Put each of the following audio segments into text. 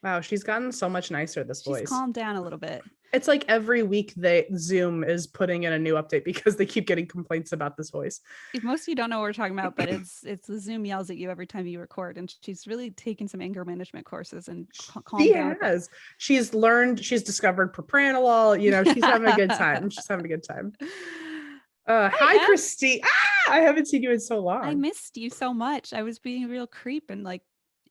Wow, she's gotten so much nicer, this She's voice. calmed down a little bit. It's like every week Zoom is putting in a new update because they keep getting complaints about this voice. If most of you don't know what we're talking about, but it's the Zoom yells at you every time you record, and she's really taken some anger management courses and She calmed down a bit. has. She's discovered propranolol, she's having a good time. She's having a good time. Hi, Hi, Em. Christine. I haven't seen you in so I long. missed you so much. I was being a real creep and like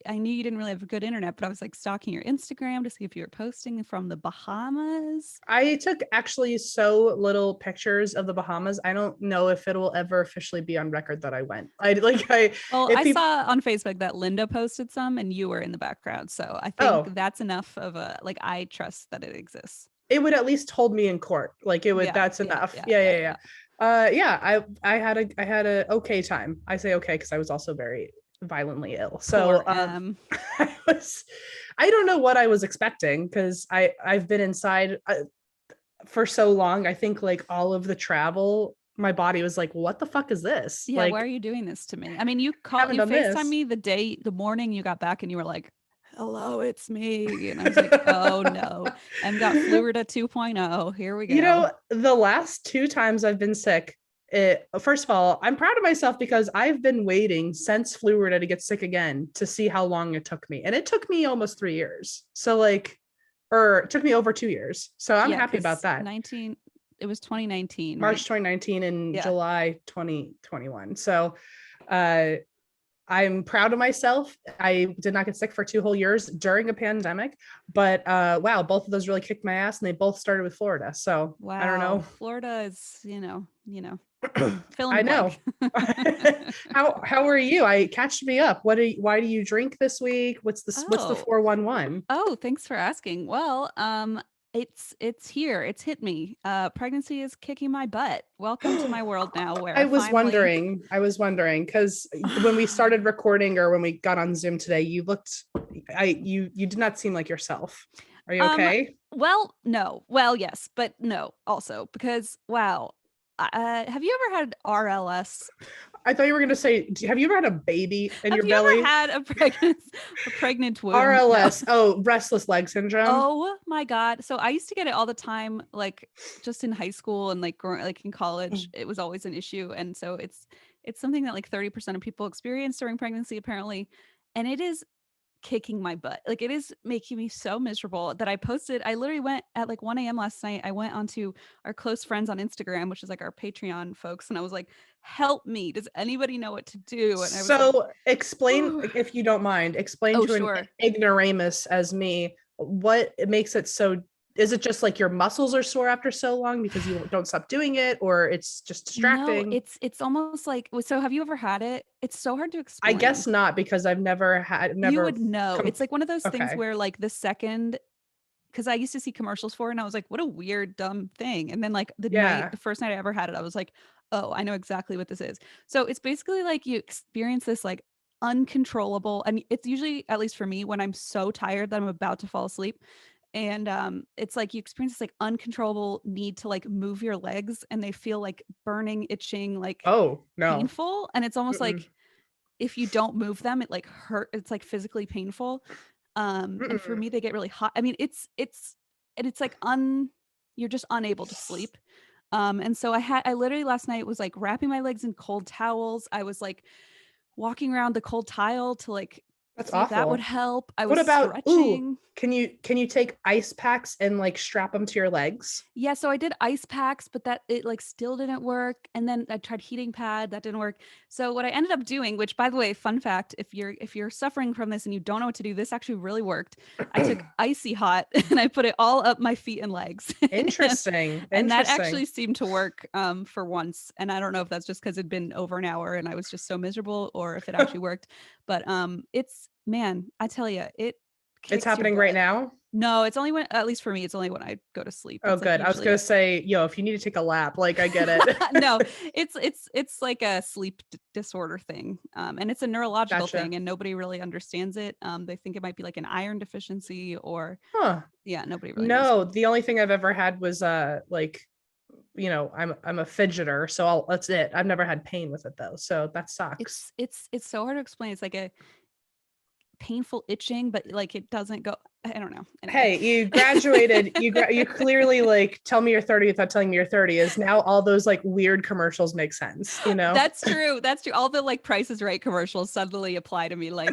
I knew you didn't really have good internet, but I was like stalking your Instagram to see if you were posting from the Bahamas. I took actually so little pictures of the Bahamas. I don't know if it will ever officially be on record that I went. Well, If I people, saw on Facebook that Linda posted some and you were in the background. So I think oh, that's enough of a like I trust that it exists. it would at least hold me in court. Like it would, Yeah, that's yeah, enough. yeah, Yeah, yeah, yeah, yeah. yeah. Yeah, I had a okay time. I say okay because I was also very violently ill. Poor So I was I don't know what I was expecting because I've been inside for so long. I think like all of the travel, my body was like, what the fuck is this? Yeah, why are Like, you doing this to me? I mean, haven't you done FaceTime this. me the morning you got back and you were like, "Hello, it's me." And I was like, "Oh no. M got Florida 2.0. Here we go." The last two times I've been sick, first of all, I'm proud of myself because I've been waiting since Florida to get sick again to see how long it took me. And it took me almost 3 years. So like, or it took me over 2 years. So I'm Yeah, happy about cuz that. 19 it was 2019, March right? 2019 and Yeah. July 2021. So uh I'm proud of myself. I did not get sick for 2 whole years during a pandemic, but wow, both of those really kicked my ass, and they both started with Florida. So I don't Wow. know. Florida is, fill in I the know. blank. How are you? I catch me up. Why do you drink this week? What's the Oh, 411? Oh, thanks for asking. Well, it's here. It's hit me. Pregnancy is kicking my butt. Welcome to my world now where finally I was wondering because when we started recording or when we got on Zoom today, you did not seem like yourself. Are you um okay? well, no. Well, yes, but no also because wow. Have you ever had RLS? I thought you were going to say, have you ever had a baby in Have your you ever belly? had a pregnant womb? No. RLS. Oh, restless leg syndrome. Oh my God. So I used to get it all the time, like just in high school and like in college, it was always an issue. And so it's something that like 30% of people experience during pregnancy, apparently. And it is kicking my butt. Like it is making me so miserable that I literally went at like 1 a.m. last night. I went onto our close friends on Instagram, which is like our Patreon folks, and I was like, help me. Does anybody know what to do? And I was like, So explain, if you don't mind, explain oh, to an sure. ignoramus as me what makes it so. Is it just like your muscles are sore after so long because you don't stop doing it, or it's just No, distracting? it's almost like so have you ever had it? It's so hard to I explain. guess not because I've You never would know. come. It's like one of those things Okay. where like the second because I used to see commercials for it and I was like, what a weird, dumb thing. And then like Yeah. the first night I ever had it, I was like, oh, I know exactly what this is. So it's basically like you experience this like uncontrollable. I mean, it's usually, at least for me, when I'm so tired that I'm about to fall asleep. And it's like you experience this like uncontrollable need to like move your legs and they feel like burning, itching, like Oh no. painful. And it's almost Mm-mm. like if you don't move them, it like hurt. It's like physically painful. And for Mm-mm. me, they get really hot. I mean, and it's like you're just unable to sleep. And so I literally last night was like wrapping my legs in cold towels. I was like walking around the cold tile to like That's see if that would awful. help. I What was about, ooh, stretching. can you take ice packs and like strap them to your legs? Yeah, so I did ice packs, but that it like still didn't work. And then I tried heating pad, that didn't work. So what I ended up doing, which by the way, fun fact, if you're suffering from this and you don't know what to do, this actually really worked. I took icy hot and I put it all up my feet and legs. Interesting. And that Interesting. actually seemed to work for once. And I don't know if that's just because it'd been over an hour and I was just so miserable or if it actually worked. But it's man, I tell you, it It's kicks your happening right butt. now. No, it's only when, at least for me, it's only when I go to sleep. Oh, It's like good. I was usually gonna at say, yo, if you need to take a lap, like I get it. no, it's like a sleep disorder thing, and it's a neurological Gotcha. thing, and nobody really understands it. They think it might be like an iron deficiency, or Huh. yeah, nobody really knows. No, the only thing I've ever had was like, I'm a fidgeter, so that's it. I've never had pain with it though. So that sucks. It's so hard to explain. It's like a painful itching, but like it doesn't go. I don't know. Anyway. Hey, you graduated. You clearly like tell me you're 30 without telling me you're 30 is now all those like weird commercials make sense, you know? That's true. That's true. All the like Price is Right commercials suddenly apply to me, like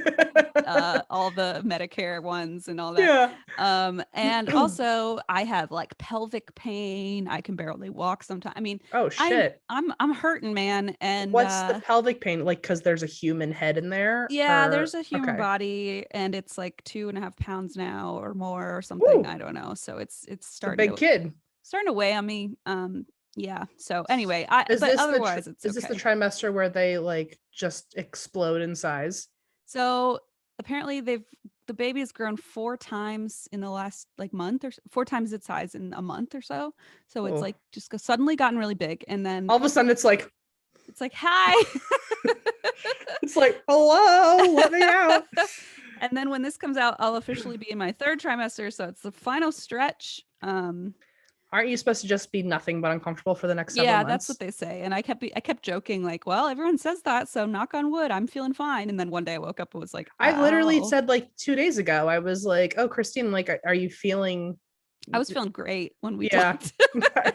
all the Medicare ones and all that. Yeah. And also I have like pelvic pain. I can barely walk sometimes. I mean, Oh shit. I'm hurting, man. And What's the pelvic pain? Like because there's a human head in there? yeah, Or there's a human okay. body and it's like 2.5 pounds now or more or something. Woo, I don't know. So it's it's a big kid. starting to weigh on me. Yeah. So anyway, but otherwise it's Is this the okay. trimester where they like just explode in size? So apparently the baby has grown 4 times in the last like month or 4 times its size in a month or so. So it's Oh. like just suddenly gotten really big. And then All of a sudden it's like, hi. it's like, hello, let me out. And then when this comes out, I'll officially be in my 3rd trimester. So it's the final stretch. Aren't you supposed to just be nothing but uncomfortable for the next several Yeah, that's what months? they say. And I kept joking, like, well, everyone says that, so knock on wood, I'm feeling fine. And then one day I woke up and was like, I literally ow. said like 2 days ago, I was like, oh, Christine, like, are you feeling I was feeling great when we yeah. talked.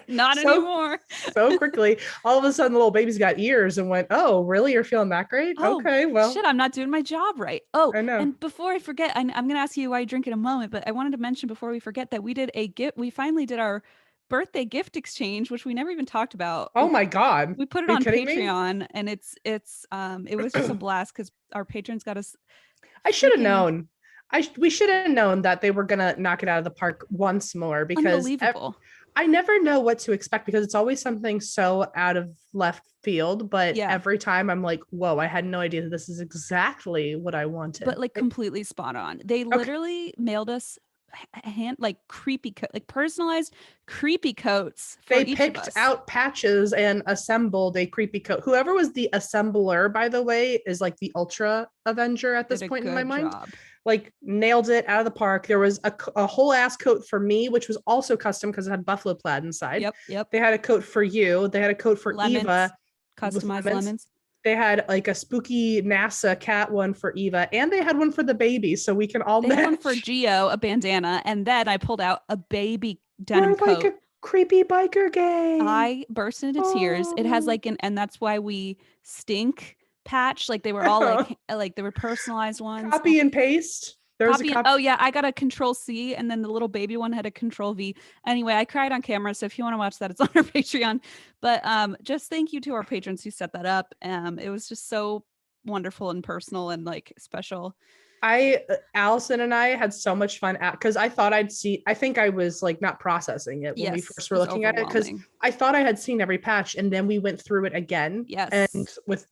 Not so anymore. so quickly. All of a sudden the little baby's got ears and went, oh, really? You're feeling that great? Oh, Okay, well, shit, I'm not doing my job right. Oh, I know. and before I forget, I'm going to ask you why you drink in a moment, but I wanted to mention before we forget that we did a gift. We finally did our birthday gift exchange, which we never even talked about. Oh my God. We put it Are you on kidding me? Patreon and it was just a blast because our patrons got us I should have freaking known. We should have known that they were gonna knock it out of the park once more because unbelievable. I never know what to expect because it's always something so out of left field. But Yeah, every time I'm like, whoa, I had no idea that this is exactly what I but wanted. like completely spot on. They Okay. literally mailed us hand like like personalized creepy coats for They each of picked us. out patches and assembled a creepy coat. Whoever was the assembler, by the way, is like the Ultra Avenger at this Did a point in my good mind. job. Like nailed it out of the park. There was a whole ass coat for me, which was also custom because it had buffalo plaid inside. Yep, yep. They had a coat for you. They had a coat for Eva Lemons, with customized lemons. lemons. They had like a spooky NASA cat one for Eva, and they had one for the baby, so we can all They had one for match. Geo, a bandana, and then I pulled out a baby denim We're like coat. a creepy biker gang. I burst into tears. It has Oh. like and that's why we stink patch. Like they were all like they were personalized ones. Oh, Copy and paste. There's a copy and copy. oh yeah, I got a control C and then the little baby one had a control V. Anyway, I cried on camera, so if you want to watch that, it's on our Patreon. But just thank you to our patrons who set that up. It was just so wonderful and personal and like special. Allison and I had so much fun because I thought I think I was like not processing it when we Yes, first it were was looking at it because overwhelming. I thought I had seen every patch and then we went through it again and Yes. went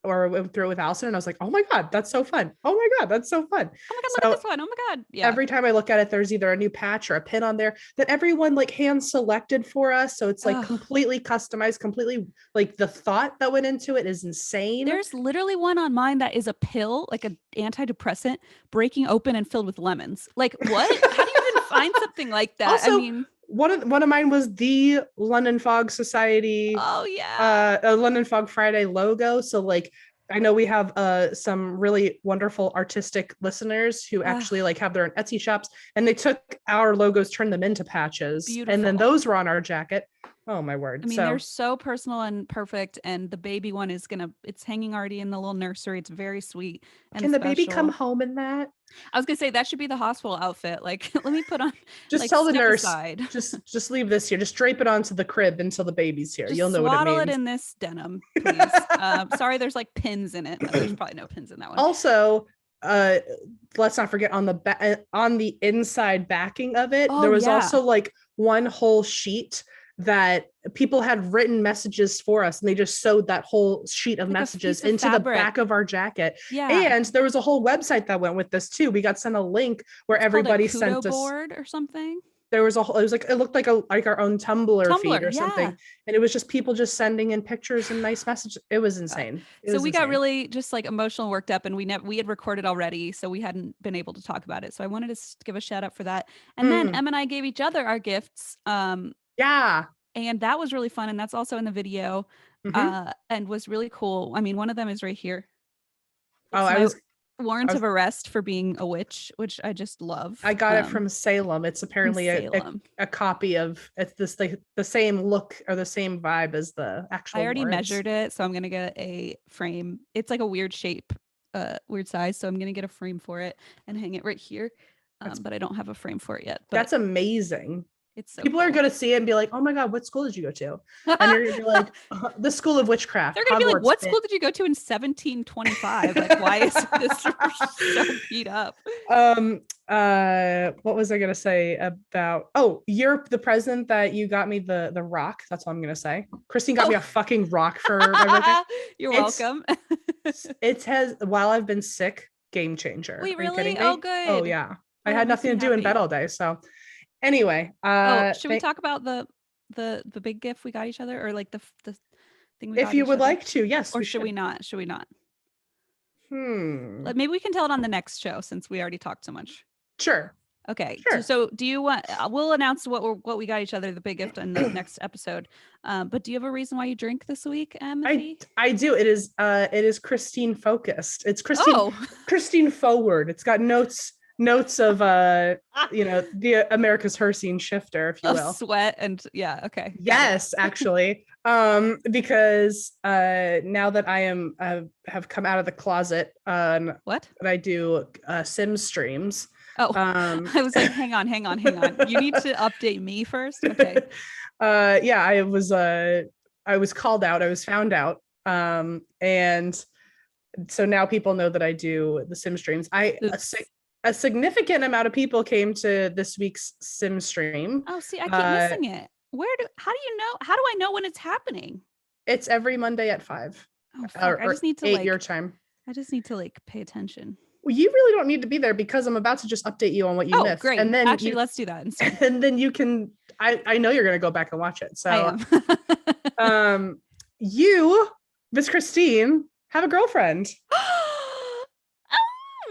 through it with Allison and I was like, oh my God, that's so fun. Oh my God, that's so fun. Oh my god, look at So this one. Oh my god. Yeah. every time I look at it, there's either a new patch or a pin on there that everyone like hand selected for us. So it's like Ugh. completely customized, completely like the thought that went into it is insane. There's literally one on mine that is a pill, like an antidepressant, breaking open and filled with lemons. Like, what? How do you even find something like that? I Also, mean, one of mine was the London Fog Society, oh yeah. a London Fog Friday logo. So like I know we have some really wonderful artistic listeners who actually Ugh, like have their own Etsy shops and they took our logos, turned them into patches, and then beautiful. those were on our jacket. Oh my I word. mean, they're So so personal and perfect. And the baby one is it's hanging already in the little nursery. It's very sweet and can the baby come special. home in that? I was gonna say that should be the hospital outfit. Like, let me put on, Just like, tell the step nurse, aside. just leave this here. Just drape it onto the crib until the baby's here. You'll Just know what it swaddle it means. in this denim, please. Sorry, there's like pins in it. There's probably no pins in that one. Also, uh let's not forget on the inside backing of it, there Oh was yeah. also like one whole sheet that people had written messages for us and they just sewed that whole sheet of Like a messages piece of into the fabric. back of our jacket. Yeah. And there was a whole website that went with this too. We got sent a link where It's called a everybody kudo sent us board or something. there was a whole, it was like it looked like our own Tumblr feed Tumblr. or Yeah. something and it was just people just sending in pictures and nice messages. It was God. insane. It So was we got insane. really just like emotional worked up and we had recorded already, so we hadn't been able to talk about it. So I wanted to give a shout out for that. And then Mm, Em and I gave each other our gifts. yeah. And that was really fun. And that's also in the video. Hmm. And was really cool. I mean, one of them is right here. Oh, It's my warrant of arrest for being a witch, which I just love. I got it from Salem. It's apparently a copy of it's this like the same look or the same vibe as the actual. I already warrants. measured it, so I'm gonna get a frame. It's like a weird shape, weird size, so I'm gonna get a frame for it and hang it right here. But I don't have a frame for it yet. But that's amazing. It's so people cool. are going to see it and be like, "Oh my god, what school did you go to?" And you're going to be like, "The School of Witchcraft." They're going to be like, "What school did you go to in 1725? Like, why is this so beat up?" What was I going to say about? Oh, you're the present that you got me the rock. That's all I'm going to say. Christine got me a fucking rock for my birthday. You're welcome. It has, while I've been sick, game changer. Wait, Are you really? kidding me? Oh, good. Oh yeah. I had nothing to do in bed all day, so anyway, should we talk about the big gift we got each other, or like the thing we got if you each would other? like to? Yes, or should we not? Like, maybe we can tell it on the next show since we already talked so much. Sure. Okay. Sure. So do you want? We'll announce what we got each other, the big gift, in the next episode. But do you have a reason why you drink this week, Amity? I do. It is Christine focused. It's Christine forward. It's got notes of the America's Hercene shifter, if you will. Sweat and okay. Yes, actually. Because now that I am have come out of the closet what I do Sims streams. I was like, hang on. You need to update me first. Okay. Yeah, I was called out. I was found out. And so now people know that I do the Sim streams. A significant amount of people came to this week's Sim stream. Oh, see, I keep missing it. How do you know? How do I know when it's happening? It's every Monday at 5. Oh, fuck. I just need to 8 your time. I just need to pay attention. Well, you really don't need to be there because I'm about to just update you on what you missed. Great. And then actually, let's do that instead. And then you can. I know you're gonna go back and watch it. So I am. You, Miss Christine, have a girlfriend.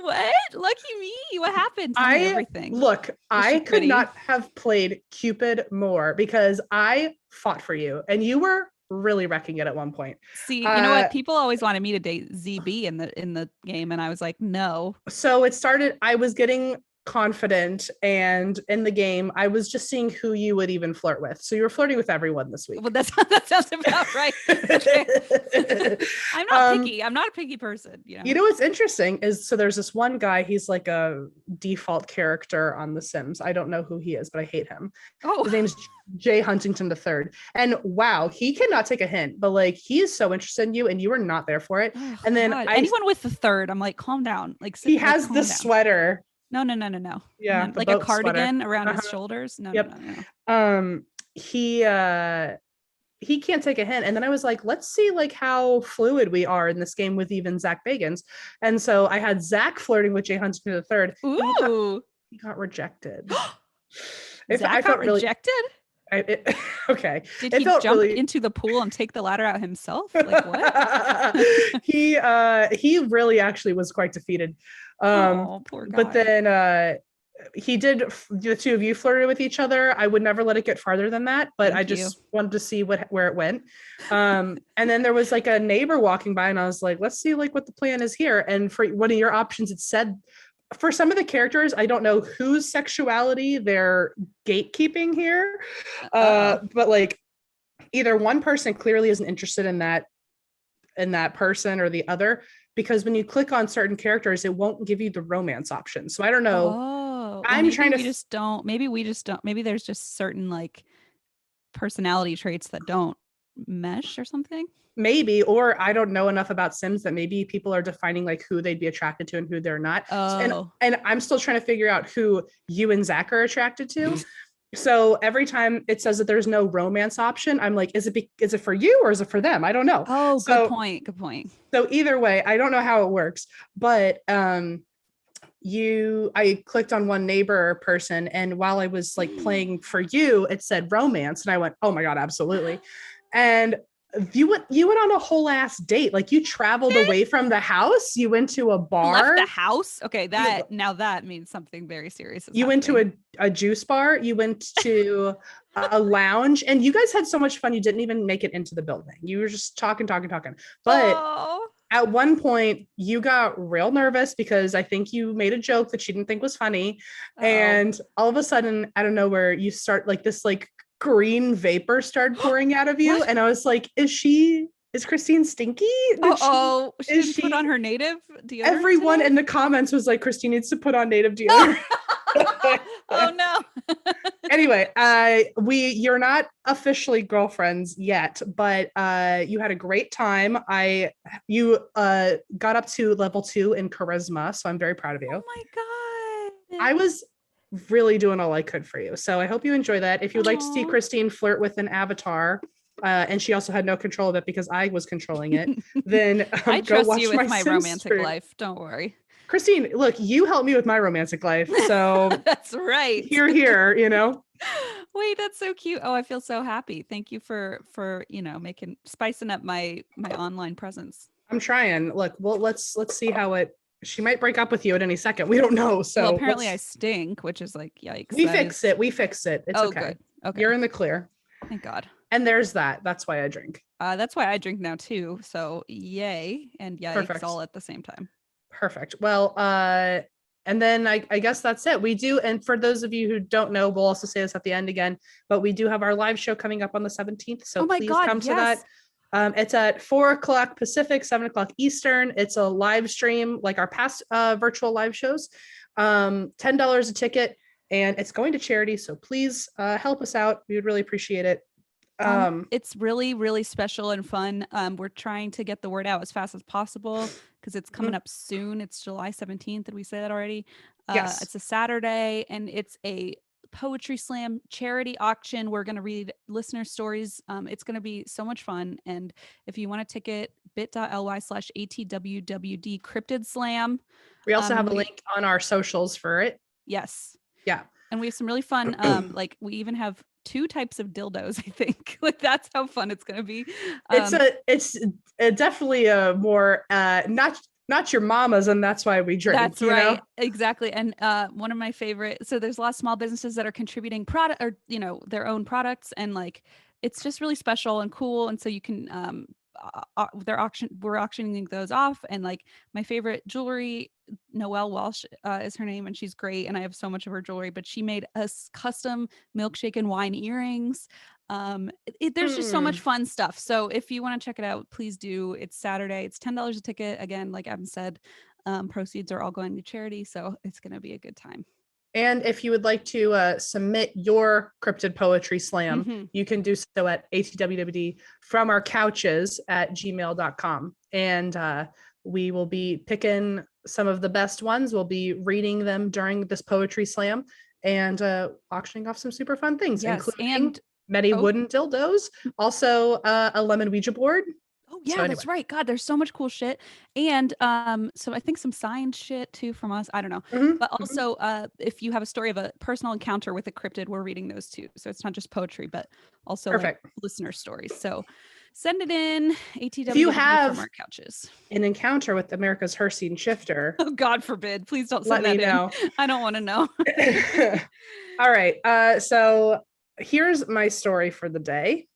What? Lucky me. What happened? Tell me everything. Look, I could not have played Cupid more because I fought for you and you were really wrecking it at one point. See, you know what? People always wanted me to date ZB in the game, and I was like, no. So it started, I was getting confident, and in the game I was just seeing who you would even flirt with. So you were flirting with everyone this week. Well, that sounds about right. I'm not picky. I'm not a picky person. You know what's interesting is, so there's this one guy, he's like a default character on The Sims. I don't know who he is, but I hate him. His name's Jay Huntington III. And wow, he cannot take a hint, but he is so interested in you and you were not there for it. And then anyone with the third, I'm like, calm down. He has the sweater. No. Yeah. Like a cardigan around his shoulders. No. He can't take a hint. And then I was like, let's see how fluid we are in this game with even Zach Bagans. And so I had Zach flirting with Jay Huntington III. Ooh. He got rejected. Zach got rejected? Okay. Did he jump into the pool and take the ladder out himself? Like what? He really actually was quite defeated. Poor guy. But then he did, the two of you flirted with each other. I would never let it get farther than that, but I just wanted to see where it went. And then there was a neighbor walking by and I was like, let's see what the plan is here. And for one of your options, it said, for some of the characters, I don't know whose sexuality they're gatekeeping here. But either one person clearly isn't interested in that person or the other, because when you click on certain characters, it won't give you the romance option. So I don't know. I'm trying to. Maybe we just don't. Maybe there's just certain personality traits that don't mesh or something. Maybe, or I don't know enough about Sims that maybe people are defining who they'd be attracted to and who they're not. And I'm still trying to figure out who you and Zach are attracted to. So every time it says that there's no romance option, I'm like, is it for you or is it for them? I don't know. Oh, good point. So either way, I don't know how it works, but I clicked on one neighbor person, and while I was playing for you, it said romance, and I went, oh my God, absolutely. And you went on a whole ass date. You traveled away from the house. You went to a bar. Left the house. Okay, that means something very serious. You went to a juice bar. You went to a lounge, and you guys had so much fun. You didn't even make it into the building. You were just talking. But At one point, you got real nervous because I think you made a joke that she didn't think was funny. Uh-oh. And all of a sudden, out of nowhere, you start like this like green vapor started pouring out of you. What? And I was like, is Christine stinky? Oh, she Is didn't put on she? her native deodorant Everyone today? in the comments was like, Christine needs to put on native deodorant. Oh no. Anyway, you're not officially girlfriends yet, but you had a great time. You got up to level 2 in charisma, so I'm very proud of Oh you. my God. I was really doing all I could for you, so I hope you enjoy that. If you would like to see Aw. Christine flirt with an avatar, and she also had no control of it because I was controlling it, then I go trust you watch my with my Sims romantic stream. life. Don't worry. Christine, look, you helped me with my romantic life, so That's right. here, you know. Wait, that's so cute. Oh, I feel so happy. Thank you for, making spicing up my online presence. I'm trying. Look, well, let's see how it. She might break up with you at any second. We don't know. Well, So apparently I let's. stink, which is like, yikes. We That fix is. it. We fix it. It's Oh, okay. good. Okay. You're in the clear. Thank God. And there's that. That's why I drink. That's why I drink now too. So yay and yikes Perfect. all at the same time. Perfect. Well, and then I guess that's it. We do, and for those of you who don't know, we'll also say this at the end again, but we do have our live show coming up on the 17th. So Oh my please God, come to that. yes. It's at 4 o'clock Pacific, 7 o'clock Eastern. It's a live stream like our past virtual live shows. $10 a ticket, and it's going to charity. So please help us out. We would really appreciate it. It's really, really special and fun. We're trying to get the word out as fast as possible because it's coming up soon. It's July 17th. Did we say that already? Yes. It's a Saturday and it's a poetry slam charity auction. We're going to read listener stories. It's going to be so much fun. And if you want a ticket, bit.ly/ATWWD Cryptid Slam. We also have a link on our socials for it. Yes. Yeah. And we have some really fun, like we even have 2 types of dildos, I think. Like that's how fun it's gonna be. It's definitely a more not your mama's, and that's why we drink. That's you right. know? Exactly. And one of my favorite, so there's a lot of small businesses that are contributing product or their own products, and like it's just really special and cool. And so you can we're auctioning those off. And like my favorite jewelry, Noelle Walsh is her name, and she's great. And I have so much of her jewelry, but she made us custom milkshake and wine earrings. There's just so much fun stuff. So if you want to check it out, please do. It's Saturday. It's $10 a ticket. Again, like Evan said, proceeds are all going to charity. So it's going to be a good time. And if you would like to submit your cryptid poetry slam, you can do so at atwwd from our couches at gmail.com. And we will be picking some of the best ones. We'll be reading them during this poetry slam and auctioning off some super fun things, including and many wooden dildos, also a lemon Ouija board. Oh yeah, that's right. God, there's so much cool shit. And so I think some signed shit too from us. I don't know. But also if you have a story of a personal encounter with a cryptid, we're reading those too. So it's not just poetry, but also like listener stories. So send it in. ATW if you have from our couches. An encounter with America's Herstein shifter. Oh, God forbid. Please don't let send me that know. in. I don't want to know. All right. So here's my story for the day.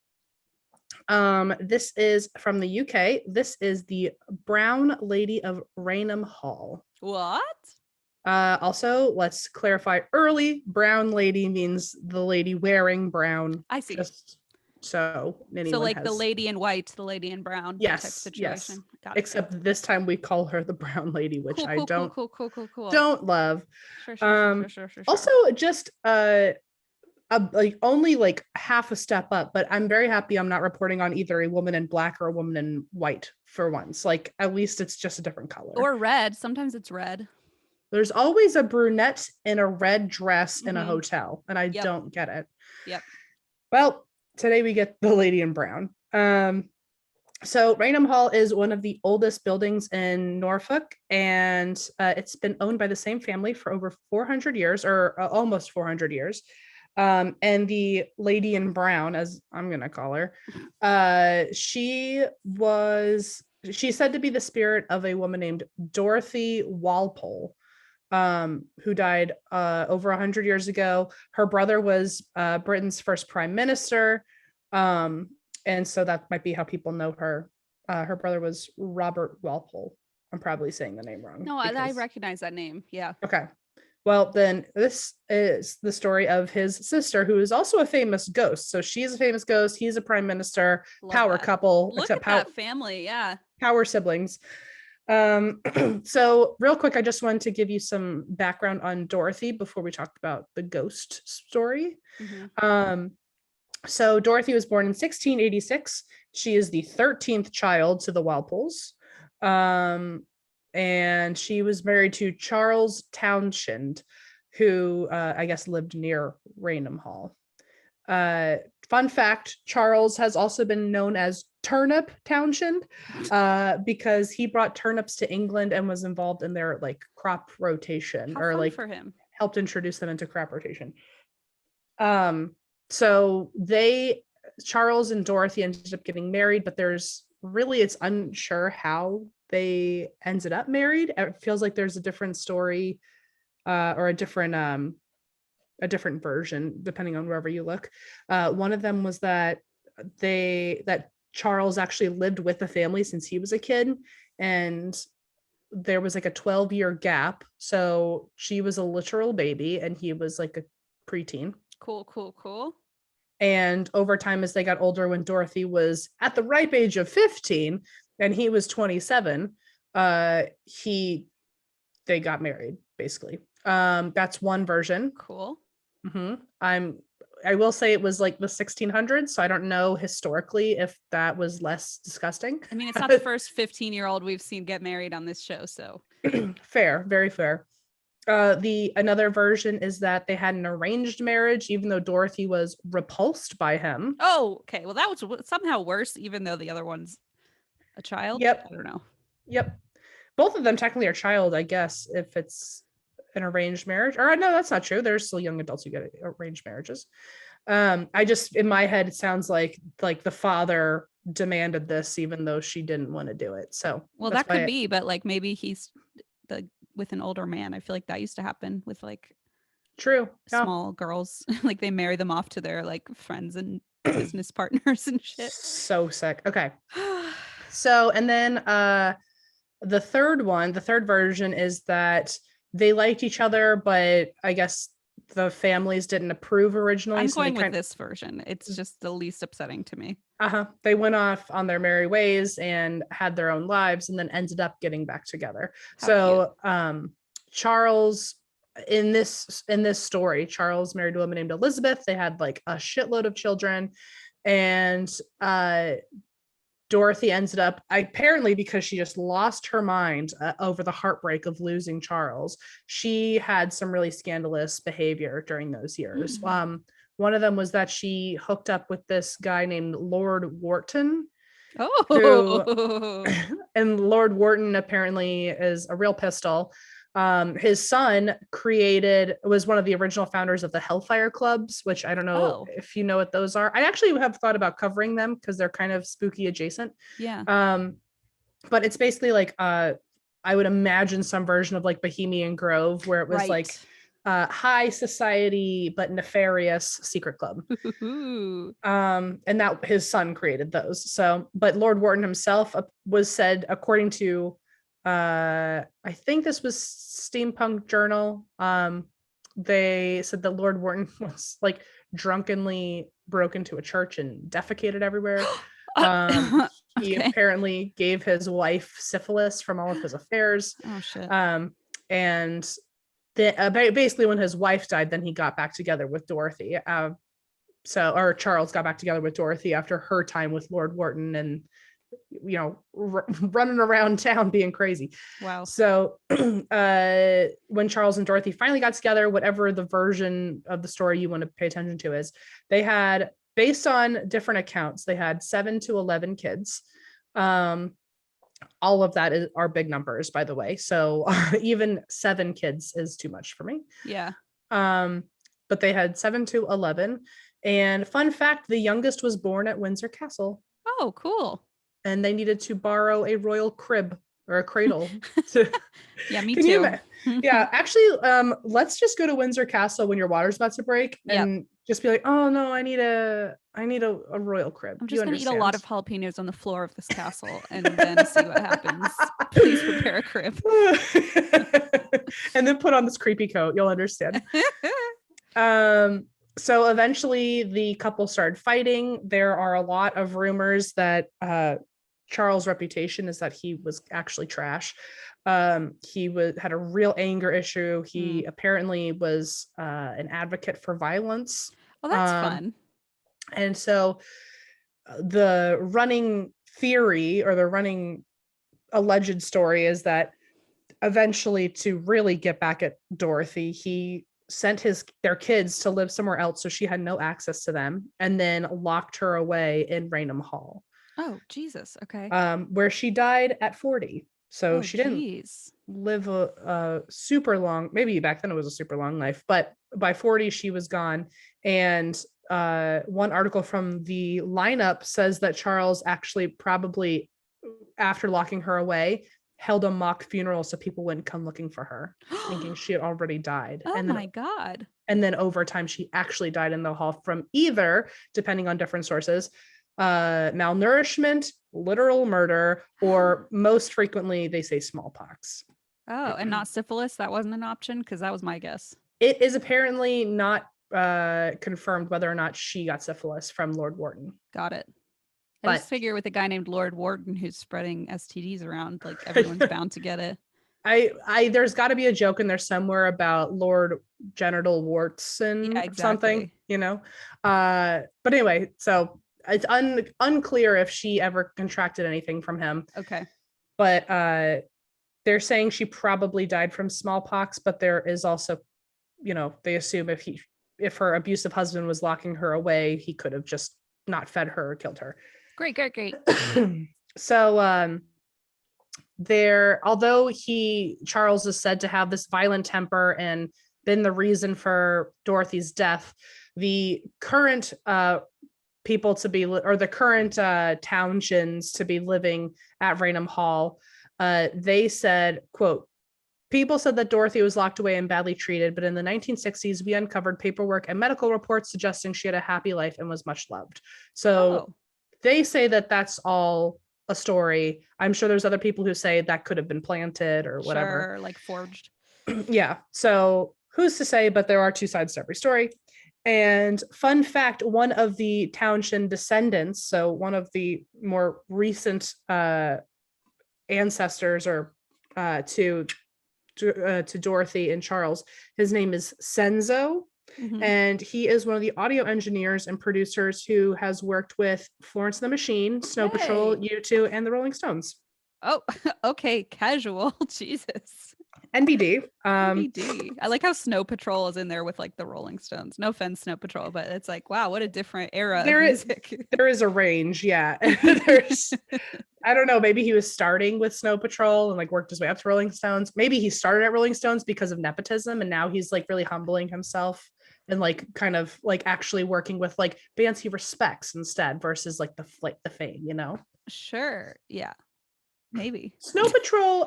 This is from the UK. This is the Brown Lady of Raynham Hall. What? Also, let's clarify early. Brown lady means the lady wearing brown. I see. Just so like the lady in white, the lady in brown. Yes. Type situation. Yes. Except this time we call her the Brown Lady, which cool, I don't cool. Don't love. Sure. Also, just like only like half a step up, but I'm very happy I'm not reporting on either a woman in black or a woman in white for once. Like at least it's just a different color. Or red. Sometimes it's red. There's always a brunette in a red dress in a hotel, and I don't get it. Yep. Well, today we get the lady in brown. So Raynham Hall is one of the oldest buildings in Norfolk, and it's been owned by the same family for over 400 years, or almost 400 years. And the lady in brown, as I'm gonna call her, she's said to be the spirit of a woman named Dorothy Walpole, who died over 100 years ago. Her brother was Britain's first prime minister, and so that might be how people know her. Her brother was Robert Walpole. I'm probably saying the name wrong. No, I Because recognize that name. Yeah. okay. Well, then this is the story of his sister, who is also a famous ghost. So she's a famous ghost. He's a prime minister, Love power that. couple, Look except at that family. Yeah. power siblings. So real quick, I just wanted to give you some background on Dorothy before we talk about the ghost story. Mm-hmm. So Dorothy was born in 1686. She is the 13th child to the Walpoles. And she was married to Charles Townshend, who I guess lived near Raynham Hall. Fun fact, Charles has also been known as Turnip Townshend because he brought turnips to England and was involved in their like crop rotation. How Or fun like for him. helped introduce them into crop rotation. So they, Charles and Dorothy, ended up getting married, but it's unsure how they ended up married. It feels like there's a different story or a different version depending on wherever you look. One of them was that Charles actually lived with the family since he was a kid, and there was like a 12-year gap. So she was a literal baby and he was like a preteen. Cool. And over time, as they got older, when Dorothy was at the ripe age of 15 and he was 27, they got married, basically. That's one version. Cool. I will say it was like the 1600s, so I don't know historically if that was less disgusting. I mean, it's not the first 15-year-old we've seen get married on this show, so fair, very fair. Another version is that they had an arranged marriage, even though Dorothy was repulsed by him. Oh, okay. Well, that was somehow worse, even though the other one's a child. Yep. I don't know. Yep. Both of them technically are child, I guess, if it's an arranged marriage. Or no, that's not true. There's still young adults who get arranged marriages. I just, in my head, it sounds like the father demanded this, even though she didn't want to do it. So, well, that could be, but like maybe he's with an older man. I feel like that used to happen with like true small girls. Like they marry them off to their like friends and business partners and shit. So sick. Okay. So, and then the third version is that they liked each other, but I guess the families didn't approve originally. I'm going with this version. It's just the least upsetting to me. They went off on their merry ways and had their own lives and then ended up getting back together. How cute. Charles, in this story, Charles married a woman named Elizabeth. They had like a shitload of children, and Dorothy ended up, apparently because she just lost her mind over the heartbreak of losing Charles. She had some really scandalous behavior during those years. One of them was that she hooked up with this guy named Lord Wharton. And Lord Wharton apparently is a real pistol. His son was one of the original founders of the Hellfire Clubs, which I don't know if you know what those are. I actually have thought about covering them because they're kind of spooky adjacent. Yeah. But it's basically like I would imagine some version of like Bohemian Grove, where it was like high society but nefarious secret club. And that his son created those. So, but Lord Wharton himself was said, according to I think this was Steampunk Journal, they said that Lord Wharton was like drunkenly broke into a church and defecated everywhere. He apparently gave his wife syphilis from all of his affairs. Oh shit. And basically when his wife died, then he got back together with Dorothy. Or Charles got back together with Dorothy after her time with Lord Wharton, and running around town being crazy. Wow. So when Charles and Dorothy finally got together, whatever the version of the story you want to pay attention to is, they had, based on different accounts, they had 7 to 11 kids. All of that are big numbers, by the way. So even 7 kids is too much for me. Yeah. But they had 7 to 11. And fun fact, the youngest was born at Windsor Castle. Oh, cool. And they needed to borrow a royal crib or a cradle. To, Yeah, me can you too. imagine? Yeah, actually, let's just go to Windsor Castle when your water's about to break Yep. and just be like, oh no, I need a royal crib. I'm Do you just gonna eat a lot of understand? jalapenos on the floor of this castle and then see what happens. Please prepare a crib. And then put on this creepy coat. You'll understand. Um, so eventually the couple started fighting. There are a lot of rumors that Charles' reputation is that he was actually trash. Had a real anger issue. He apparently was an advocate for violence. Well, that's fun. And so the running theory or the running alleged story is that eventually, to really get back at Dorothy, he sent their kids to live somewhere else so she had no access to them, and then locked her away in Raynham Hall, Oh, Jesus. Okay. where she died at 40. So Oh, she didn't geez. live a super long, maybe back then it was a super long life, but by 40 she was gone. And one article from the lineup says that Charles actually probably, after locking her away, held a mock funeral so people wouldn't come looking for her, thinking she had already died. Oh my God. And then over time she actually died in the hall from either, depending on different sources, malnourishment, literal murder, or most frequently they say smallpox. Oh, and not syphilis? That wasn't an option? Because that was my guess. It is apparently not confirmed whether or not she got syphilis from Lord Wharton. Got it. I But just figure with a guy named Lord Wharton who's spreading STDs around, like everyone's bound to get it. There's got to be a joke in there somewhere about Lord Genital Wartson, Yeah, or something, exactly. But anyway, so it's unclear if she ever contracted anything from him. Okay. But they're saying she probably died from smallpox, but there is also, they assume if her abusive husband was locking her away, he could have just not fed her or killed her. Great. So although Charles is said to have this violent temper and been the reason for Dorothy's death, the current people to be, or the current townshends to be living at Raynham Hall, they said, quote, people said that Dorothy was locked away and badly treated, but in the 1960s, we uncovered paperwork and medical reports suggesting she had a happy life and was much loved. So they say that that's all a story. I'm sure there's other people who say that could have been planted or whatever. Sure, like forged. Yeah. So who's to say, but there are two sides to every story. And fun fact, one of the Townshend descendants, so one of the more recent ancestors or to Dorothy and Charles, his name is Senzo. Mhm. And he is one of the audio engineers and producers who has worked with Florence and the Machine, Snow Patrol, Yay. U2, and the Rolling Stones. Oh, okay. Casual. Jesus. NBD. NBD. I like how Snow Patrol is in there with like the Rolling Stones. No offense, Snow Patrol, but it's like, wow, what a different era of music. There is a range, yeah. There's, I don't know, maybe he was starting with Snow Patrol and like worked his way up to Rolling Stones. Maybe he started at Rolling Stones because of nepotism, and now he's like really humbling himself and like kind of like actually working with like bands he respects instead versus like the fame, Sure. Yeah. Maybe. Snow Patrol, who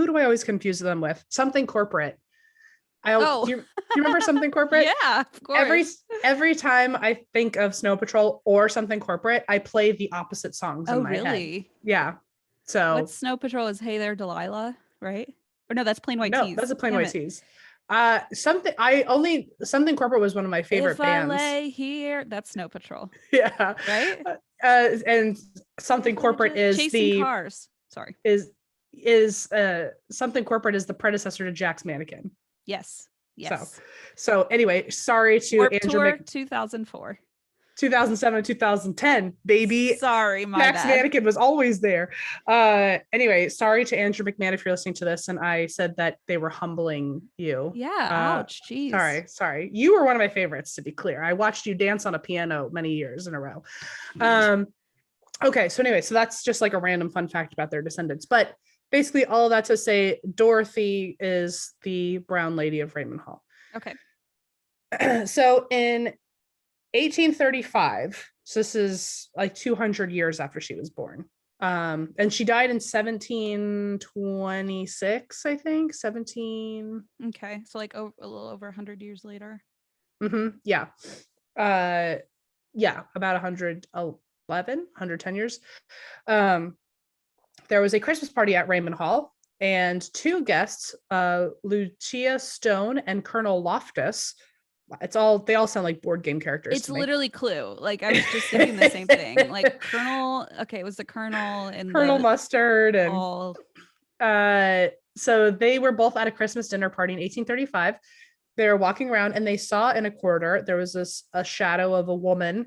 do I always confuse them with? Something Corporate. Do you remember Something Corporate? Yeah, of course. Every time I think of Snow Patrol or Something Corporate, I play the opposite songs in my head. Yeah. So What's Snow Patrol is Hey There Delilah, right? Or no, that's Plain White no, Tees. that's a Plain Damn White it. Tees. Something Corporate was one of my favorite If I bands. lay here, that's Snow Patrol. Yeah. Right? And Something Corporate is Chasing Cars. Sorry. Something Corporate is the predecessor to Jack's Mannequin. Yes. So anyway, sorry to Warped Andrew Tour 2004. 2007 2010, baby. Sorry, my Jack's bad. Mannequin was always there. Anyway, sorry to Andrew McMahon if you're listening to this and I said that they were humbling you. Yeah, ouch, jeez. Sorry. You were one of my favorites, to be clear. I watched you dance on a piano many years in a row. Okay, so anyway, so that's just like a random fun fact about their descendants. But basically all of that to say Dorothy is the Brown Lady of Raynham Hall. Okay. So in 1835, So this is like 200 years after she was born. And she died in 1726, I think. 17. Okay, so like a little over 100 years later. Yeah. Uh, yeah, about 111, 110 years. There was a Christmas party at Raynham Hall, and two guests, Lucia Stone and Colonel Loftus. They all sound like board game characters. It's literally Clue. Like I was just thinking the same thing. Like Colonel, okay, it was the Colonel and Colonel the Mustard and all. So they were both at a Christmas dinner party in 1835. They were walking around and they saw in a corridor there was a shadow of a woman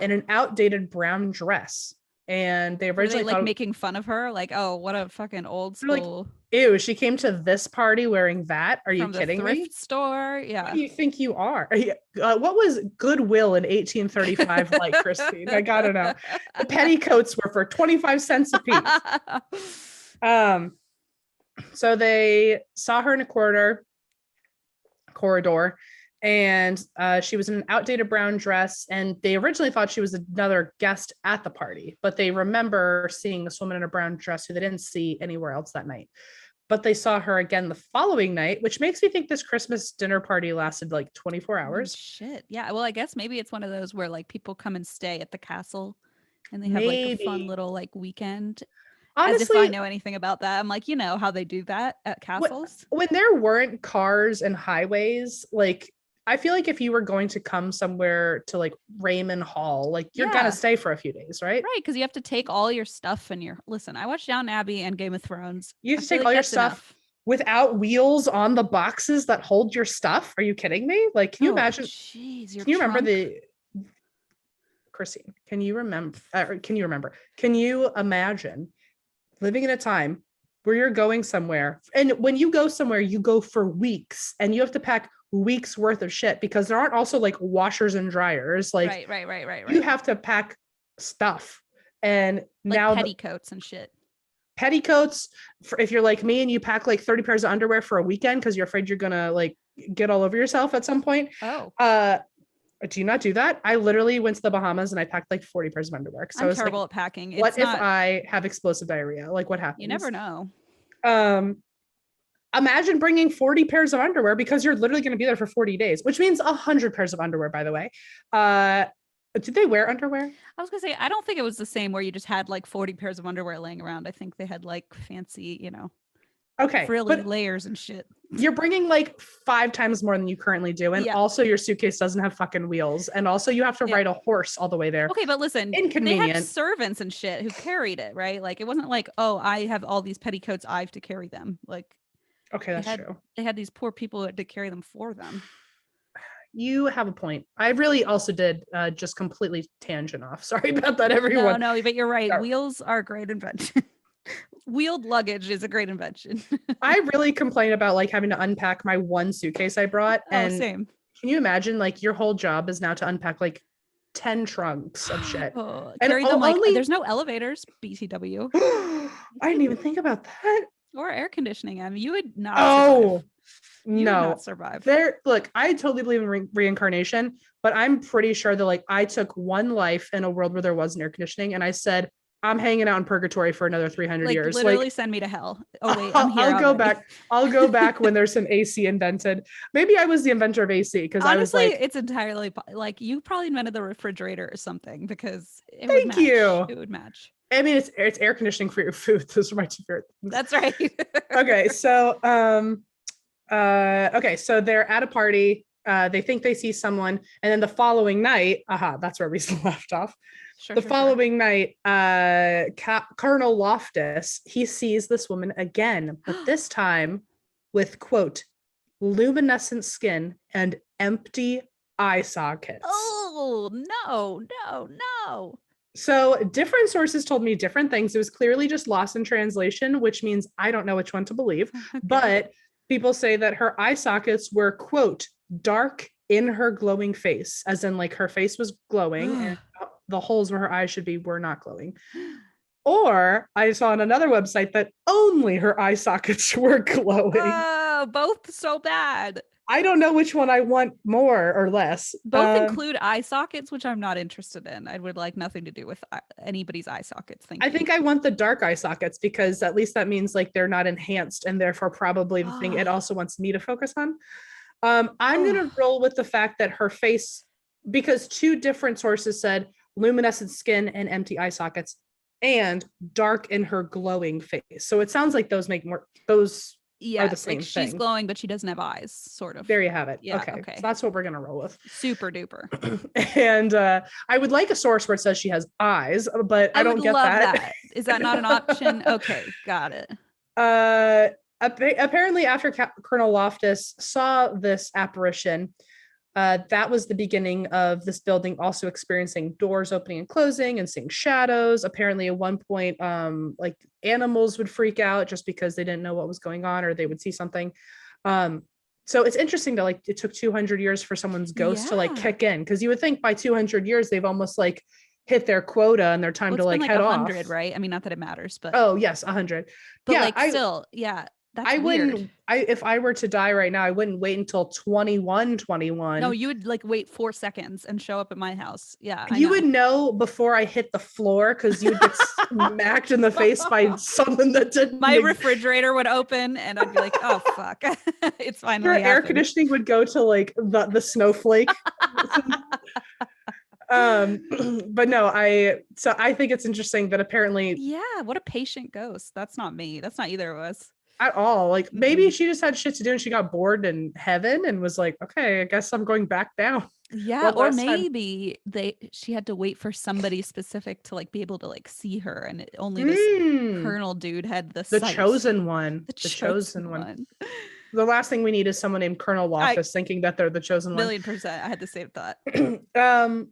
in an outdated brown dress. And they originally like thought, making fun of her, like, oh, what a fucking old school. like, ew, she came to this party wearing that. Are you from the kidding thrift me? store? Yeah. What do you think you are? What was Goodwill in 1835 like, Christine? I gotta know. The petticoats were for 25 cents a piece. So they saw her in a corridor, and she was in an outdated brown dress, and they originally thought she was another guest at the party, but they remember seeing this woman in a brown dress who they didn't see anywhere else that night. But they saw her again the following night, which makes me think this Christmas dinner party lasted like 24 hours. Shit. Yeah. Well, I guess maybe it's one of those where like people come and stay at the castle and they have Maybe. like a fun little like weekend. Honestly, as if I know anything about that. I'm like, you know how they do that at castles? When there weren't cars and highways, like, I feel like if you were going to come somewhere to like Raynham Hall, like you're gonna stay for a few days, right? Right, because you have to take all your stuff and listen. I watched Downton Abbey and Game of Thrones. You have to take all your stuff without wheels on the boxes that hold your stuff. Are you kidding me? Like, can you imagine? Jeez, can you remember Christine? Can you imagine living in a time where you're going somewhere, and when you go somewhere, you go for weeks, and you have to pack weeks worth of shit because there aren't also like washers and dryers. Like, right. You have to pack stuff, and like now petticoats and shit. Petticoats. If you're like me and you pack like 30 pairs of underwear for a weekend because you're afraid you're gonna like get all over yourself at some point. Oh. Do you not do that? I literally went to the Bahamas and I packed like 40 pairs of underwear. So I'm terrible at packing. What if I have explosive diarrhea? Like, what happens? You never know. Imagine bringing 40 pairs of underwear because you're literally going to be there for 40 days, which means 100 pairs of underwear, by the way. Did they wear underwear? I was gonna say, I don't think it was the same where you just had like 40 pairs of underwear laying around. I think they had like fancy, frilly layers and shit. You're bringing like 5 times more than you currently do. And also your suitcase doesn't have fucking wheels. And also you have to ride a horse all the way there. Okay, but listen, inconvenient. They had servants and shit who carried it, right? Like, it wasn't like, oh, I have all these petticoats, I have to carry them. Like, okay, that's true. They had these poor people who had to carry them for them. You have a point. I really also did just completely tangent off. Sorry about that, everyone. No, but you're right. Sorry. Wheels are a great invention. Wheeled luggage is a great invention. I really complain about like having to unpack my one suitcase I brought. And same. Can you imagine like your whole job is now to unpack like 10 trunks of shit? Carry them like there's no elevators, BTW. I didn't even think about that. Or air conditioning. I mean, you would not. Oh, survive. You no. would not survive. Look, I totally believe in reincarnation, but I'm pretty sure that like I took one life in a world where there wasn't air conditioning, and I said, I'm hanging out in purgatory for another 300 years. Literally send me to hell. Oh wait, I'm here. I'll go back. I'll go back when there's some AC invented. Maybe I was the inventor of AC because I was like, it's entirely like you probably invented the refrigerator or something because it thank you. It would match. I mean, it's air conditioning for your food. Those are my two favorite things. That's right. Okay, so so they're at a party. They think they see someone, and then the following night, that's where we left off. The following night, Colonel Loftus, he sees this woman again, but this time with, quote, luminescent skin and empty eye sockets. Oh, no. So different sources told me different things. It was clearly just lost in translation, which means I don't know which one to believe. Okay. But people say that her eye sockets were, quote, dark in her glowing face, as in like her face was glowing and the holes where her eyes should be were not glowing. Or I saw on another website that only her eye sockets were glowing. both so bad. I don't know which one I want more or less. Both include eye sockets, which I'm not interested in. I would like nothing to do with anybody's eye sockets. Thank I you. think I want the dark eye sockets because at least that means like they're not enhanced and therefore probably the thing it also wants me to focus on. I'm going to roll with the fact that her face, because two different sources said luminescent skin and empty eye sockets and dark in her glowing face. So it sounds like those make more, those are the same like she's thing. glowing, but she doesn't have eyes, sort of. There you have it. Yeah, okay. So that's what we're going to roll with. Super duper. And I would like a source where it says she has eyes, but I don't get that. Is that not an option? Okay, got it. Apparently after Colonel Loftus saw this apparition, that was the beginning of this building also experiencing doors opening and closing and seeing shadows. Apparently at one point, like animals would freak out just because they didn't know what was going on or they would see something. So it's interesting that like it took 200 years for someone's ghost to like kick in, because you would think by 200 years they've almost like hit their quota and their time to like head 100, off. right? I mean, not that it matters, but oh yes, 100. But yeah, like still, yeah. That's I weird. wouldn't, if I were to die right now, I wouldn't wait until 21. No, you would like wait 4 seconds and show up at my house. Yeah. You would know before I hit the floor because you'd get smacked in the face by someone that didn't. My refrigerator would open and I'd be like, oh, fuck. It's finally Your happened. air conditioning would go to like the snowflake. But no, I think it's interesting that apparently. Yeah, what a patient ghost. That's not me. That's not either of us. At all. Like maybe she just had shit to do and she got bored in heaven and was like, okay, I guess I'm going back down. Yeah, or maybe she had to wait for somebody specific to like be able to like see her, and only this Colonel dude had the sight. Chosen one. The chosen one. The last thing we need is someone named Colonel Loftus thinking that they're the chosen one. 1,000,000%. I had the same thought.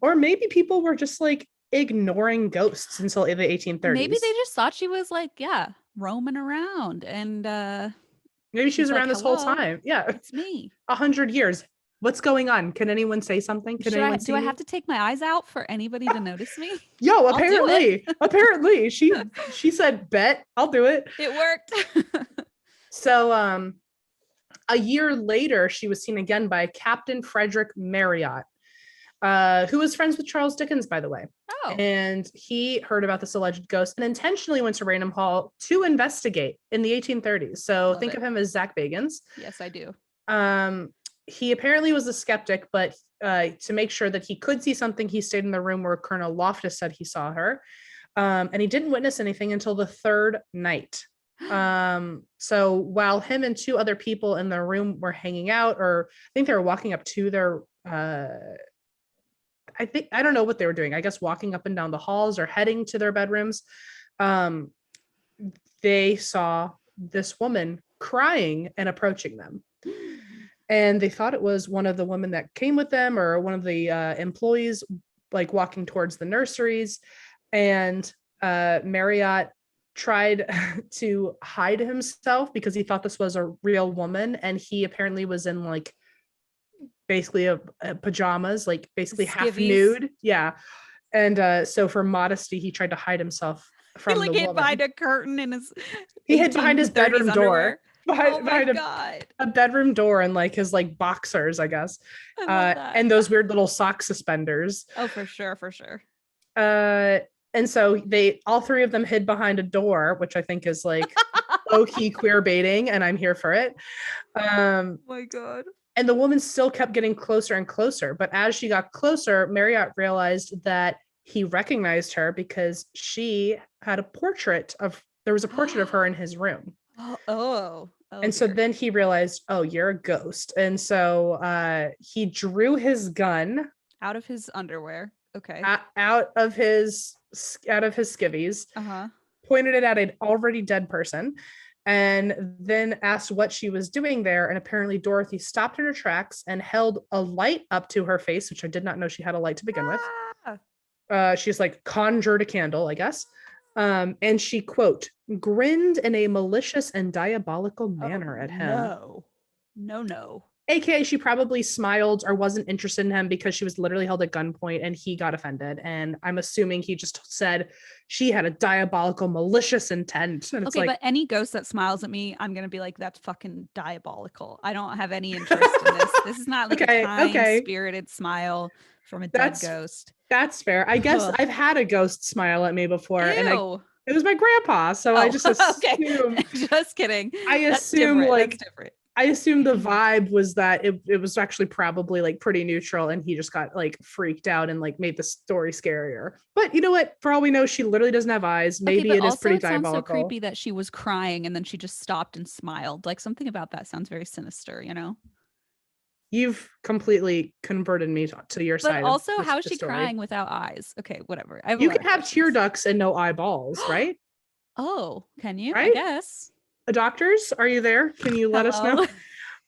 Or maybe people were just like ignoring ghosts until the 1830s. Maybe they just thought she was like, roaming around, and maybe she was around this whole time. Yeah, it's me. 100 years. What's going on? Can anyone say something? Can anyone see I have to take my eyes out for anybody to notice me? Yo, apparently she said, bet I'll do it. It worked. So a year later, she was seen again by Captain Frederick Marriott, who was friends with Charles Dickens, by the way. Oh. And he heard about this alleged ghost and intentionally went to Raynham Hall to investigate in the 1830s. So think of him as Zach Bagans. Yes, I do. He apparently was a skeptic, but to make sure that he could see something, he stayed in the room where Colonel Loftus said he saw her. And he didn't witness anything until the third night. So while him and two other people in the room were hanging out, or I think they were walking up to their I don't know what they were doing. I guess walking up and down the halls or heading to their bedrooms. They saw this woman crying and approaching them. And they thought it was one of the women that came with them or one of the employees, like walking towards the nurseries. And Marriott tried to hide himself because he thought this was a real woman. And he apparently was in like basically a pajamas, like basically half nude. Yeah. And so for modesty, he tried to hide himself from the woman. Behind a curtain in his he hid behind his bedroom door. Behind God. a bedroom door and like his like boxers, I guess. And those weird little sock suspenders. Oh, for sure. And so all three of them hid behind a door, which I think is like low-key queer baiting, and I'm here for it. My God. And the woman still kept getting closer and closer. But as she got closer, Marriott realized that he recognized her because she had there was a portrait of her in his room. Oh, and so then he realized, oh, you're a ghost. And so he drew his gun out of his underwear. Okay. Out of his skivvies, pointed it at an already dead person, and then asked what she was doing there. And apparently Dorothy stopped in her tracks and held a light up to her face, which I did not know she had a light to begin with. She's like conjured a candle, I guess. And she, quote, grinned in a malicious and diabolical manner at him. No. AKA she probably smiled or wasn't interested in him because she was literally held at gunpoint and he got offended. And I'm assuming he just said she had a diabolical, malicious intent. And it's Okay, like, but any ghost that smiles at me, I'm gonna be like, that's fucking diabolical. I don't have any interest in this. This is not like a okay, kind, okay, spirited smile from a dead that's ghost. that's fair. I guess Ugh. I've had a ghost smile at me before, and Ew. it was my grandpa. So I Oh, just okay. assume Just kidding. I That's assume different. That's like different. I assume the vibe was that it was actually probably like pretty neutral and he just got like freaked out and like made the story scarier. But you know what? For all we know, she literally doesn't have eyes. Okay, Maybe but it is also pretty it sounds so diabolical. creepy that she was crying and then she just stopped and smiled. Like something about that sounds very sinister, you know? You've completely converted me to your But side of also, how is the she story. crying without eyes? Okay, whatever. I have a You lot can of have tear questions. ducts and no eyeballs, right? Oh, can you? I Right? guess. Doctors, are you there? Can you let us know? Hello.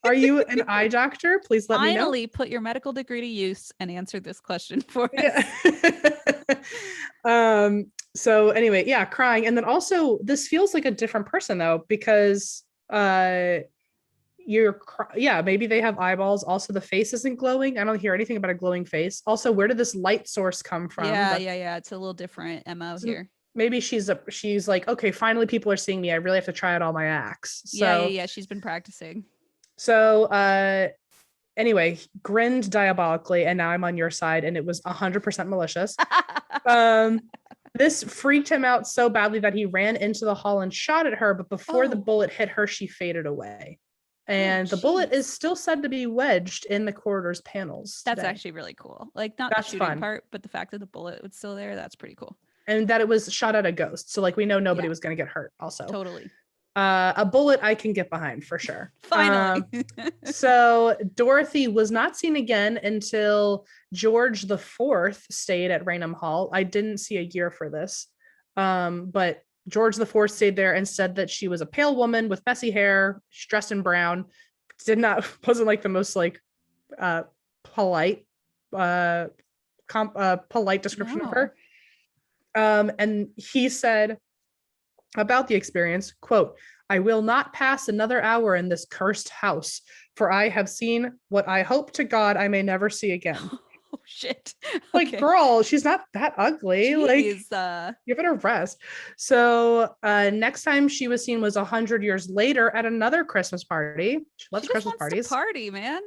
Are you an eye doctor? Please let me know. Finally, put your medical degree to use and answer this question for Yeah. us. So anyway, yeah, crying. And then also this feels like a different person though, because yeah, maybe they have eyeballs. Also, the face isn't glowing. I don't hear anything about a glowing face. Also, where did this light source come from? Yeah, yeah, yeah. It's a little different MO here. Maybe she's like, okay, finally people are seeing me. I really have to try out all my acts. Yeah, yeah, So yeah. She's been practicing. so anyway, grinned diabolically, and now I'm on your side, and it was 100% malicious. Um, this freaked him out so badly that he ran into the hall and shot at her, but before the Oh, bullet hit her, she faded away. oh, And the bullet is jeez. still said to be wedged in the corridor's panels That's today. actually really cool. Like, not the That's shooting fun. part, but the fact that the bullet was still there, that's pretty cool. And that it was shot at a ghost. So like we know nobody Yeah, was going to get hurt also. totally. A bullet I can get behind for sure. Finally. So Dorothy was not seen again until George the Fourth stayed at Raynham Hall. I didn't see a year for this, but George the Fourth stayed there and said that she was a pale woman with messy hair, dressed in brown. Did not wasn't like the most like uh, polite polite description of No. her. And he said about the experience, quote, I will not pass another hour in this cursed house, for I have seen what I hope to God I may never see again. Oh shit. Like, Okay. girl, she's not that ugly. Like, Jeez. give it a rest. So next time she was seen was 100 years later at another Christmas party. She She loves just Christmas wants to parties. party, man.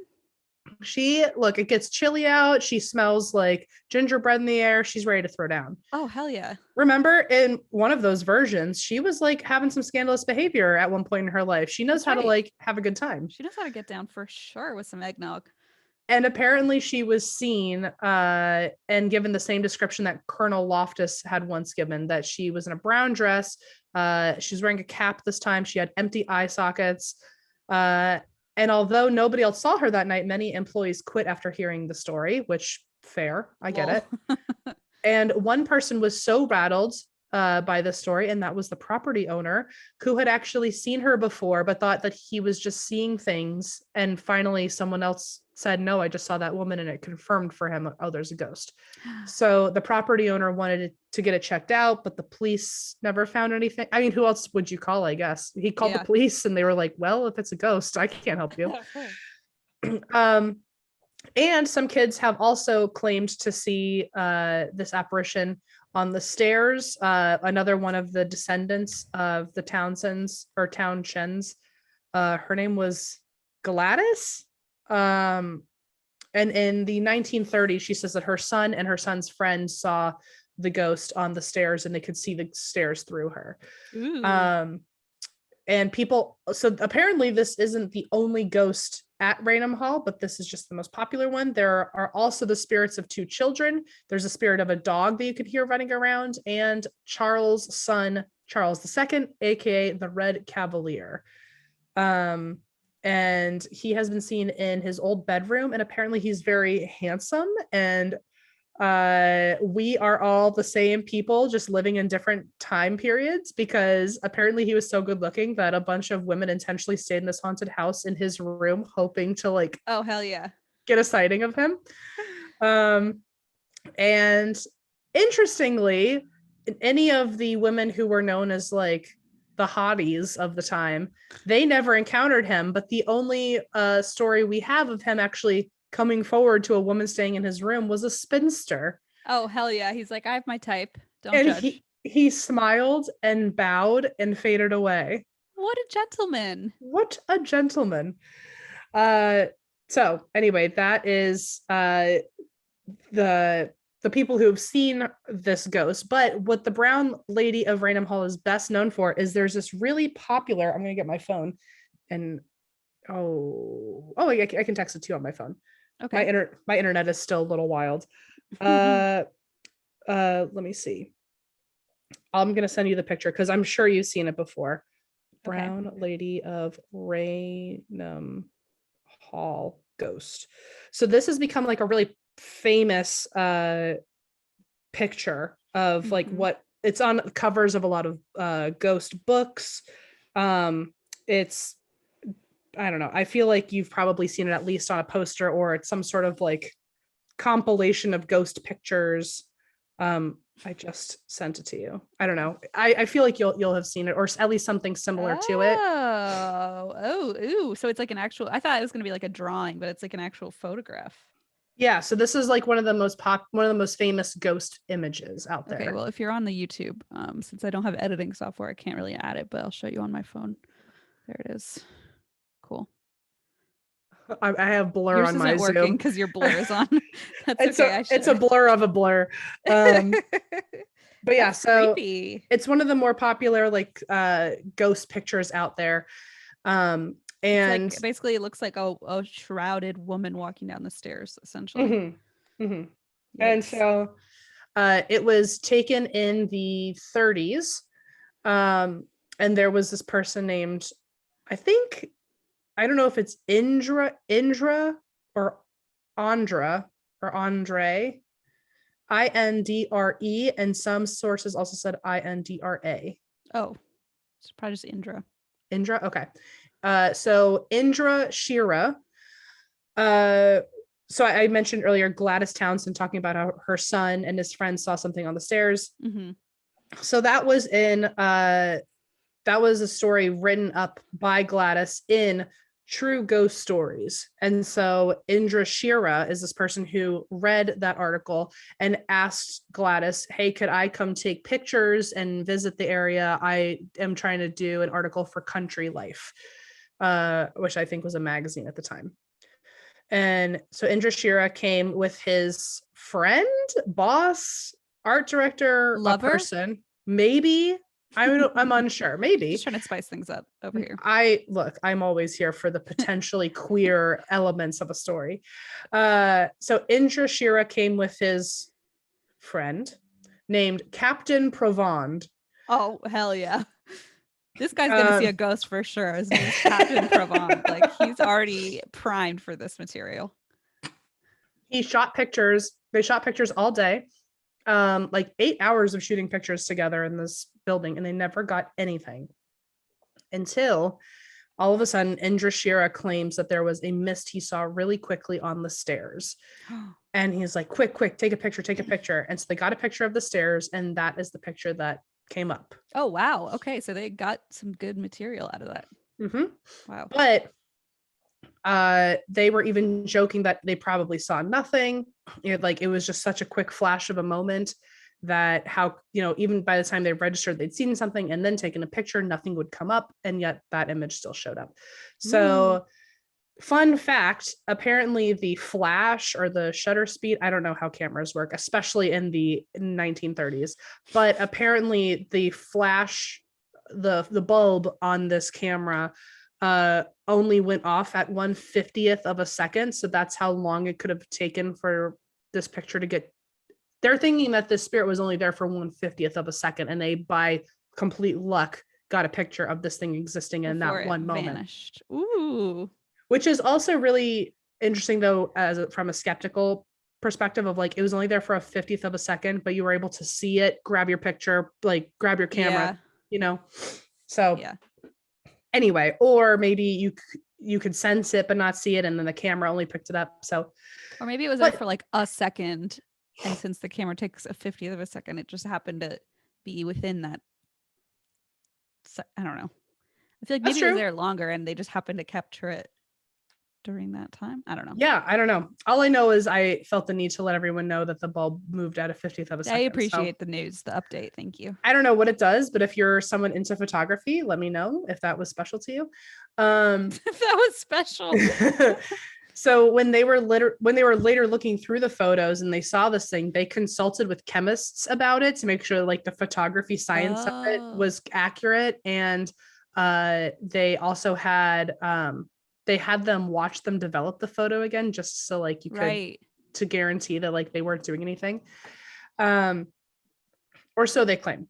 She look, it gets chilly out. She smells like gingerbread in the air. She's ready to throw down. Oh hell yeah. Remember in one of those versions, she was like having some scandalous behavior at one point in her life. She knows That's how to right. like have a good time. She knows how to get down for sure with some eggnog. And apparently she was seen and given the same description that Colonel Loftus had once given, that she was in a brown dress. She was wearing a cap this time. She had empty eye sockets. And although nobody else saw her that night, many employees quit after hearing the story, which fair, I get Lol. it. And one person was so rattled by the story, and that was the property owner who had actually seen her before, but thought that he was just seeing things. And finally, someone else said, no, I just saw that woman, and it confirmed for him, oh, there's a ghost. So the property owner wanted to get it checked out, but the police never found anything. I mean, who else would you call, I guess? He called the police, and they were like, well, if it's a ghost, I can't help you. And some kids have also claimed to see this apparition on the stairs. Another one of the descendants of the Townsends or Townshends, her name was Gladys. And in the 1930s, she says that her son and her son's friend saw the ghost on the stairs and they could see the stairs through her. And people, so apparently this isn't the only ghost at Raynham Hall, but this is just the most popular one. There are also the spirits of two children. There's a spirit of a dog that you could hear running around, and Charles' son, Charles II, aka the Red Cavalier. And he has been seen in his old bedroom, and apparently he's very handsome, and we are all the same people just living in different time periods, because apparently he was so good looking that a bunch of women intentionally stayed in this haunted house in his room hoping to like Oh hell yeah. get a sighting of him. And interestingly, any of the women who were known as like the hotties of the time, they never encountered him. But the only story we have of him actually coming forward to a woman staying in his room was a spinster. Oh, hell yeah. He's like, I have my type. Don't And judge. he smiled and bowed and faded away. What a gentleman. What a gentleman. Uh so anyway, that is the people who have seen this ghost. But what the Brown Lady of Raynham Hall is best known for is there's this really popular, I'm gonna get my phone and I can text it to you on my phone. Okay. My internet is still a little wild. Let me see. I'm gonna send you the picture because I'm sure you've seen it before. Okay. Brown Lady of Raynham Hall ghost. So this has become like a really famous picture of like what it's on covers of a lot of ghost books. It's I don't know. I feel like you've probably seen it at least on a poster or it's some sort of like compilation of ghost pictures. I just sent it to you. I don't know. I feel like you'll have seen it or at least something similar to it. Ooh. So it's like an actual, I thought it was going to be like a drawing, but it's like an actual photograph. Yeah, so this is like one of the most famous ghost images out there. Okay, well, if you're on the YouTube, since I don't have editing software, I can't really add it, but I'll show you on my phone. There it is. Cool. I have blur Yours on isn't my working Zoom because your blur is on. That's it's okay. it's a blur of a blur. But yeah, That's so creepy. it's one of the more popular like ghost pictures out there. And it's like basically it looks like a shrouded woman walking down the stairs, essentially. And so it was taken in the 30s. And there was this person named, I don't know if it's Indra or Andra or Andre, Indre, and some sources also said Indra. Oh, it's probably just Indra. Indra, okay. So Indra Sharer. So I mentioned earlier Gladys Townsend talking about how her son and his friend saw something on the stairs. So that was a story written up by Gladys in True Ghost Stories. And so Indra Shira is this person who read that article and asked Gladys, hey, could I come take pictures and visit the area? I am trying to do an article for Country Life, which I think was a magazine at the time. And so Indra Shira came with his friend, boss, art director, Lover? a person, maybe. I'm unsure. Maybe. Just trying to spice things up over here. I'm always here for the potentially queer elements of a story. So Indra Shira came with his friend named Captain Provand. Oh, hell yeah. This guy's gonna see a ghost for sure. His name's Captain Provand. Like he's already primed for this material. He shot pictures. They shot pictures all day. Like 8 hours of shooting pictures together in this building, and they never got anything until all of a sudden Indra Shira claims that there was a mist he saw really quickly on the stairs. And he's like, quick, take a picture. And so they got a picture of the stairs, and that is the picture that came up. Oh, wow. Okay, so they got some good material out of that. Wow. But they were even joking that they probably saw nothing. It was just such a quick flash of a moment that even by the time they registered, they'd seen something and then taken a picture, nothing would come up. And yet that image still showed up. So fun fact, apparently the flash or the shutter speed, I don't know how cameras work, especially in the 1930s, but apparently the flash, the bulb on this camera only went off at 1/50th of a second. So that's how long it could have taken for this picture to get. They're thinking that this spirit was only there for 1/50th of a second, and they, by complete luck, got a picture of this thing existing in that one moment. Ooh. Which is also really interesting, though, from a skeptical perspective of like, it was only there for a 50th of a second, but you were able to see it, grab your picture, like grab your camera, So anyway, or maybe you could sense it but not see it, and then the camera only picked it up. So, or maybe it was there for like a second, and since the camera takes a 50th of a second, it just happened to be within that. I don't know. I feel like That's maybe it was true. there longer and they just happened to capture it during that time. I don't know. Yeah, I don't know. All I know is I felt the need to let everyone know that the bulb moved at a 50th of a I second. So appreciate the news, the update. Thank you. I don't know what it does, but if you're someone into photography, let me know if that was special to you. Um, That was special. so when they were later looking through the photos and they saw this thing, they consulted with chemists about it to make sure like the photography science of it Oh, was accurate. And they also had they had them watch them develop the photo again, just so like you could right. to guarantee that like they weren't doing anything. Um, or so they claim.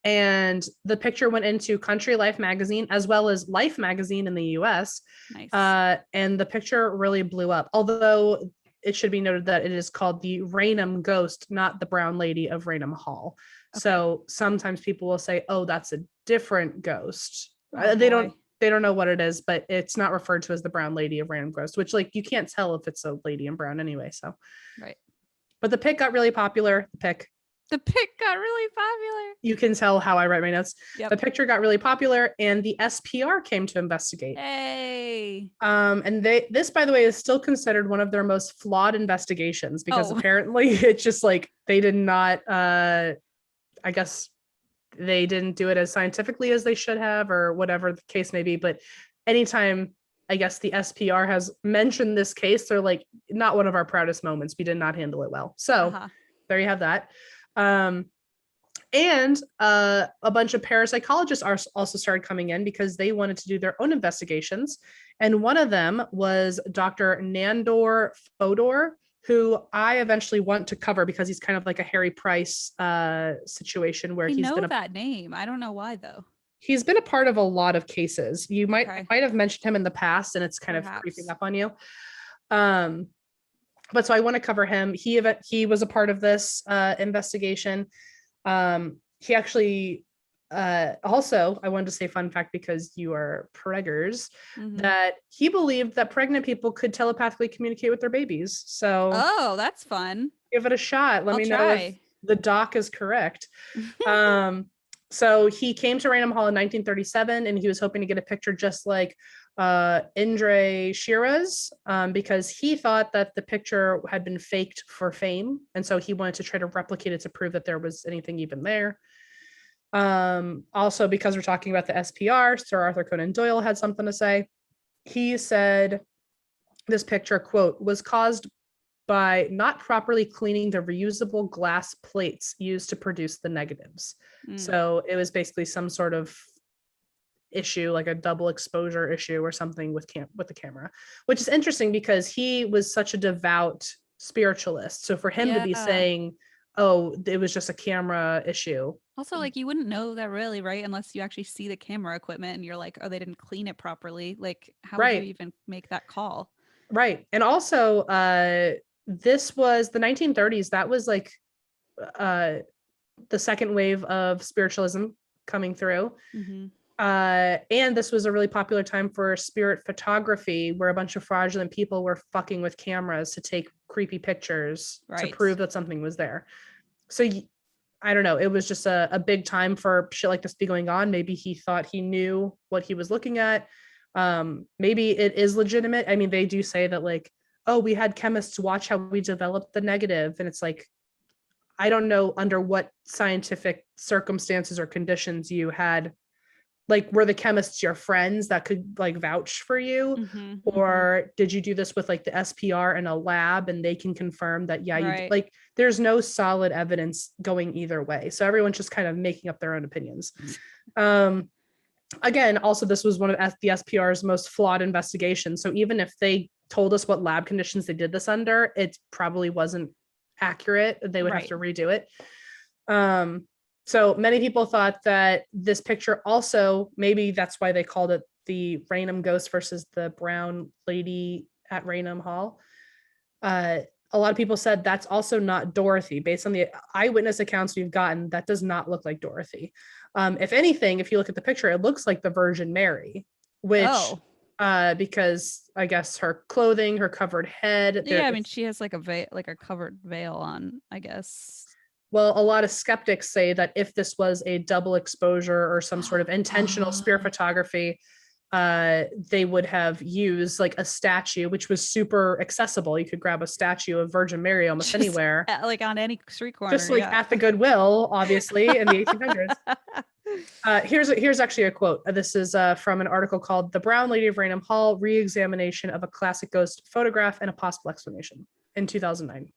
And the picture went into Country Life magazine as well as Life magazine in the US. Nice. And the picture really blew up. Although it should be noted that it is called the Raynham Ghost, not the Brown Lady of Raynham Hall. Okay. So sometimes people will say, "Oh, that's a different ghost." Oh, They boy. don't know what it is, but it's not referred to as the Brown Lady of Raynham Ghost, which like you can't tell if it's a lady in brown anyway. So, Right. but the pic got really popular. The pic got really popular. You can tell how I write my notes. Yep. The picture got really popular, and the SPR came to investigate. Hey. And this, by the way, is still considered one of their most flawed investigations because Oh. apparently it's just like they did not. I guess they didn't do it as scientifically as they should have, or whatever the case may be. But anytime I guess the SPR has mentioned this case, they're like, not one of our proudest moments. We did not handle it well. So there you have that. And a bunch of parapsychologists are also started coming in because they wanted to do their own investigations. And one of them was Dr. Nandor Fodor, who I eventually want to cover because he's kind of like a Harry Price situation where I know that name. I don't know why though. He's been a part of a lot of cases. You might have mentioned him in the past, and it's kind of creeping up on you. But so I want to cover him. He was a part of this investigation. He actually also, I wanted to say fun fact because you are preggers, that he believed that pregnant people could telepathically communicate with their babies. So that's fun. Give it a shot. Let me know if the doc is correct. So he came to Raynham Hall in 1937, and he was hoping to get a picture just like Indre Shira's, because he thought that the picture had been faked for fame, and so he wanted to try to replicate it to prove that there was anything even there. Also, because we're talking about the SPR, Sir Arthur Conan Doyle had something to say. He said this picture, quote, was caused by not properly cleaning the reusable glass plates used to produce the negatives. So it was basically some sort of issue, like a double exposure issue or something with the camera, which is interesting because he was such a devout spiritualist. So for him to be saying, "Oh, it was just a camera issue." Also, like you wouldn't know that really, right? Unless you actually see the camera equipment and you're like, "Oh, they didn't clean it properly." Like, how would you even make that call? Right. And also, this was the 1930s. That was like the second wave of spiritualism coming through. And this was a really popular time for spirit photography, where a bunch of fraudulent people were fucking with cameras to take creepy pictures to prove that something was there. So I don't know. It was just a big time for shit like this to be going on. Maybe he thought he knew what he was looking at. Maybe it is legitimate. I mean, they do say that like, oh, we had chemists watch how we developed the negative. And it's like, I don't know under what scientific circumstances or conditions you had, like, were the chemists your friends that could like vouch for you? Or did you do this with like the SPR in a lab and they can confirm that, yeah, you like, there's no solid evidence going either way. So everyone's just kind of making up their own opinions. Again, also, this was one of the SPR's most flawed investigations. So even if they told us what lab conditions they did this under, it probably wasn't accurate. They would have to redo it. So many people thought that this picture also, maybe that's why they called it the Raynham Ghost versus the Brown Lady at Raynham Hall. A lot of people said that's also not Dorothy. Based on the eyewitness accounts we've gotten, that does not look like Dorothy. If anything, if you look at the picture, it looks like the Virgin Mary, which because I guess her clothing, her covered head. Yeah, I mean, she has like a veil, like a covered veil on, I guess. Well, a lot of skeptics say that if this was a double exposure or some sort of intentional spirit photography, they would have used like a statue, which was super accessible. You could grab a statue of Virgin Mary almost anywhere, like on any street corner, just like at the Goodwill, obviously, in the 1800s. Here's actually a quote. This is from an article called "The Brown Lady of Raynham Hall: Re-examination of a Classic Ghost Photograph and a Possible Explanation" in 2009.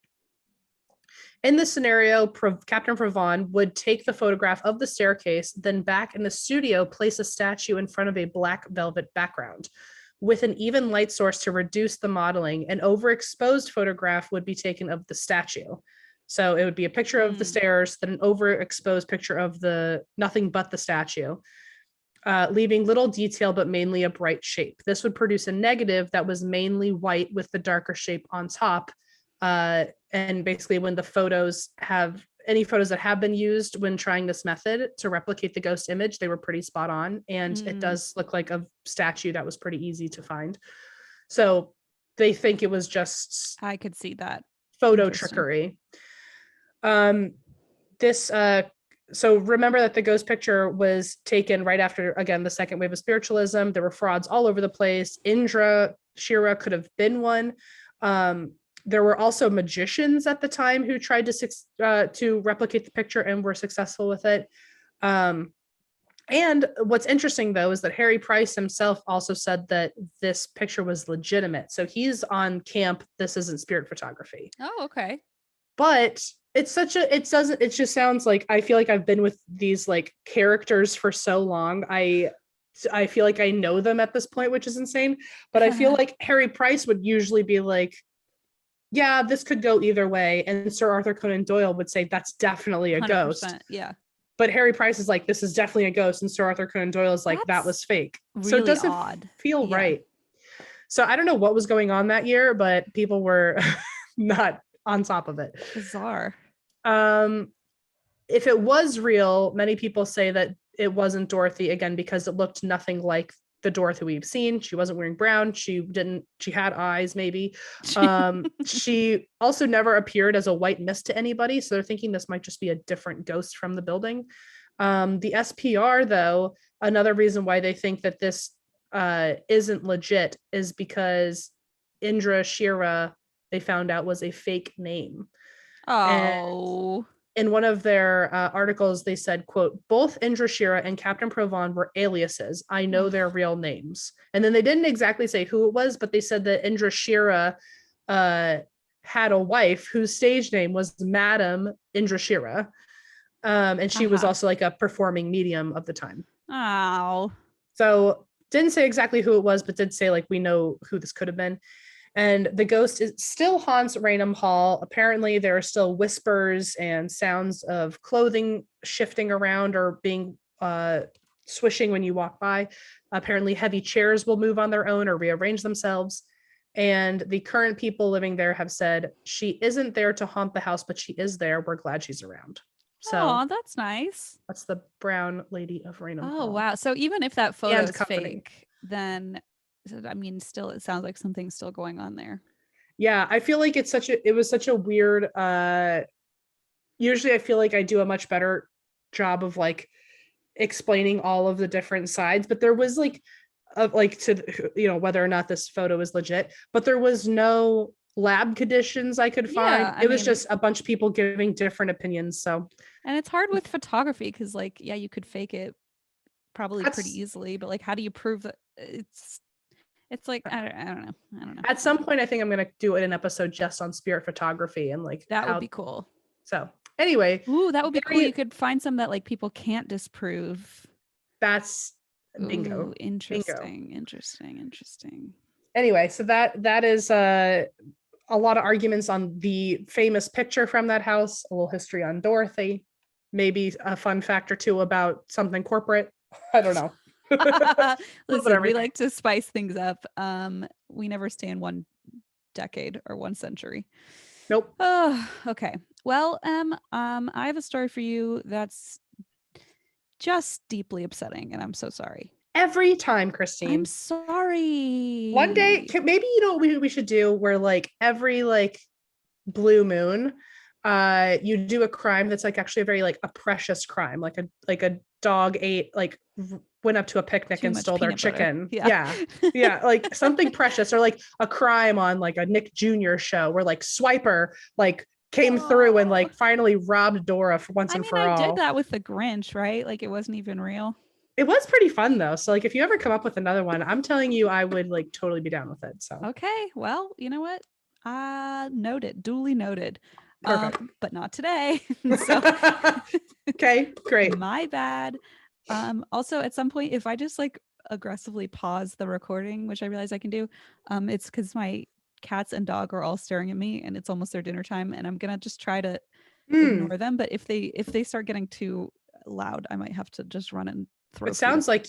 In this scenario, Captain Provon would take the photograph of the staircase, then back in the studio, place a statue in front of a black velvet background. With an even light source to reduce the modeling, an overexposed photograph would be taken of the statue. So it would be a picture of the stairs, then an overexposed picture of the nothing but the statue, leaving little detail but mainly a bright shape. This would produce a negative that was mainly white with the darker shape on top. And basically when the photos have any photos that have been used when trying this method to replicate the ghost image, they were pretty spot on. And it does look like a statue that was pretty easy to find. So they think it was just, I could see that, photo trickery. So remember that the ghost picture was taken right after, again, the second wave of spiritualism. There were frauds all over the place. Indra Shira could have been one. There were also magicians at the time who tried to replicate the picture and were successful with it. And what's interesting, though, is that Harry Price himself also said that this picture was legitimate. So he's on camp. This isn't spirit photography. Oh, okay. But it just sounds like, I feel like I've been with these like characters for so long. I feel like I know them at this point, which is insane. But I feel like Harry Price would usually be like, yeah, this could go either way. And Sir Arthur Conan Doyle would say, that's definitely a ghost. Yeah. But Harry Price is like, this is definitely a ghost. And Sir Arthur Conan Doyle is like, that was fake. Really so it doesn't odd. feel right. So I don't know what was going on that year, but people were not on top of it. Bizarre. If it was real, many people say that it wasn't Dorothy, again, because it looked nothing like the Dorothy we've seen. She wasn't wearing brown. She had eyes, maybe. She also never appeared as a white mist to anybody. So they're thinking this might just be a different ghost from the building. The SPR, though, another reason why they think that this isn't legit is because Indra Shira, they found out, was a fake name. Oh. In one of their articles, they said, quote, both Indra Shira and Captain Provon were aliases. I know their real names. And then they didn't exactly say who it was, but they said that Indra Shira had a wife whose stage name was Madam Indra Shira. And she was also like a performing medium of the time. Oh. So didn't say exactly who it was, but did say like, we know who this could have been. And the ghost still haunts Raynham Hall. Apparently, there are still whispers and sounds of clothing shifting around or being swishing when you walk by. Apparently, heavy chairs will move on their own or rearrange themselves. And the current people living there have said, she isn't there to haunt the house, but she is there. We're glad she's around. So that's nice. That's the Brown Lady of Raynham Hall. Oh, wow. So even if that photo is fake, then I mean, still, it sounds like something's still going on there. Yeah, I feel like it was such a weird, usually I feel like I do a much better job of like explaining all of the different sides, but there was like to, you know, whether or not this photo is legit, but there was no lab conditions I could find. It was just a bunch of people giving different opinions. So, and it's hard with photography because like, yeah, you could fake it probably pretty easily, but like, how do you prove that it's like, I don't know. At some point, I think I'm going to do an episode just on spirit photography and like that would be cool. So anyway. Ooh, that would be cool. You could find some that like people can't disprove. That's bingo. Ooh, interesting. Anyway, so that is a lot of arguments on the famous picture from that house, a little history on Dorothy, maybe a fun fact or two about something corporate. I don't know. Listen, we like to spice things up. We never stay in one decade or one century. Nope. Oh, okay. Well, I have a story for you that's just deeply upsetting, and I'm so sorry. Every time, Christine. I'm sorry. One day, maybe, you know what we should do, where like every like blue moon, you do a crime that's like actually a very like a precious crime, like a dog ate like went up to a picnic Too and much stole their peanut butter. chicken. Yeah. Yeah, like something precious, or like a crime on like a Nick Jr. show where like Swiper like came through and Oh. like finally robbed Dora for once I and mean, for I did all. that with the Grinch, right? Like it wasn't even real. It was pretty fun though. So like if you ever come up with another one, I'm telling you, I would like totally be down with it. So Okay, well, you know what? Noted, duly noted. perfect. But not today. So Okay, great. my bad. Also at some point, if I just like aggressively pause the recording, which I realize I can do, it's because my cats and dog are all staring at me and it's almost their dinner time, and I'm gonna just try to Hmm. ignore them. But if they start getting too loud, I might have to just run and throw It food at sounds like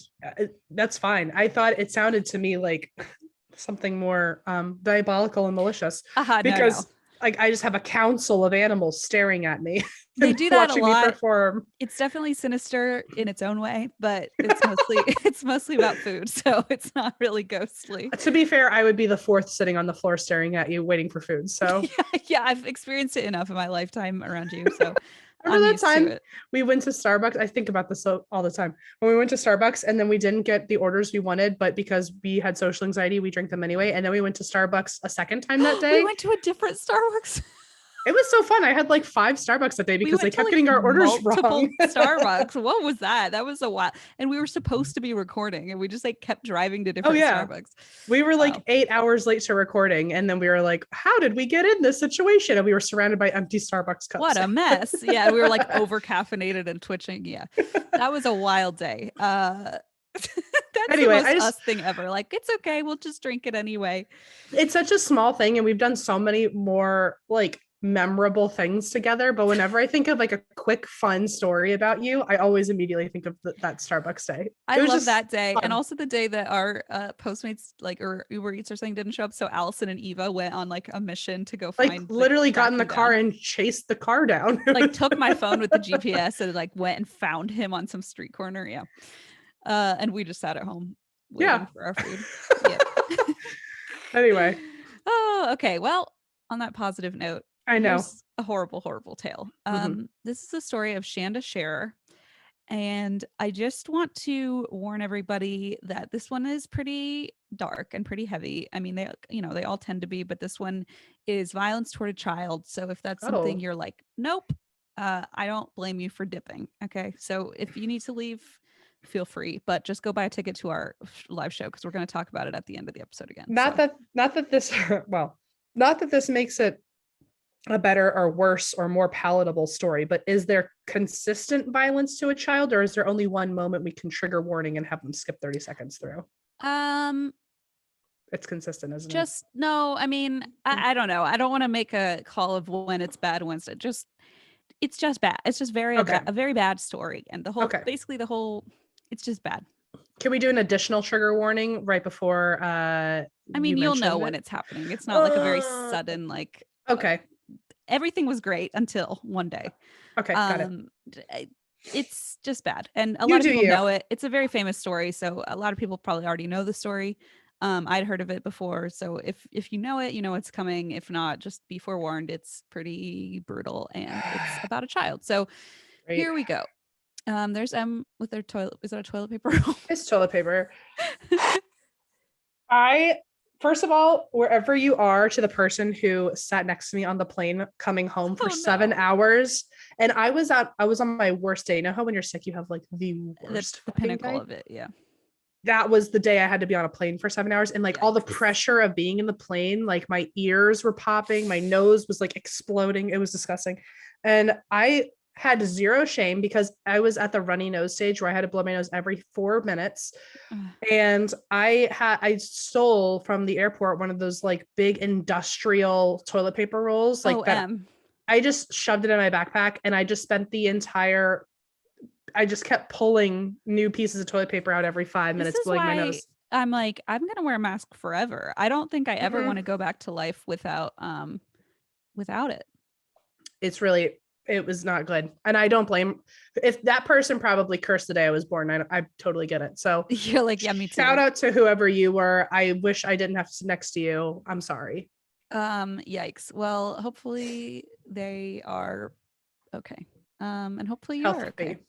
that's fine. I thought it sounded to me like something more diabolical and malicious, No, no. because like I just have a council of animals staring at me They and do that a watching me lot. perform. It's definitely sinister in its own way, but it's mostly it's mostly about food, so it's not really ghostly. To be fair, I would be the fourth sitting on the floor staring at you, waiting for food. So Yeah, I've experienced it enough in my lifetime around you, so I'm remember that used to time it. we went to Starbucks? I think about this all the time. When we went to Starbucks and then we didn't get the orders we wanted, but because we had social anxiety, we drank them anyway. And then we went to Starbucks a second time that We day. went to a different Starbucks. It was so fun. I had like 5 Starbucks that day We because they went to kept like getting our orders multiple wrong. Starbucks. What was that? That was a while. And we were supposed to be recording and we just like kept driving to Oh different yeah. Starbucks. We were like Wow. 8 hours late to recording, and then we were like, how did we get in this situation? And we were surrounded by empty Starbucks What cups. a mess. Yeah, we were like over caffeinated and twitching. Yeah. That was a wild day. That's the Anyway, most us thing ever. Like, it's okay, we'll just drink it anyway. it's such a small thing, and we've done so many more like memorable things together. But whenever I think of like a quick, fun story about you, I always immediately think of that Starbucks day. I It was love just that day. And fun. also the day that our Postmates like or Uber Eats or something didn't show up. So Allison and Eva went on like a mission to go Like find literally got track in the him car down. and chased the car down. Like took my phone with the GPS and like went and found him on some street corner. Yeah. And we just sat at home waiting Yeah. for our food. Yeah. Anyway, Oh, okay. Well, on that positive note, I know. here's a horrible, horrible tale. Mhm. This is a story of Shanda Sharer. And I just want to warn everybody that this one is pretty dark and pretty heavy. I mean, they all tend to be, but this one is violence toward a child. So if that's something Oh, you're like, nope, I don't blame you for dipping. Okay. So if you need to leave, feel free, but just go buy a ticket to our live show because we're going to talk about it at the end of the episode again. not So that not that this well, not that this makes it a better or worse or more palatable story, but is there consistent violence to a child, or is there only one moment we can trigger warning and have them skip 30 seconds through? um It's consistent, isn't it? just no, I mean, I don't know. I don't want to make a call of when it's bad, when it's just bad. It's just Okay. a very bad story. And Okay. basically the whole, it's just bad. Can we do an additional trigger warning right before I you mean, you'll know mentioned when it? it's happening. It's not like a very Uh, sudden, like, okay. everything was great until one day. Okay. Got it. It's just bad. And a You lot of do people you. know it. It's a very famous story. So a lot of people probably already know the story. I'd heard of it before. So if you know it, you know it's coming. If not, just be forewarned. It's pretty brutal and it's about a child. So Great. here we go. There's with their toilet. Is that a toilet paper roll? It's toilet paper. I first of all, wherever you are, to the person who sat next to me on the plane coming home for Oh 7 hours, and I was on my worst day. You know how when you're sick, you have like the worst The fucking pinnacle day? of it. Yeah. That was the day I had to be on a plane for 7 hours, and like all the Yikes. pressure of being in the plane, like my ears were popping, my nose was like exploding. It was disgusting. And I had zero shame because I was at the runny nose stage where I had to blow my nose every 4 minutes. And I stole from the airport one of those like big industrial toilet paper rolls, like that. I just shoved it in my backpack, and I just spent I just kept pulling new pieces of toilet paper out every 5 minutes, This is blowing my why nose. I'm like, I'm gonna wear a mask forever. I don't think I ever want Mhm. to go back to life without it. It was not good. And I don't blame, if that person probably cursed the day I was born. I totally get it. So You're like, yeah, me too. shout out to whoever you were. I wish I didn't have to sit next to you. I'm sorry. Yikes. Well, hopefully they are okay. And hopefully you are okay. Healthy.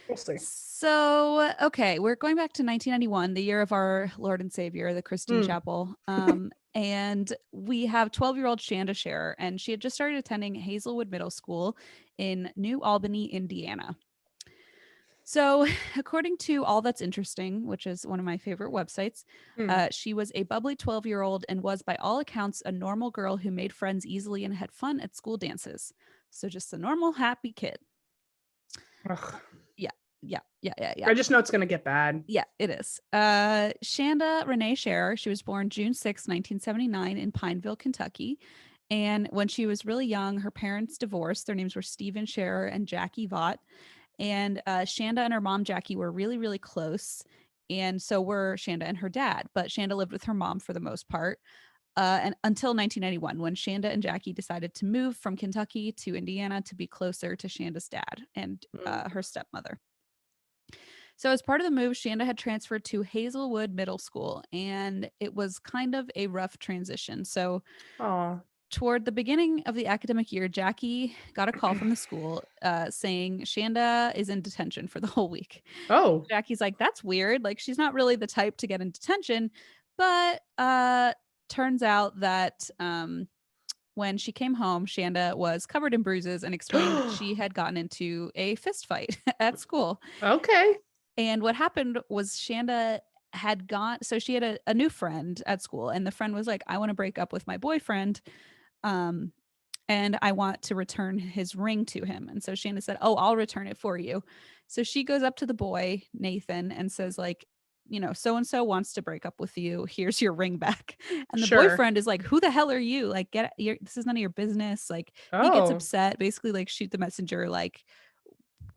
We'll see. So, okay, we're going back to 1991, the year of our Lord and Savior, the Christine Chapel. And we have 12-year-old Shanda Sharer, and she had just started attending Hazelwood Middle School in New Albany, Indiana. So, according to All That's Interesting, which is one of my favorite websites, she was a bubbly 12-year-old and was, by all accounts, a normal girl who made friends easily and had fun at school dances. So, just a normal, happy kid. Ugh. Yeah. I just know it's going to get bad. Yeah, it is. Shanda Renee Sharer, she was born June 6, 1979 in Pineville, Kentucky. And when she was really young, her parents divorced. Their names were Stephen Sharer and Jackie Vaught. And Shanda and her mom, Jackie, were really, really close. And so were Shanda and her dad. But Shanda lived with her mom for the most part. And until 1991, when Shanda and Jackie decided to move from Kentucky to Indiana to be closer to Shanda's dad and her stepmother. So, as part of the move, Shanda had transferred to Hazelwood Middle School, and it was kind of a rough transition. So, toward the beginning of the academic year, Jackie got a call from the school saying Shanda is in detention for the whole week. Oh. Jackie's like, that's weird. Like, she's not really the type to get in detention. But turns out that when she came home, Shanda was covered in bruises and explained she had gotten into a fist fight at school. Okay. And what happened was Shanda had gone, so she had a new friend at school, and the friend was like, I want to break up with my boyfriend. And I want to return his ring to him. And so Shanda said, oh, I'll return it for you. So she goes up to the boy, Nathan, and says, like, you know, so-and-so wants to break up with you. Here's your ring back. And the boyfriend is like, who the hell are you? Like, this is none of your business. Like, he gets upset, basically like shoot the messenger. Like,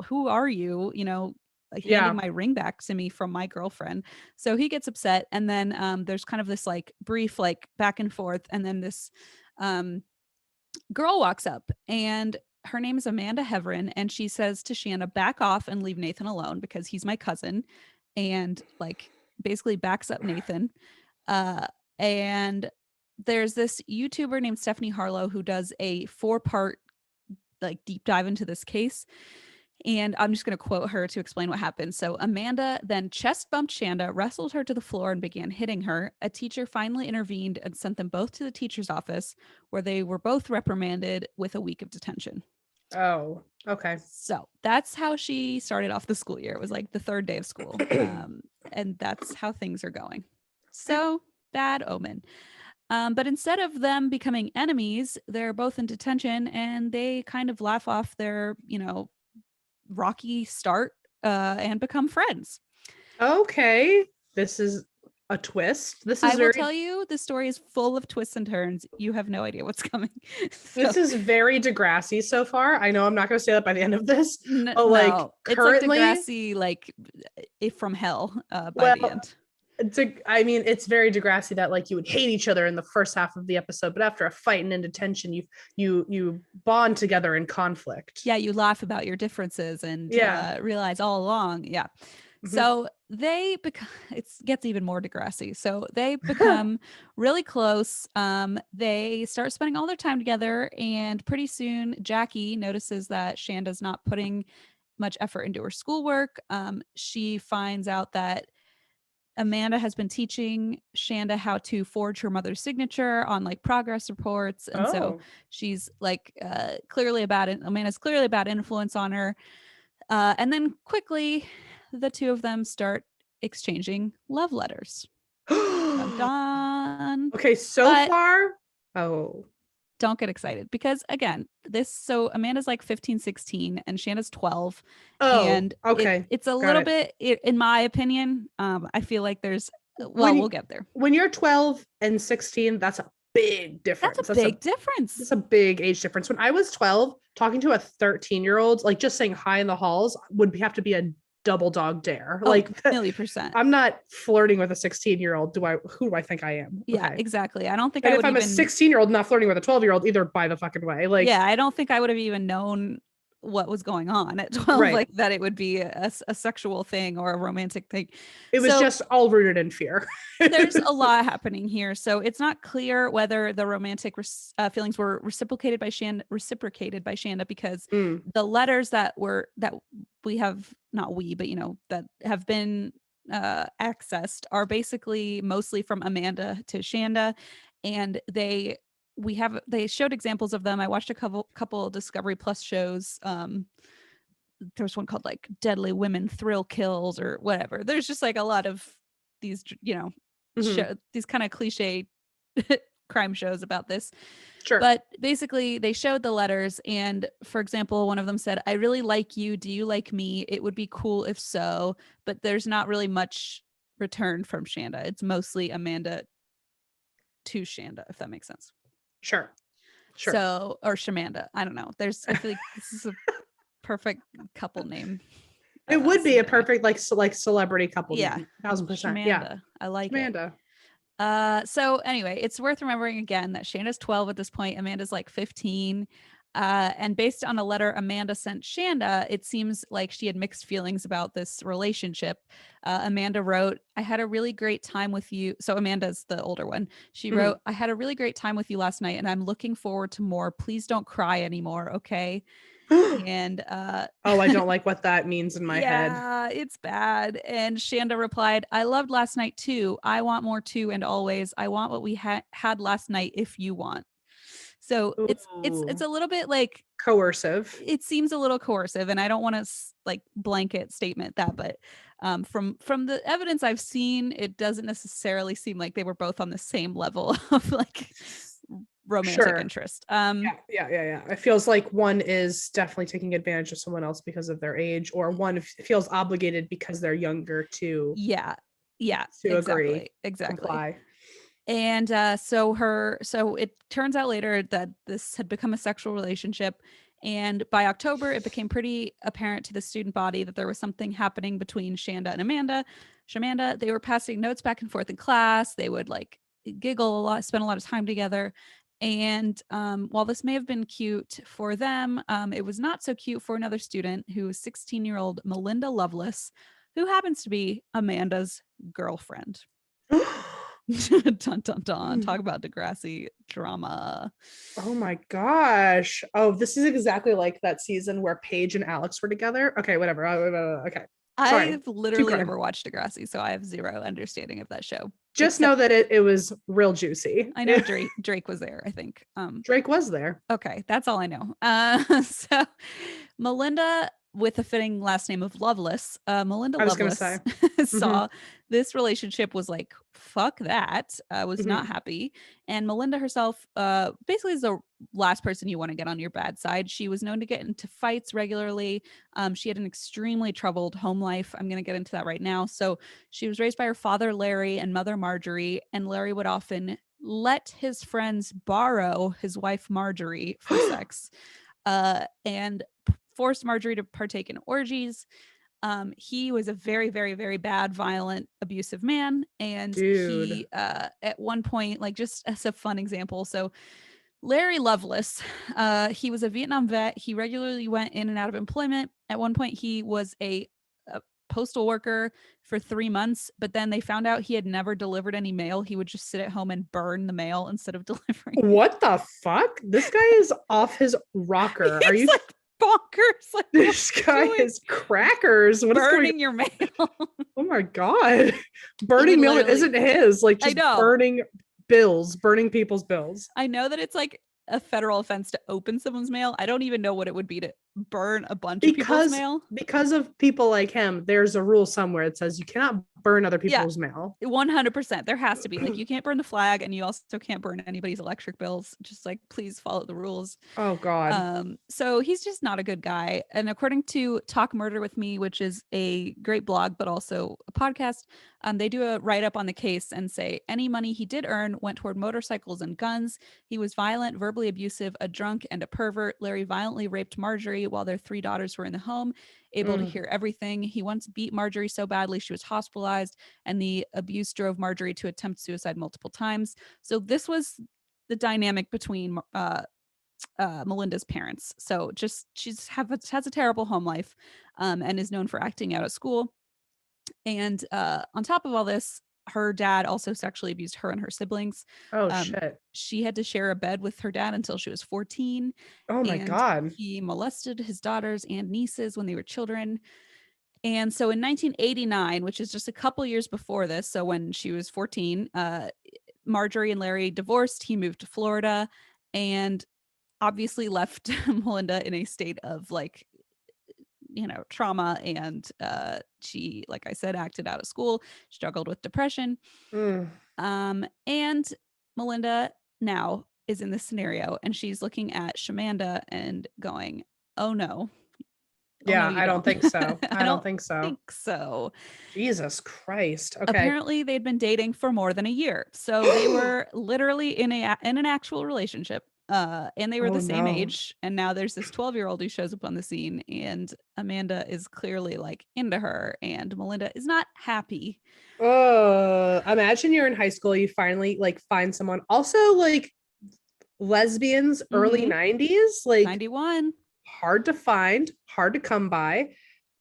who are you? You know, like handing my ring back to me from my girlfriend. So he gets upset. And then there's kind of this like brief, like back and forth. And then this girl walks up, and her name is Amanda Heverin. And she says to Shanda, back off and leave Nathan alone because he's my cousin. And like basically backs up Nathan. And there's this YouTuber named Stephanie Harlow who does a 4-part like deep dive into this case. And I'm just going to quote her to explain what happened. So Amanda then chest bumped Shanda, wrestled her to the floor, and began hitting her. A teacher finally intervened and sent them both to the teacher's office, where they were both reprimanded with a week of detention. Oh, okay. So that's how she started off the school year. It was like the 3rd day of school. And that's how things are going. So bad omen. But instead of them becoming enemies, they're both in detention, and they kind of laugh off their, you know, rocky start and become friends. Okay. This is a twist. I will tell you, the story is full of twists and turns. You have no idea what's coming. This is very Degrassi so far. I know I'm not going to say that by the end of this. But like currently, it's like Degrassi, like if from hell by the end. I mean, it's very Degrassi that like you would hate each other in the first half of the episode, but after a fight and in detention, you bond together in conflict. Yeah, you laugh about your differences and realize all along. Yeah. Mm-hmm. So they become, it gets even more Degrassi. So they become really close. They start spending all their time together, and pretty soon Jackie notices that Shanda's not putting much effort into her schoolwork. She finds out that Amanda has been teaching Shanda how to forge her mother's signature on like progress reports. And so she's like Amanda's clearly a bad influence on her. And then quickly, the two of them start exchanging love letters. Dun, dun. Okay, far. Oh. Don't get excited because again, Amanda's like 15, 16 and Shanda's 12. Oh, and okay. It's a little bit, in my opinion, I feel like we'll get there. When you're 12 and 16, that's a big difference. That's a big difference. It's a big age difference. When I was 12, talking to a 13-year-old, like just saying hi in the halls would have to be a double dog dare. Like 1,000,000%. I'm not flirting with a 16-year-old. Who do I think I am? Yeah, exactly. I don't think if I'm a 16-year-old not flirting with a 12-year-old either, by the fucking way. Like, yeah, I don't think I would have even known what was going on at 12, Right. like that it would be a sexual thing or a romantic thing. It was So just all rooted in fear. there's a lot happening here. So it's not clear whether the romantic feelings were reciprocated by Shanda, because Mm, the letters that we have, not we, but that have been accessed are basically mostly from Amanda to Shanda, and they showed examples of them. I watched a couple Discovery Plus shows. There's one called like Deadly Women Thrill Kills or whatever. There's just like a lot of these, mhm. these kind of cliche crime shows about this. Sure. But basically, they showed the letters, and for example, one of them said, "I really like you. Do you like me? It would be cool if so." But there's not really much return from Shanda. It's mostly Amanda to Shanda, if that makes sense. Sure. Sure. So, or Shamanda, I don't know. I feel like this is a perfect couple name. It would be a scenario. perfect like celebrity couple Yeah, name. 1000%. Yeah. Shamanda. I like it. Amanda. So anyway, it's worth remembering again that Shanda's 12 at this point. Amanda's like 15. And based on a letter Amanda sent Shanda, it seems like she had mixed feelings about this relationship. Amanda wrote, "I had a really great time with you." So Amanda's the older one. She Mhm. wrote, "I had a really great time with you last night, and I'm looking forward to more. Please don't cry anymore, okay?" And Oh, I don't like what that means in my head. yeah, it's bad. And Shanda replied, "I loved last night too. I want more too, and always. I want what we had last night if you want." So it's Ooh, a little bit like, coercive. it seems a little coercive, and I don't want to like blanket statement that, but from the evidence I've seen, it doesn't necessarily seem like they were both on the same level of like romantic Sure. interest. Yeah. It feels like one is definitely taking advantage of someone else because of their age, or one feels obligated because they're younger Yeah, yeah, to agree, exactly. comply. And so it turns out later that this had become a sexual relationship. And by October, it became pretty apparent to the student body that there was something happening between Shanda and Shamanda. They were passing notes back and forth in class. They would like giggle a lot, spend a lot of time together. And while this may have been cute for them, it was not so cute for another student who was 16-year-old Melinda Lovelace, who happens to be Amanda's girlfriend. Dun dun dun. Talk about Degrassi drama. Oh my gosh. Oh, this is exactly like that season where Paige and Alex were together. Okay, whatever. Okay. Sorry. I've Too literally crime. never watched Degrassi, so I have zero understanding of that show. Just know Except that it was real juicy. I know Drake was there, I think. Drake was there. Okay, that's all I know. So Melinda, with a fitting last name of Loveless, Melinda I was gonna say. Loveless Hmm. saw this relationship, was like, fuck that. Was not Hmm. happy. And Melinda herself, basically is the last person you want to get on your bad side. She was known to get into fights regularly. She had an extremely troubled home life. I'm going to get into that right now. So she was raised by her father, Larry, and mother, Marjorie. And Larry would often let his friends borrow his wife Marjorie for sex, and forced Marjorie to partake in orgies. He was a very, very, very bad, violent, abusive man, and Dude. he, at one point, like just as a fun example, so Larry Lovelace, he was a Vietnam vet. He regularly went in and out of employment. At one point, he was a postal worker for 3 months, but then they found out he had never delivered any mail. He would just sit at home and burn the mail instead of delivering it. What the fuck? This guy is off his rocker. Are He's you like bonkers. Like, what this are you guy doing? is crackers. What is going on? Burning your mail. Oh my god. He would Burning mail that literally, isn't his, like I just know. burning bills, burning people's bills. I know that it's like a federal offense to open someone's mail. I don't even know what it would be to burn a bunch of people's because mail. because of people like him, there's a rule somewhere that says you cannot burn other Yeah, people's mail. 100%. There has to be. Like, you can't burn the flag, and you also can't burn anybody's electric bills. Just like, please follow the rules. Oh god. So he's just not a good guy. And according to Talk Murder with Me, which is a great blog, but also a podcast, they do a write up on the case and say any money he did earn went toward motorcycles and guns. He was violent, verbally abusive, a drunk, and a pervert. Larry violently raped Marjorie while their 3 daughters were in the home, able to Mm. hear everything. He once beat Marjorie so badly she was hospitalized, and the abuse drove Marjorie to attempt suicide multiple times. So this was the dynamic between Melinda's parents. So just has a terrible home life, and is known for acting out at school. And on top of all this, her dad also sexually abused her and her siblings. Oh Um, shit. she had to share a bed with her dad until she was 14, Oh my and God. he molested his daughters and nieces when they were children. And so in 1989, which is just a couple years before this, so when she was 14, Marjorie and Larry divorced. He moved to Florida and obviously left Melinda in a state of like, trauma. And she, like I said, acted out of school, struggled with depression. Mm. And Melinda now is in this scenario and she's looking at Shamanda and going, oh no, oh no, Yeah, you I don't don't. think so. I I don't don't think so. think so. Jesus Christ. Okay. Apparently they'd been dating for more than a year. So they were literally in an actual relationship. And they were Oh the same no. age. And now there's this 12-year-old who shows up on the scene, and Amanda is clearly like into her, and Melinda is not happy. Imagine you're in high school, you finally like find someone. Also, like lesbians, early Mm-hmm. 90s, like 91. hard to find, hard to come by.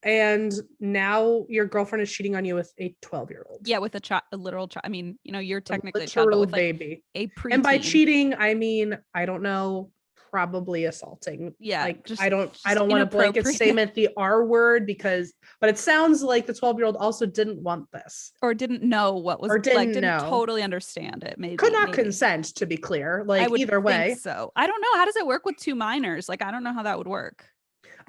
And now your girlfriend is cheating on you with a 12-year-old. Yeah, with a literal child. I mean, you're A technically a child, but literal with like baby. a And by preteen. cheating, I mean, I don't know, probably assaulting. Yeah, Like I just don't want a blanket inappropriate. statement the R word because but it sounds like the 12-year-old also didn't want this Or didn't know what was or like, didn't didn't know. totally understand it. Could Maybe, not maybe. consent to be clear. I Like would either think way, so. I don't know. How does it work with two minors? Like, I don't know how that would work.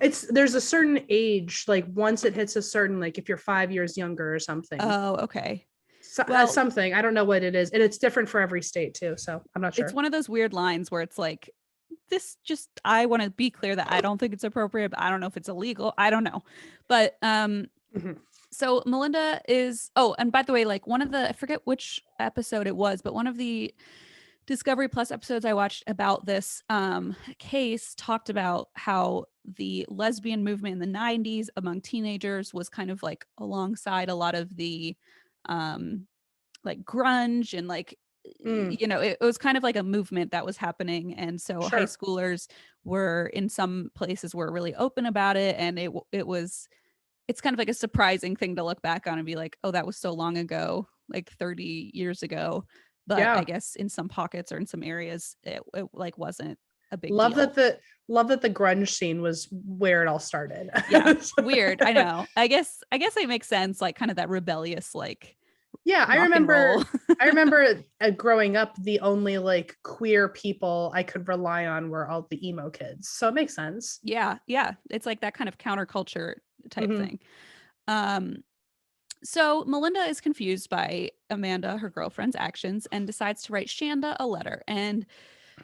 it's there's a certain age like once it hits a certain like if you're 5 years younger or something. Oh, okay. So, Well, something I don't know what it is and it's different for every state too, so I'm not it's sure. one of those weird lines where it's like, this just, I want to be clear that I don't think it's appropriate, but I don't know if it's illegal. I don't know. But Mhm. so Melinda is, oh, and by the way, like one of the, I forget which episode it was, but one of the Discovery Plus episodes I watched about this case talked about how the lesbian movement in the 90s among teenagers was kind of like alongside a lot of the um, like grunge and like, Mm, it was kind of like a movement that was happening. And so high sure. schoolers were, in some places, were really open about it. And it's kind of like a surprising thing to look back on and be like, oh, that was so long ago, like 30 years ago. But I Yeah. guess in some pockets or in some areas, it like wasn't a big Love that deal. the grunge scene was where it all started. Yeah. Weird. I know. I guess it makes sense, like kind of that rebellious, like Yeah, rock and roll. I remember growing up the only like queer people I could rely on were all the emo kids. So it makes sense. Yeah. Yeah. It's like that kind of counterculture type Hmm. thing. Um, So Melinda is confused by Amanda, her girlfriend's actions, and decides to write Shanda a letter. And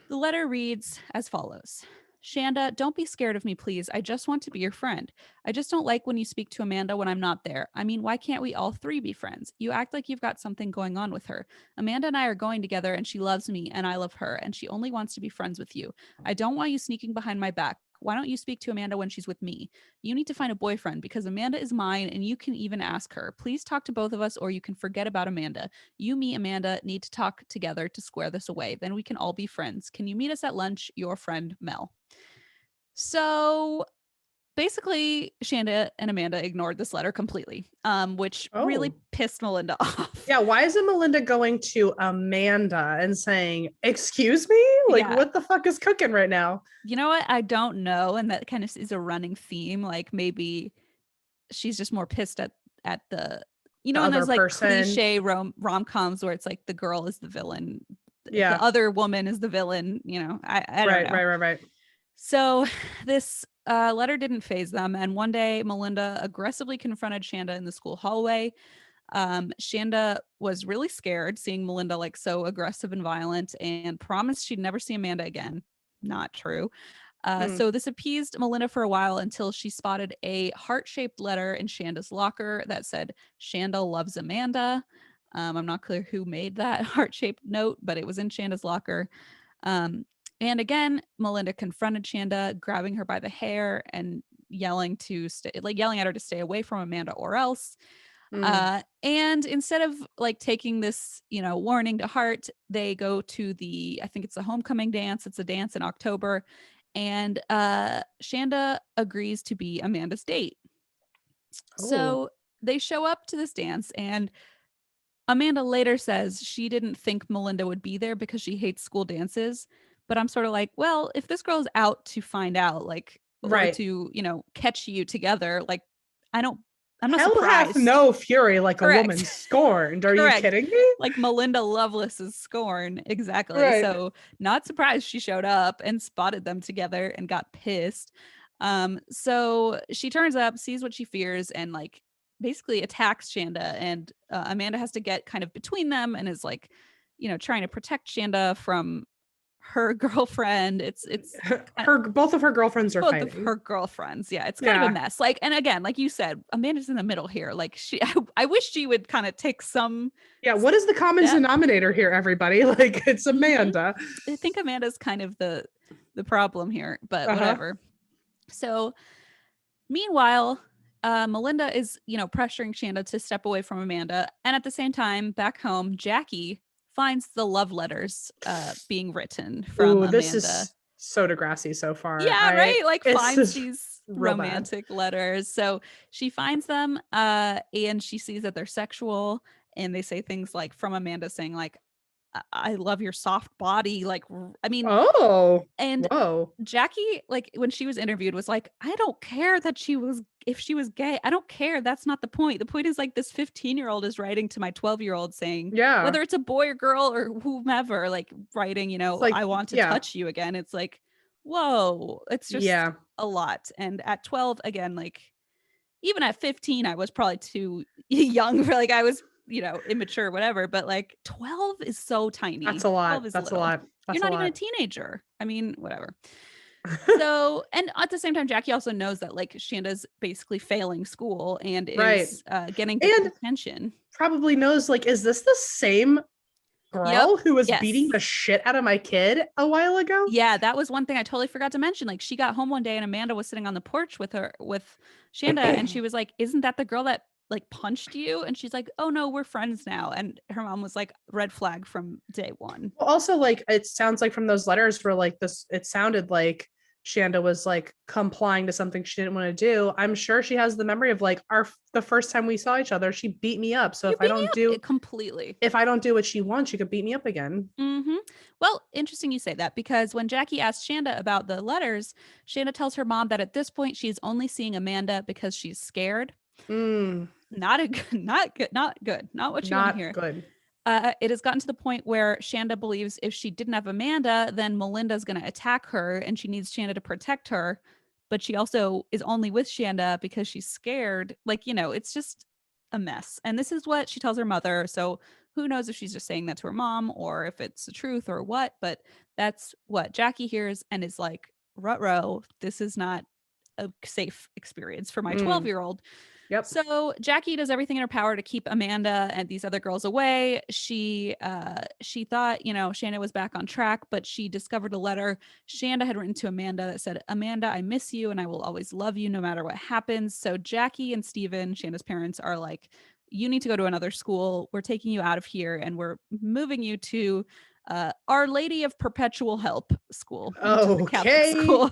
the letter reads as follows: Shanda, don't be scared of me, please. I just want to be your friend. I just don't like when you speak to Amanda when I'm not there. I mean, why can't we all three be friends? You act like you've got something going on with her. Amanda and I are going together, and she loves me, and I love her, and she only wants to be friends with you. I don't want you sneaking behind my back. Why don't you speak to Amanda when she's with me? You need to find a boyfriend because Amanda is mine, and you can even ask her. Please talk to both of us, or you can forget about Amanda. You, me, Amanda need to talk together to square this away. Then we can all be friends. Can you meet us at lunch? Your friend, Mel. So basically, Shanda and Amanda ignored this letter completely, which really Oh. pissed Melinda off. Yeah, why isn't Melinda going to Amanda and saying, "Excuse me? Like Yeah. what the fuck is cooking right now?" You know what? I don't know. And that kind of is a running theme. Like maybe she's just more pissed at the, The in other those like person. cliche rom-coms where it's like the girl is the villain, the Yeah. other woman is the villain, I don't Right, know. right, right, right. So this letter didn't phase them. And one day, Melinda aggressively confronted Shanda in the school hallway. Shanda was really scared seeing Melinda like so aggressive and violent and promised she'd never see Amanda again. Not true. Mm. So this appeased Melinda for a while until she spotted a heart-shaped letter in Shanda's locker that said, Shanda loves Amanda. I'm not clear who made that heart-shaped note, but it was in Shanda's locker. Um, and again, Melinda confronted Shanda, grabbing her by the hair and yelling at her to stay away from Amanda or else. Mm. And instead of like taking this, warning to heart, they go to I think it's a homecoming dance. It's a dance in October. And Shanda agrees to be Amanda's date. Oh, So they show up to this dance, and Amanda later says she didn't think Melinda would be there because she hates school dances. But I'm sort of like, well, if this girl's out to find out, like, or right. to, catch you together, like, I don't, I'm not Hell hath surprised. no fury like a woman Correct. scorned. Are you Correct. kidding me? Like Melinda Lovelace's scorn. Exactly. Right. So, not surprised she showed up and spotted them together and got pissed. So she turns up, sees what she fears, and like basically attacks Shanda. And Amanda has to get kind of between them and is like, trying to protect Shanda from her girlfriend. It's Her both of her girlfriends are both of fighting. her girlfriends. Yeah, it's kind of a Yeah. mess. Like, and again, like you said, Amanda's in the middle here. Like I wish she would kind of take some Yeah. What is the common step. denominator here, everybody? Like it's Mhm. Amanda. I think Amanda's kind of the problem here, but Uh-huh. whatever. So meanwhile, Melinda is, pressuring Shanda to step away from Amanda, and at the same time, back home, Jackie finds the love letters being written from Ooh, this Amanda. is so Degrassi so far. Yeah, right. Like It's finds just these real bad. romantic letters. So she finds them, and she sees that they're sexual, and they say things like from Amanda saying like, I love your soft body. Like, I mean, Oh, and whoa. Jackie, like when she was interviewed, was like, I don't care that if she was gay, I don't care. That's not the point. The point is like this 15-year-old is writing to my 12-year-old saying, Yeah. whether it's a boy or girl or whomever, like writing, It's like, I want to yeah. touch you again. It's like, whoa, it's just Yeah. a lot. And at 12, again, like even at 15, I was probably too young for like I was, immature, whatever. But like 12 is so That's tiny. a 12 lot. is That's a little. lot. You're That's a not even a lot. teenager. I mean, whatever. So, and at the same time, Jackie also knows that like Shanda's basically failing school and Right. is getting And detention. probably knows like, is this the same Yep. girl who was beating the Yes. shit out of my kid a while ago? Yeah, that was one thing I totally forgot to mention. Like she got home one day and Amanda was sitting on the porch with Shanda, and she was like, "Isn't that the girl that like punched you?" And she's like, "Oh no, we're friends now." And her mom was like, "Red flag from day one." Well, also, like, it sounds like from those letters where, like, this, it sounded like Shanda was like complying to something she didn't want to do. I'm sure she has the memory of like the first time we saw each other, she beat me up. So You beat me up completely. if I don't do what she wants, she could beat me up again. Well, interesting you say that because when Jackie asked Shanda about the letters, Shanda tells her mom that at this point she's only seeing Amanda because she's scared. Mm, Not a good, not good, not good, not what you want to not hear. good. It has gotten to the point where Shanda believes if she didn't have Amanda, then Melinda's going to attack her and she needs Shanda to protect her. But she also is only with Shanda because she's scared. Like, it's just a mess. And this is what she tells her mother. So who knows if she's just saying that to her mom or if it's the truth or what. But that's what Jackie hears and is like, ruh-roh, this is not a safe experience for my Mm, 12-year-old. yep. So Jackie does everything in her power to keep Amanda and these other girls away. She thought, Shanda was back on track, but she discovered a letter Shanda had written to Amanda that said, "Amanda, I miss you and I will always love you no matter what happens." So Jackie and Steven, Shanda's parents, are like, "You need to go to another school. We're taking you out of here and we're moving you to Our Lady of Perpetual Help School, which is a Catholic Okay. school."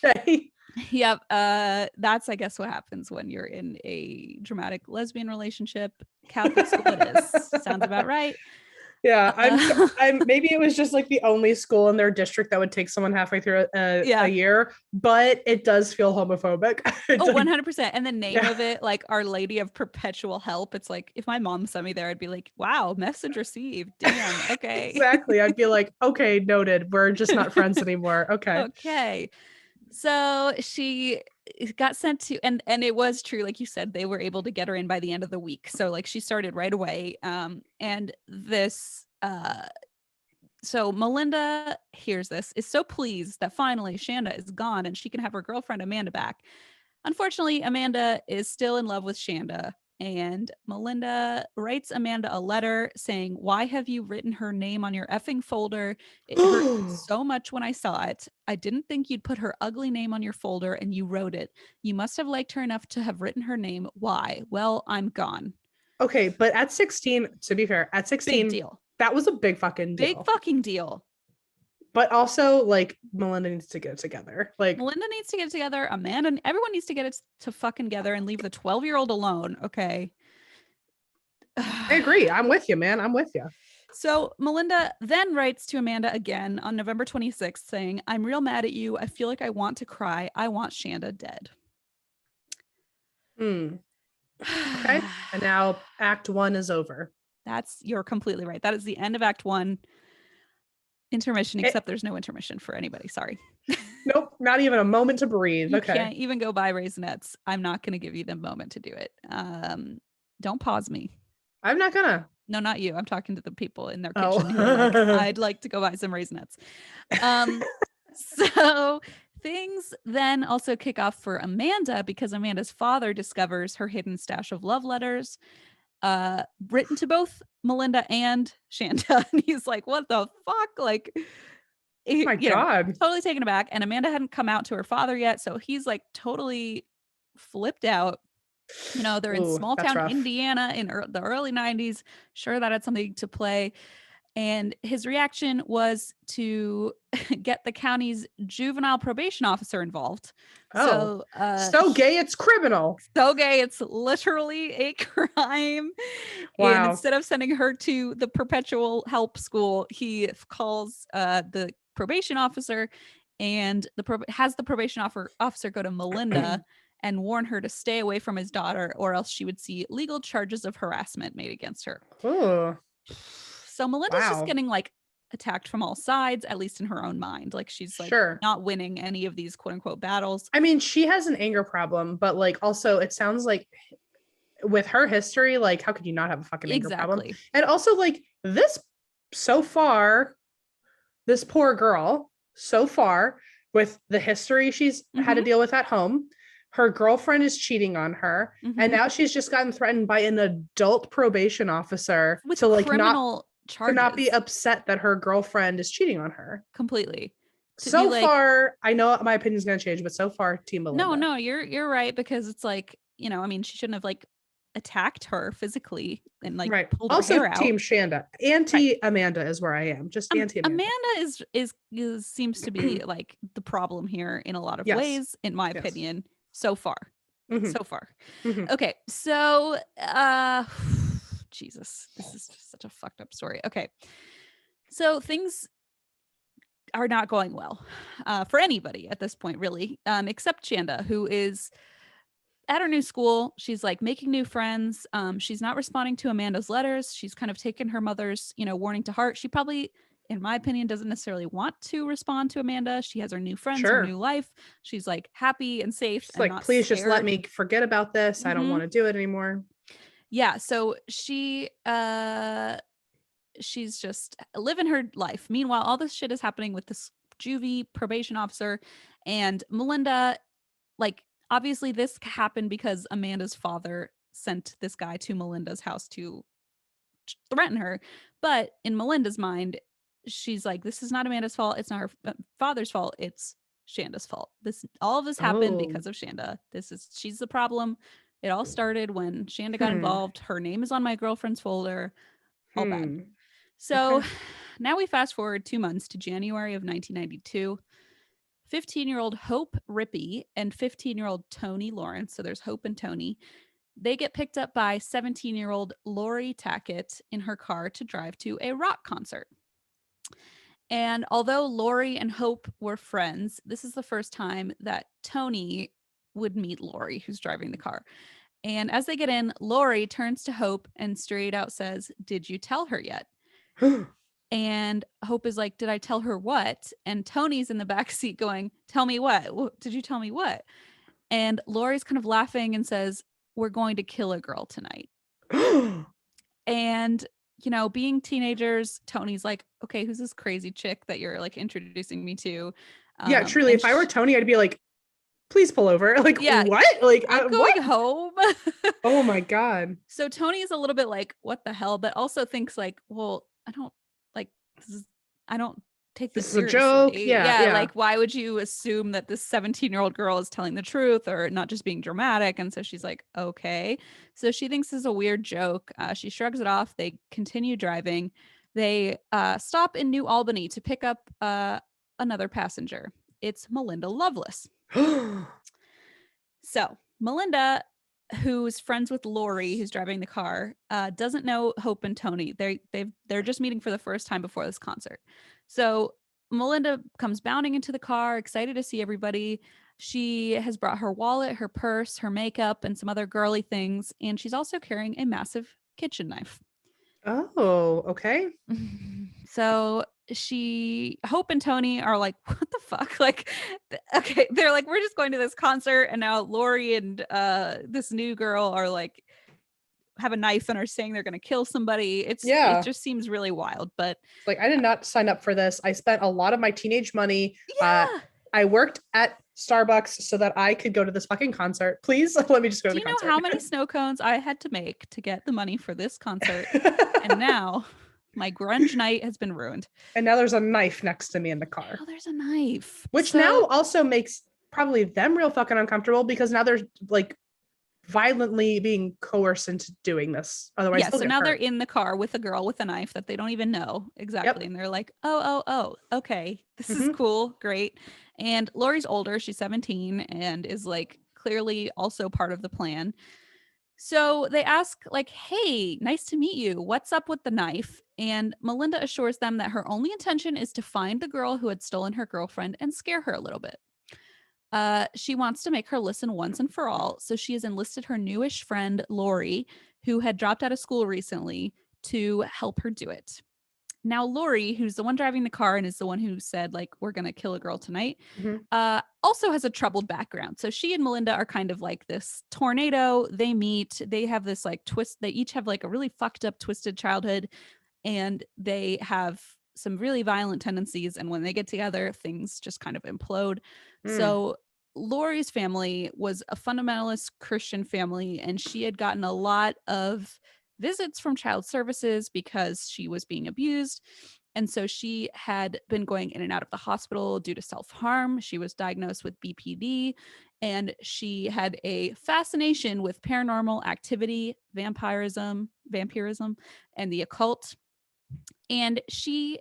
Okay. Yep. That's I guess what happens when you're in a dramatic lesbian relationship. Catholic school it is. Sounds about right. Yeah, Uh, I'm maybe it was just like the only school in their district that would take someone halfway through a yeah. year, but it does feel homophobic. It's Oh, like, 100%. And the name yeah, of it, like Our Lady of Perpetual Help. It's like if my mom sent me there, I'd be like, wow, message received. Damn. Okay. exactly. I'd be like, okay, noted. We're just not friends anymore. Okay. Okay. So she got sent to, and it was true, like you said, they were able to get her in by the end of the week. So like she started right away. And this so Melinda hears this, is so pleased that finally Shanda is gone and she can have her girlfriend Amanda back. Unfortunately, Amanda is still in love with Shanda, and Melinda writes Amanda a letter saying, "Why have you written her name on your effing folder? It hurt me so much when I saw it. I didn't think you'd put her ugly name on your folder, and you wrote it. You must have liked her enough to have written her name. Why? Well, I'm gone." Okay, but at 16, to be fair, at 16, Big deal. that was a big fucking deal. Big fucking deal. But also, like, Melinda needs to get it together. Like, Melinda needs to get it together. Amanda, everyone needs to get it to fucking together and leave the 12-year-old alone. Okay. I agree. I'm with you, man. I'm with you. So Melinda then writes to Amanda again on November 26th saying, I'm real mad at you. I feel like I want to cry. I want Shanda dead. Okay. And now Act 1 is over. You're completely right. That is the end of Act 1. Intermission, except there's no intermission for anybody. Sorry. Nope. Not even a moment to breathe. You Okay. can't even go buy Raisinets. I'm not going to give you the moment to do it. Don't pause me. I'm not gonna. No, not you. I'm talking to the people in their kitchen who are like, I'd like to go buy some Raisinets. So things then also kick off for Amanda because Amanda's father discovers her hidden stash of love letters written to both Melinda and Shanda. And he's like, what the fuck? Like, My God. totally taken aback. And Amanda hadn't come out to her father yet. So he's like totally flipped out. They're in small town Indiana in the early 90s. Sure, that had something to play. And his reaction was to get the county's juvenile probation officer involved. Oh, so gay, it's criminal. So gay, it's literally a crime. Wow. And instead of sending her to the perpetual help school, he calls the probation officer and has the probation officer go to Melinda and warn her to stay away from his daughter or else she would see legal charges of harassment made against her. Ooh. So Melinda's just getting like attacked from all sides, at least in her own mind. Like she's like not winning any of these quote unquote battles. I mean, she has an anger problem, but like also it sounds like with her history, like how could you not have a fucking anger problem? And also like this poor girl so far with the history she's had to deal with at home. Her girlfriend is cheating on her. And now she's just gotten threatened by an adult probation officer with to like criminal charges. To not be upset that her girlfriend is cheating on her. Completely. So far, I know my opinion is going to change, but so far, Team Melinda. No, you're right because it's like, I mean, she shouldn't have like attacked her physically and like pulled her hair out. Team Shanda. Amanda is where I am. Just Amanda is seems to be like the problem here in a lot of ways, in my opinion, so far. So far. Okay, so Jesus, this is just such a fucked up story. Okay, so things are not going well for anybody at this point, really, except Shanda, who is at her new school. She's like making new friends. She's not responding to Amanda's letters. She's kind of taken her mother's, warning to heart. She probably, in my opinion, doesn't necessarily want to respond to Amanda. She has her new friends, her new life. She's like happy and safe. She's and like, please just let me forget about this. I don't want to do it anymore. Yeah. So she's just living her life. Meanwhile, all this shit is happening with this juvie probation officer and Melinda. Like, obviously this happened because Amanda's father sent this guy to Melinda's house to threaten her. But in Melinda's mind, she's like, this is not Amanda's fault. It's not her father's fault. It's Shanda's fault. All of this happened because of Shanda. She's the problem. It all started when Shanda got involved. Her name is on my girlfriend's folder. All bad. So now we fast forward 2 months to January of 1992. 15-year-old Hope Rippey and 15-year-old Tony Lawrence, so there's Hope and Tony, they get picked up by 17-year-old Lori Tackett in her car to drive to a rock concert. And although Lori and Hope were friends, this is the first time that Tony would meet Lori, who's driving the car. And as they get in, Lori turns to Hope and straight out says, "Did you tell her yet?" And Hope is like, "Did I tell her what?" And Tony's in the back seat going, "Tell me what? Did you tell me what?" And Lori's kind of laughing and says, "We're going to kill a girl tonight." And, being teenagers, Tony's like, "Okay, who's this crazy chick that you're like introducing me to?" Yeah, truly. If I were Tony, I'd be like, "Please pull over." Like, yeah, what? Like, I'm going home. Oh my God. So Tony's a little bit like, what the hell? But also thinks like, well, I don't take this This is a joke. seriously. Yeah, Yeah, yeah. like why would you assume that this 17-year-old girl is telling the truth or not just being dramatic? And so she's like, okay. So she thinks this is a weird joke. She shrugs it off. They continue driving. They stop in New Albany to pick up another passenger. It's Melinda Lovelace. So Melinda, who's friends with Lori, who's driving the car, doesn't know Hope and Tony. They're just meeting for the first time before this concert. So Melinda comes bounding into the car, excited to see everybody. She has brought her wallet, her purse, her makeup, and some other girly things, and she's also carrying a massive kitchen knife. Oh, okay. So Hope and Tony are like, what the fuck? Like, okay, they're like, we're just going to this concert, and now Lori and this new girl are like, have a knife and are saying they're gonna kill somebody. It Yeah. just seems really wild, but Like, I did not sign up for this. I spent a lot of my teenage money. yeah. I worked at Starbucks so that I could go to this fucking concert. Please let me just go to Do the you know concert. how many snow cones I had to make to get the money for this concert? And now my grunge night has been ruined. And now there's a knife next to me in the car. Now there's a knife. Which now also makes probably them real fucking uncomfortable because now they're like violently being coerced into doing this. Otherwise, yeah, so now they're in the car with a girl with a knife that they don't even know exactly. Yep. And they're like, oh, okay, this is cool, great. And Lori's older, she's 17 and is like clearly also part of the plan. So they ask, like, hey, nice to meet you. What's up with the knife? And Melinda assures them that her only intention is to find the girl who had stolen her girlfriend and scare her a little bit. She wants to make her listen once and for all. So she has enlisted her newish friend, Lori, who had dropped out of school recently, to help her do it. Now, Lori, who's the one driving the car and is the one who said, like, we're going to kill a girl tonight, also has a troubled background. So she and Melinda are kind of like this tornado. They meet, they have this like twist. They each have like a really fucked up, twisted childhood, and they have some really violent tendencies. And when they get together, things just kind of implode. So Lori's family was a fundamentalist Christian family, and she had gotten a lot of visits from child services because she was being abused. And so she had been going in and out of the hospital due to self-harm. She was diagnosed with BPD, and she had a fascination with paranormal activity, vampirism, and the occult. And she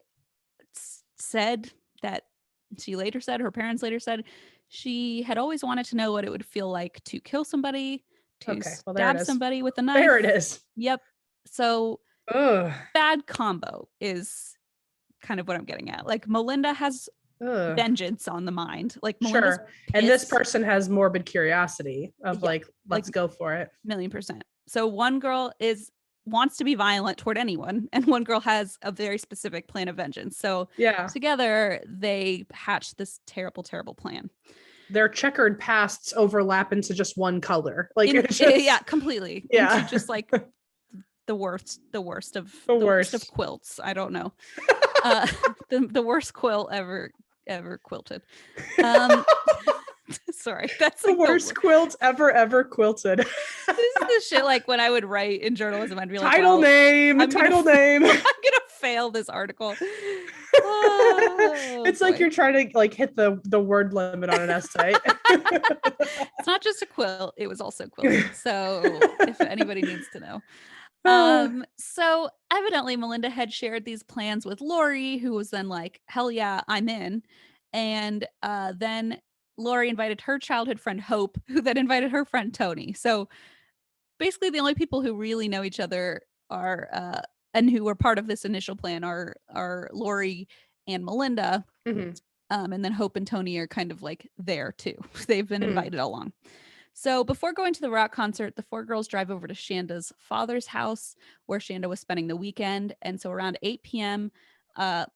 said that her parents later said, she had always wanted to know what it would feel like to kill somebody, to stab somebody with a knife. There it is. Yep. So bad combo is kind of what I'm getting at. Like Melinda has vengeance on the mind. Like Melinda's and this person has morbid curiosity of like, let's go for it. 1,000,000%. So one girl wants to be violent toward anyone, and one girl has a very specific plan of vengeance. So together they hatch this terrible, terrible plan. Their checkered pasts overlap into just one color. Like completely. Yeah. Into just like the worst of quilts. I don't know. The worst quilt ever quilted. Sorry, that's the worst quilt ever quilted. This is the shit like when I would write in journalism, I'd be like, title name. I'm gonna fail this article. It's like you're trying to like hit the word limit on an essay. It's not just a quilt, it was also quilted. So if anybody needs to know. So evidently Melinda had shared these plans with Lori, who was then like, hell yeah, I'm in. And then Lori invited her childhood friend Hope, who then invited her friend Tony. So basically the only people who really know each other are and who were part of this initial plan are Lori and Melinda. And then Hope and Tony are kind of like there too. They've been invited along. So before going to the rock concert, the four girls drive over to Shanda's father's house where Shanda was spending the weekend. And so around 8 p.m.,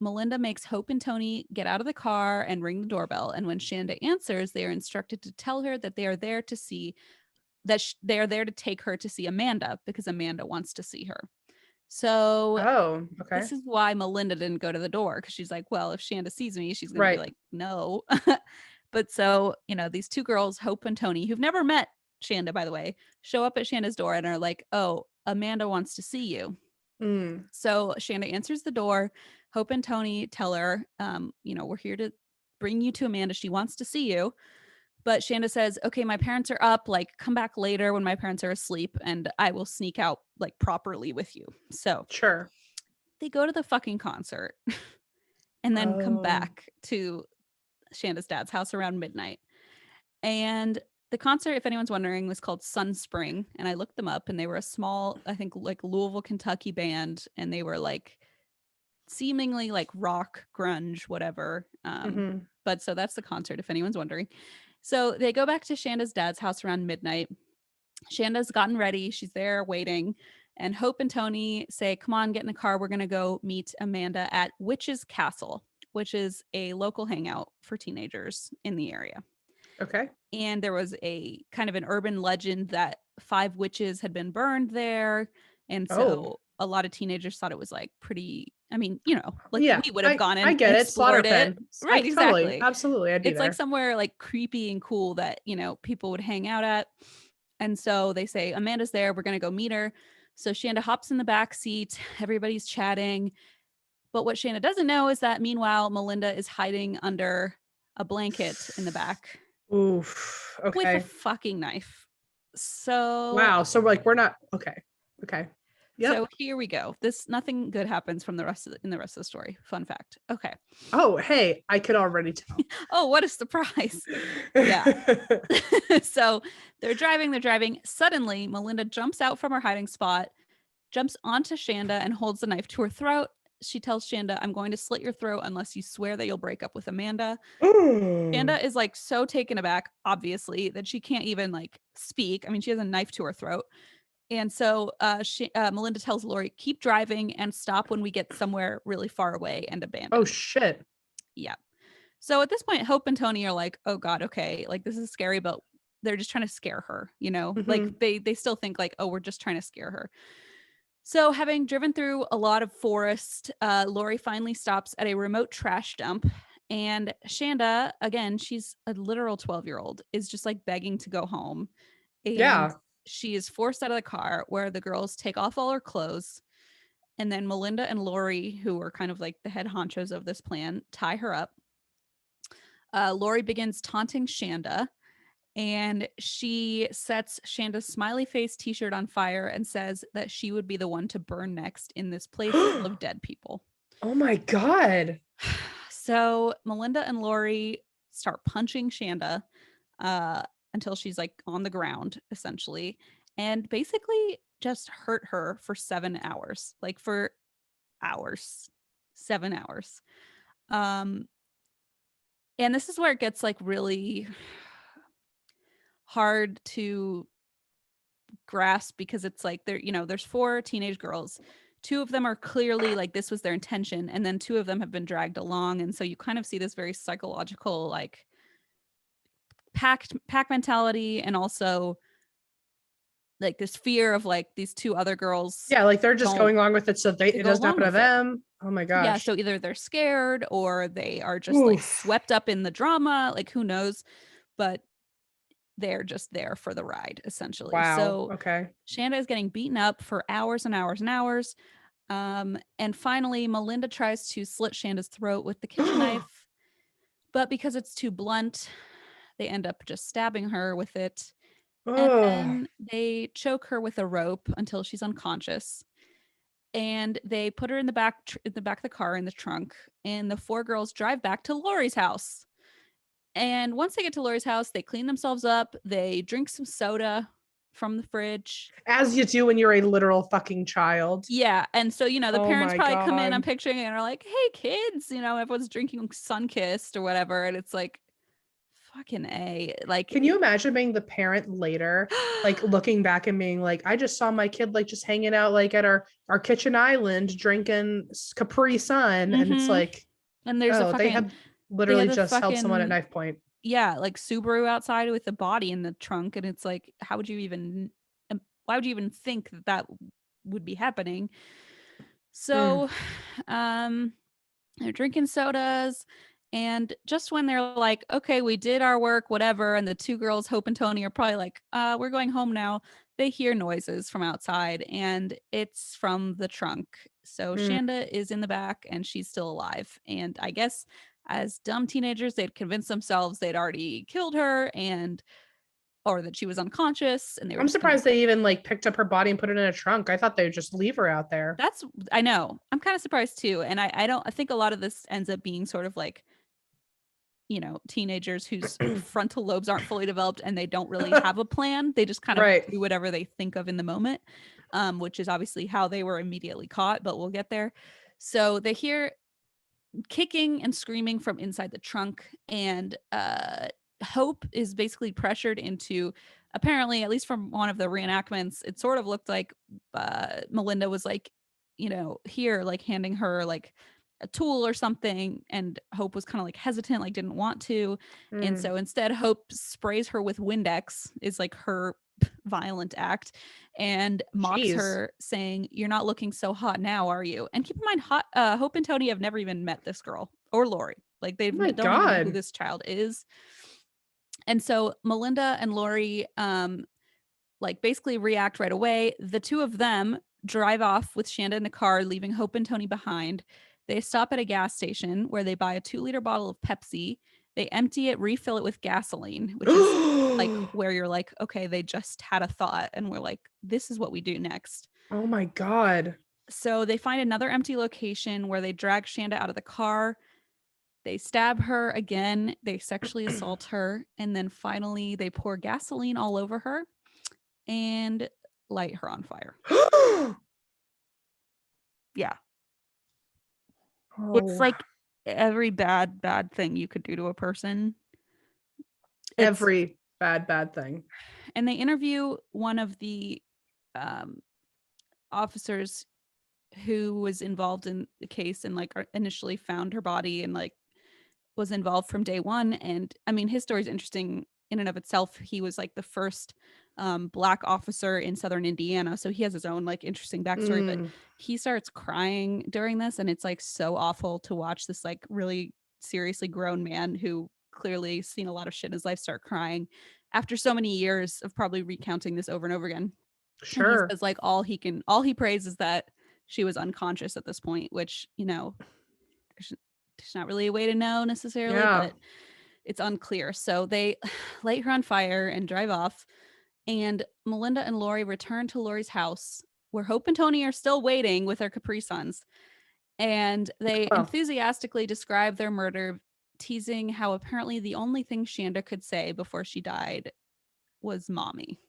Melinda makes Hope and Tony get out of the car and ring the doorbell. And when Shanda answers, they are instructed to tell her that they are there to take her to see Amanda because Amanda wants to see her. So this is why Melinda didn't go to the door, because she's like, well, if Shanda sees me, she's going to be like, no. But so, these two girls, Hope and Tony, who've never met Shanda, by the way, show up at Shanda's door and are like, oh, Amanda wants to see you. So Shanda answers the door. Hope and Tony tell her, we're here to bring you to Amanda. She wants to see you. But Shanda says, okay, my parents are up. Like, come back later when my parents are asleep and I will sneak out like properly with you. So Sure. they go to the fucking concert and then come Oh. back to Shanda's dad's house around midnight. And the concert, if anyone's wondering, was called Sunspring. And I looked them up and they were a small, I think like Louisville, Kentucky band. And they were like seemingly like rock, grunge, whatever. But so that's the concert, if anyone's wondering. So they go back to Shanda's dad's house around midnight. Shanda's gotten ready. She's there waiting. And Hope and Tony say, come on, get in the car. We're going to go meet Amanda at Witch's Castle, which is a local hangout for teenagers in the area. Okay. And there was a kind of an urban legend that 5 witches had been burned there. And so a lot of teenagers thought it was like pretty, I mean, like we would have gone in I get and it. Slaughter explored it. pen. Right, Totally, exactly. absolutely. I'd be It's there. like somewhere like creepy and cool that, people would hang out at. And so they say, Amanda's there. We're going to go meet her. So Shanda hops in the back seat. Everybody's chatting. But what Shanda doesn't know is that meanwhile, Melinda is hiding under a blanket in the back. Oof. Okay. With a fucking knife. So wow. So like we're not okay. Okay. Yep. So here we go. Nothing good happens from the rest of the story. Fun fact. Okay. Oh, hey, I could already tell. Oh, what a surprise. Yeah. So they're driving. Suddenly, Melinda jumps out from her hiding spot, jumps onto Shanda and holds the knife to her throat. She tells Shanda, I'm going to slit your throat unless you swear that you'll break up with Amanda. Shanda is like so taken aback, obviously, that she can't even like speak. I mean, she has a knife to her throat. And so Melinda tells Lori, keep driving and stop when we get somewhere really far away and abandoned. Oh, shit. Yeah. So at this point, Hope and Tony are like, oh, God, okay. Like, this is scary, but they're just trying to scare her, Like, they still think like, oh, we're just trying to scare her. So having driven through a lot of forest, Lori finally stops at a remote trash dump. And Shanda, again, she's a literal 12-year-old, is just like begging to go home. And she is forced out of the car where the girls take off all her clothes. And then Melinda and Lori, who are kind of like the head honchos of this plan, tie her up. Lori begins taunting Shanda, and she sets Shanda's smiley face t-shirt on fire and says that she would be the one to burn next in this place full of dead people. Oh my God. So Melinda and Lori start punching Shanda until she's like on the ground, essentially, and basically just hurt her for 7 hours, like for hours, 7 hours. And this is where it gets like really hard to grasp, because it's like there's 4 teenage girls. 2 of them are clearly like this was their intention, and then 2 of them have been dragged along, and so you kind of see this very psychological like pack mentality, and also like this fear of like these 2 other girls. Yeah, like they're just going along with it so it doesn't happen to them. Oh my gosh. Yeah, so either they're scared or they are just like swept up in the drama, like who knows, but they're just there for the ride, essentially. Wow. So okay. Shanda is getting beaten up for hours and hours and hours. And finally, Melinda tries to slit Shanda's throat with the kitchen knife, but because it's too blunt, they end up just stabbing her with it. And then they choke her with a rope until she's unconscious. And they put her in the back of the car in the trunk. And the 4 girls drive back to Lori's house. And once they get to Lori's house, they clean themselves up. They drink some soda from the fridge. As you do when you're a literal fucking child. Yeah. And so, the parents probably come in, I'm picturing it, and are like, hey, kids, everyone's drinking Sunkist or whatever. And it's like, fucking A. Like, can you imagine being the parent later, like looking back and being like, I just saw my kid like just hanging out like at our kitchen island drinking Capri Sun. And it's like, and there's they have literally just held someone at knife point. Yeah, like Subaru outside with a body in the trunk. And it's like, why would you even think that would be happening? So they're drinking sodas, and just when they're like, okay, we did our work, whatever, and the 2 girls, Hope and Tony, are probably like, we're going home now, they hear noises from outside, and it's from the trunk. So Mm. Shanda is in the back and she's still alive. And I guess as dumb teenagers, they'd convinced themselves they'd already killed her and or that she was unconscious and they were I'm just gonna surprised they even like picked up her body and put it in a trunk. I thought they would just leave her out there. that's I know. I'm kind of surprised too. And I think a lot of this ends up being sort of like, teenagers whose frontal lobes aren't fully developed and they don't really have a plan. They just kind of Right. do whatever they think of in the moment, which is obviously how they were immediately caught, but we'll get there. So they hear kicking and screaming from inside the trunk, and Hope is basically pressured into, apparently, at least from one of the reenactments, it sort of looked like Melinda was like, here, like handing her like a tool or something, and Hope was kind of like hesitant, like didn't want to. And Mm. so instead Hope sprays her with Windex, is like her violent act, and mocks Jeez. her, saying, "You're not looking so hot now, are you?" And keep in mind, Hope and Tony have never even met this girl or Lori. Like they Oh my don't even know who God. this child is. And so Melinda and Lori, like basically react right away. The two of them drive off with Shanda in the car, leaving Hope and Tony behind. They stop at a gas station where they buy a 2-liter bottle of Pepsi. They empty it, refill it with gasoline, which is like where you're like, okay, they just had a thought and we're like, this is what we do next. Oh my God. So they find another empty location where they drag Shanda out of the car. They stab her again. They sexually assault her. And then finally, they pour gasoline all over her and light her on fire. Yeah. It's Oh, like every bad thing you could do to a person. It's every bad thing. And they interview one of the um, officers who was involved in the case and like initially found her body and like was involved from day one. And I mean, his story is interesting in and of itself. He was like the first Black officer in Southern Indiana. So he has his own like interesting backstory, but Mm. he starts crying during this. And it's like so awful to watch this like really seriously grown man who clearly seen a lot of shit in his life start crying after so many years of probably recounting this over and over again. And he Sure. says like all he prays is that she was unconscious at this point, which, there's not really a way to know necessarily, Yeah. but it's unclear. So they light her on fire and drive off. And Melinda and Lori return to Lori's house, where Hope and Tony are still waiting with their Capri Suns. And they Oh, enthusiastically describe their murder, teasing how apparently the only thing Shanda could say before she died was mommy.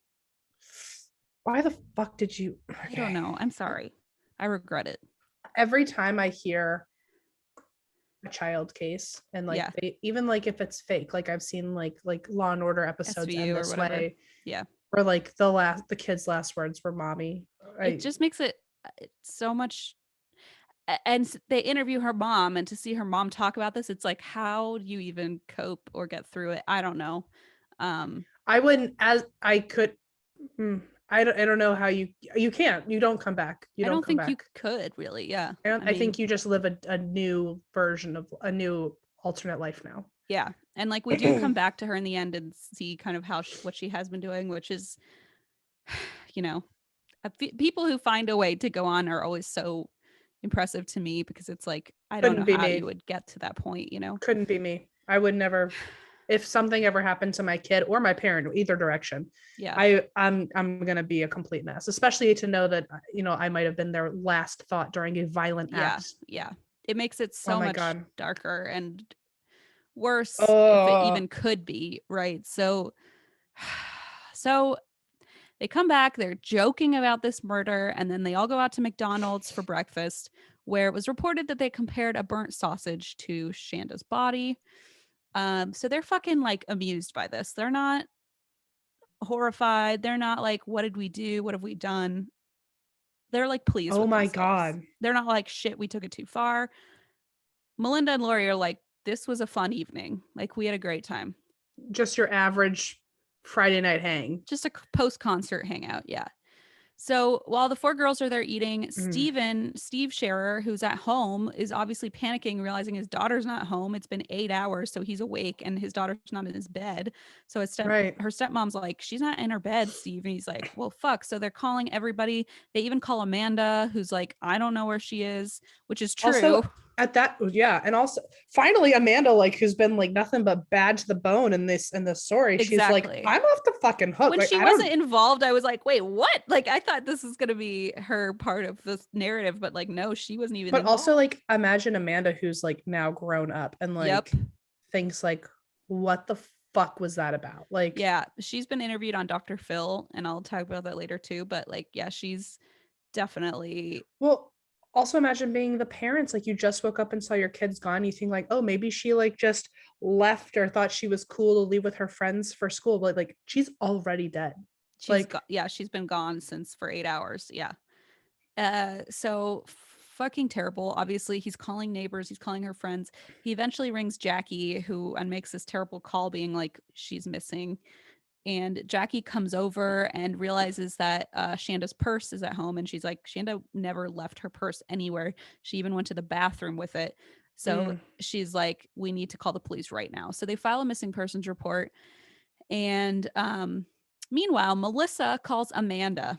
why the fuck did you? I don't know. I'm sorry. I regret it. Every time I hear a child case and like Yeah. they even like if it's fake, like I've seen like Law and Order episodes SVU end or this whatever. way, Yeah. where like the kid's last words were mommy. It just makes it so much. And they interview her mom, and to see her mom talk about this, it's like, how do you even cope or get through it? I don't know. I wouldn't as I could. I don't know how you can't, you don't come back, you I don't don't come think you back. could really. Yeah. I I mean, think you just live a new version of a new alternate life now. yeah. And like we do come back to her in the end and see kind of how what she has been doing, which is, you know, people who find a way to go on are always so impressive to me, because it's like, I don't Couldn't know be how you me. would get to that point, Couldn't be me. I would never. If something ever happened to my kid or my parent, either direction, Yeah. I'm gonna be a complete mess. Especially to know that I might have been their last thought during a violent Yeah. act. Yeah. It makes it Oh so my much God. darker and worse if it Oh. even could be, right? So so they come back, they're joking about this murder, and then they all go out to McDonald's for breakfast, where it was reported that they compared a burnt sausage to Shanda's body. So they're fucking like amused by this. They're not horrified. They're not like, what did we do? What have we done? They're like pleased Oh with my themselves. God. They're not like, shit, we took it too far. Melinda and Lori are like, this was a fun evening. Like, we had a great time. Just your average Friday night hang. Just a post concert hangout. Yeah. So while the four girls are there eating, Mm, Steve Sharer, who's at home, is obviously panicking, realizing his daughter's not home. It's been 8 hours, so he's awake, and his daughter's not in his bed. So right. her stepmom's like, she's not in her bed, Steve. And he's like, well, fuck. So they're calling everybody. They even call Amanda, who's like, I don't know where she is, which is Also, true. at that, yeah, and also finally Amanda, like, who's been like nothing but bad to the bone in this story, she's like, Exactly. I'm off the fucking hook. When Like, she I wasn't don't. involved, I was like, wait, what? Like, I thought this was going to be her part of this narrative, but like, no, she wasn't even But also, involved. like, imagine Amanda, who's like now grown up and Yep. like thinks like, what the fuck was that about? Like, Yeah. She's been interviewed on Dr. Phil, and I'll talk about that later too. But like, yeah, she's definitely, well, also imagine being the parents, like you just woke up and saw your kids gone. You think like, oh, maybe she like just left or thought she was cool to leave with her friends for school, but like she's already dead. Like, yeah, she's been gone since for 8 hours. Yeah. So fucking terrible. Obviously, he's calling neighbors, he's calling her friends. He eventually rings Jackie, who and makes this terrible call, being like, she's missing. And Jackie comes over and realizes that Shanda's purse is at home. And she's like, Shanda never left her purse anywhere. She even went to the bathroom with it. So mm, she's like, we need to call the police right now. So they file a missing persons report. And meanwhile, Melissa calls Amanda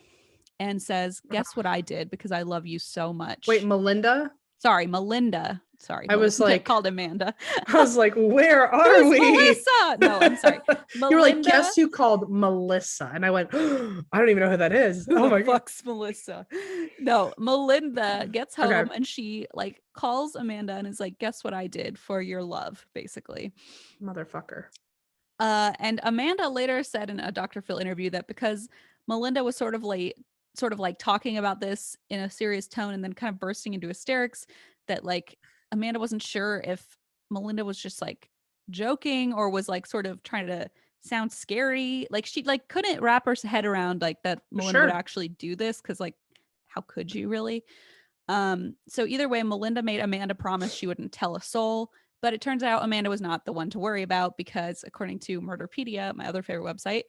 and says, guess what I did because I love you so wait, much. Melinda? Sorry, Melinda. Sorry, I was Melinda like, called Amanda. I was like, where are Who's we? Melissa? No, I'm sorry. You were like, Melinda. guess who called Melissa? And I went, oh, I don't even know who that is. Who Oh the my God. fuck's Melissa? No, Melinda gets home Okay. and she like calls Amanda and is like, guess what I did for your love, basically. Motherfucker. And Amanda later said in a Dr. Phil interview that because Melinda was sort of like talking about this in a serious tone and then kind of bursting into hysterics, that like Amanda wasn't sure if Melinda was just like joking or was like sort of trying to sound scary. Like she like couldn't wrap her head around like that Melinda would Sure. actually do this because like how could you really? So either way, Melinda made Amanda promise she wouldn't tell a soul, but it turns out Amanda was not the one to worry about because according to Murderpedia, my other favorite website,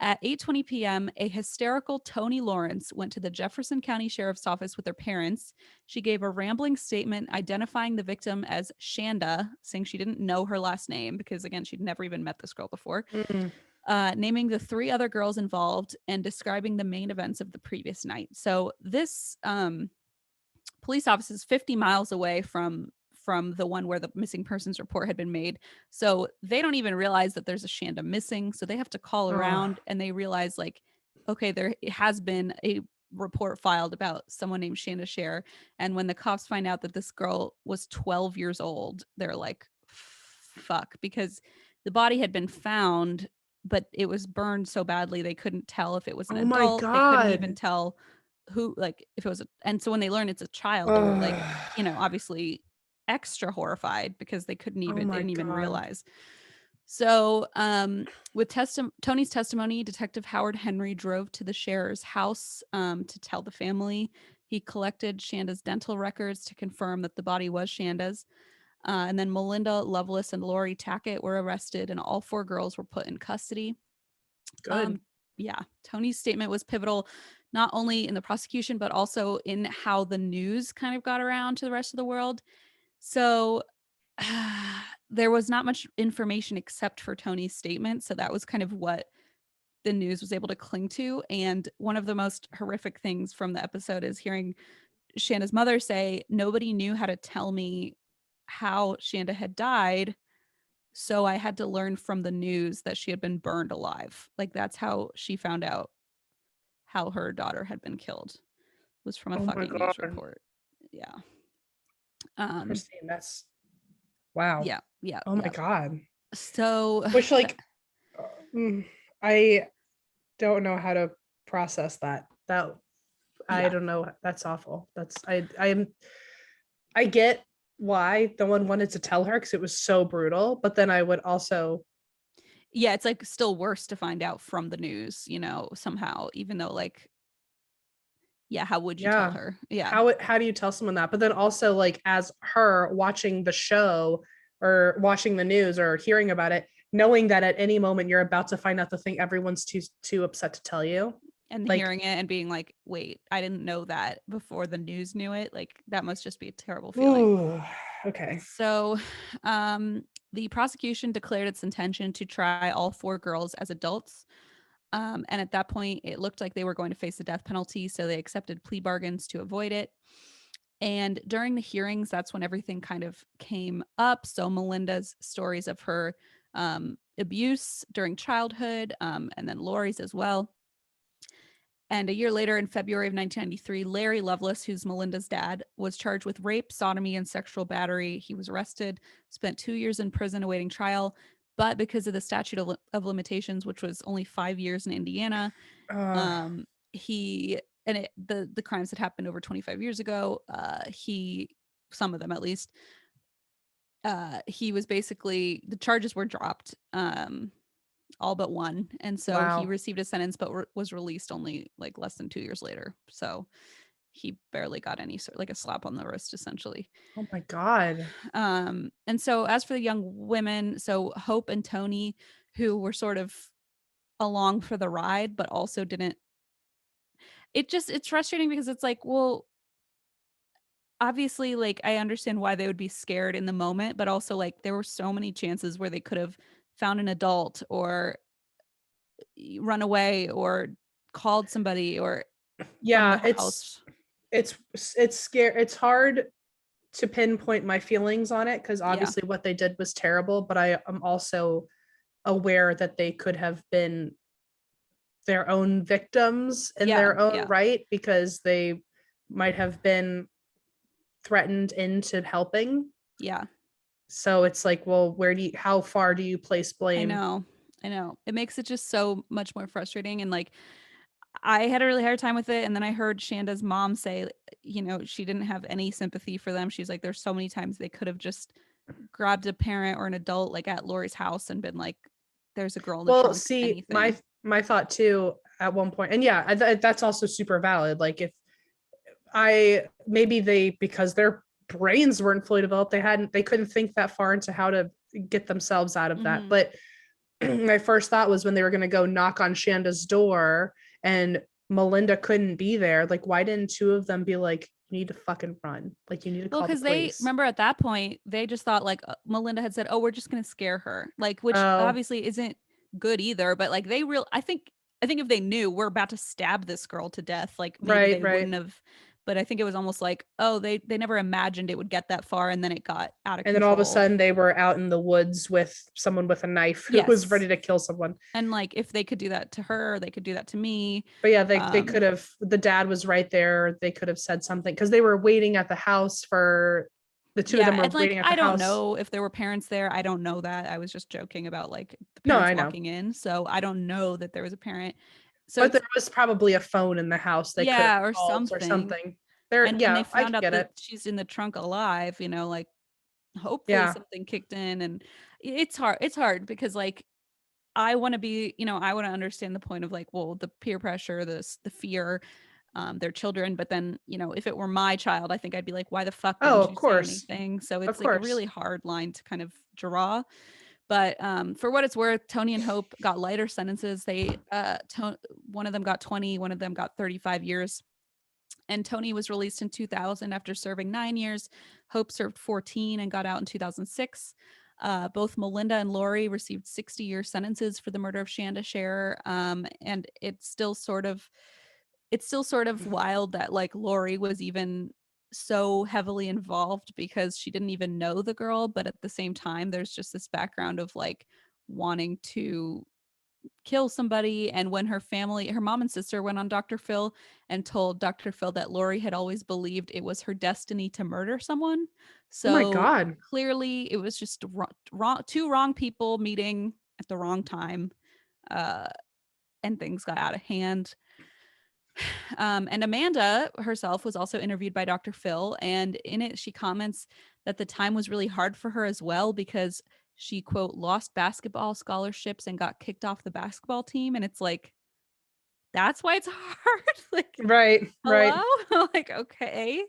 at 8:20 p.m., a hysterical Toni Lawrence went to the Jefferson County Sheriff's Office with her parents. She gave a rambling statement identifying the victim as Shanda, saying she didn't know her last name because again, she'd never even met this girl before. Mm, Naming the three other girls involved and describing the main events of the previous night. So this police office is 50 miles away from the one where the missing persons report had been made. So they don't even realize that there's a Shanda missing. So they have to call oh, around and they realize like, okay, there has been a report filed about someone named Shanda Sharer. And when the cops find out that this girl was 12 years old, they're like, fuck, because the body had been found, but it was burned so badly they couldn't tell if it was an oh my adult. They couldn't even God. tell who like if it was and so when they learn it's a child they're like Oh, obviously extra horrified because oh they my didn't even God. realize. So with Tony's testimony, Detective Howard Henry drove to the Sharer's house to tell the family. He collected Shanda's dental records to confirm that the body was Shanda's. And then Melinda Lovelace and Lori Tackett were arrested and all four girls were put in custody. Good. um, yeah, Tony's statement was pivotal, not only in the prosecution, but also in how the news kind of got around to the rest of the world. So there was not much information except for Tony's statement. So that was kind of what the news was able to cling to. And one of the most horrific things from the episode is hearing Shanda's mother say, nobody knew how to tell me how Shanda had died. So I had to learn from the news that she had been burned alive. Like that's how she found out how her daughter had been killed, was from a Oh my fucking news God. report. Yeah. Um Christine, that's wow. yeah, yeah, Oh my yeah. God. So Which, like, uh, I don't know how to process that. That I yeah. don't know. That's awful. I get why no one wanted to tell her because it was so brutal, but then I would also, Yeah, it's like still worse to find out from the news, somehow, even though like yeah, how would you tell yeah. her? Yeah. How do you tell someone that? But then also, like, as her watching the show or watching the news or hearing about it, knowing that at any moment you're about to find out the thing everyone's too upset to tell you. And Like, hearing it and being like, wait, I didn't know that before the news knew it. Like, that must just be a terrible feeling. ooh, okay. So, the prosecution declared its intention to try all 4 girls as adults. And at that point, it looked like they were going to face the death penalty. So they accepted plea bargains to avoid it. And during the hearings, that's when everything kind of came up. So Melinda's stories of her abuse during childhood, and then Lori's as well. And a year later, in February of 1993, Larry Lovelace, who's Melinda's dad, was charged with rape, sodomy, and sexual battery. He was arrested, spent 2 years in prison awaiting trial. But because of the statute of limitations, which was only 5 years in Indiana, Uh, um, the crimes had happened over 25 years ago. Some of them at least, he was basically, the charges were dropped. All but one. And so he wow. received a sentence, but was released only like less than 2 years later. So he barely got any sort, like a slap on the wrist, essentially. Oh my God. And so as for the young women, so Hope and Tony, who were sort of along for the ride, but also didn't. It's frustrating because it's like, well, obviously, like, I understand why they would be scared in the moment, but also like there were so many chances where they could have found an adult or run away or called somebody or from the Yeah, house. it's it's scary. It's hard to pinpoint my feelings on it because Yeah. obviously what they did was terrible, but I am also aware that they could have been their own victims in Yeah. their own Yeah. right because they might have been threatened into helping. Yeah. So it's like, well, how far do you place I blame? know. I know. It makes it just so much more frustrating. And like, I had a really hard time with it. And then I heard Shanda's mom say, she didn't have any sympathy for them. She's like, there's so many times they could have just grabbed a parent or an adult like at Lori's house and been like, there's a girl in the Well, trunk, see, my anything. my thought too at one point, and yeah, that's also super valid. Like if I maybe they because their brains weren't fully developed, they couldn't think that far into how to get themselves out of that. Hmm. But my first thought was when they were going to go knock on Shanda's door and Melinda couldn't be there. Like, why didn't two of them be like, you need to fucking run? Like, you need to Well, call the because they police. remember at that point, they just thought like Melinda had said, "Oh, we're just gonna scare her," like, which Oh, obviously isn't good either. But like, I think if they knew we're about to stab this girl to death, like maybe right, they right. wouldn't have. But I think it was almost like, oh, they never imagined it would get that far, and then it got out of And then all of a control. sudden they were out in the woods with someone with a knife who was Yes, ready to kill someone. and like if they could do that to her, they could do that to me. But yeah, they Um, could have, the dad was right there. They could have said something because they were waiting at the house for the two of Yeah, them were and like waiting at the I don't house. know if there were parents there. I don't know that. I was just joking about like the No, parents I know. walking in. So I don't know that there was a parent. So But it's there was probably a phone in the house they could have yeah, or called or something. something. There, And when they yeah, I found can out get that it. she's in the trunk alive, like hopefully Yeah. something kicked in and it's hard. It's hard because like I want to be, I want to understand the point of like, well, the peer pressure, the fear, their children. But then, if it were my child, I think I'd be like, why the fuck Oh, didn't of you say course. anything? So Of it's like a course. really hard line to kind of draw. But for what it's worth, Tony and Hope got lighter sentences. One of them got 20, one of them got 35 years. And Tony was released in 2000 after serving 9 years. Hope served 14 and got out in 2006. Both Melinda and Lori received 60-year sentences for the murder of Shanda Sharer. And it's still sort of wild that like Lori was even so heavily involved because she didn't even know the girl, but at the same time there's just this background of like wanting to kill somebody. And when her mom and sister went on Dr. Phil and told Dr. Phil that Lori had always believed it was her destiny to murder someone. Oh my So God. clearly it was just two wrong people meeting at the wrong time. Uh, and things got out of hand. And Amanda herself was also interviewed by Dr. Phil. And in it, she comments that the time was really hard for her as well because she, quote, lost basketball scholarships and got kicked off the basketball team. And it's like, that's why it's hard. Like, Right, right. hello? Like, okay.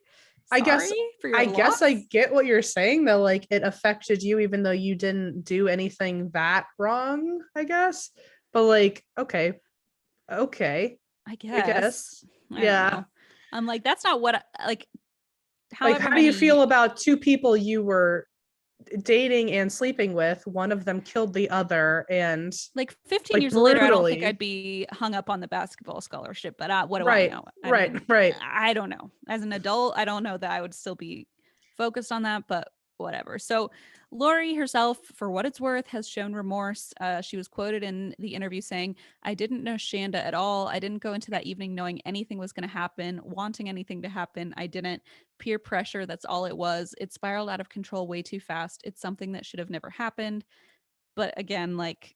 I guess Sorry for I your guess I loss. get what you're saying though. Like it affected you even though you didn't do anything that wrong, I guess. But like, okay, okay. I I guess. guess. I don't Yeah. know. I'm like, that's not what like Like, however how do you many feel about two people you were dating and sleeping with? One of them killed the other and like 15 like years later, I don't think brutally. I'd be hung up on the basketball scholarship, but what do I Right, know? right, right. I don't know. As an adult, I don't know that I would still be focused on that, but whatever. So Lori herself, for what it's worth, has shown remorse. She was quoted in the interview saying, "I didn't know Shanda at all. I didn't go into that evening knowing anything was going to happen, wanting anything to happen. I didn't. Peer pressure, that's all it was. It spiraled out of control way too fast. It's something that should have never happened." But again, like,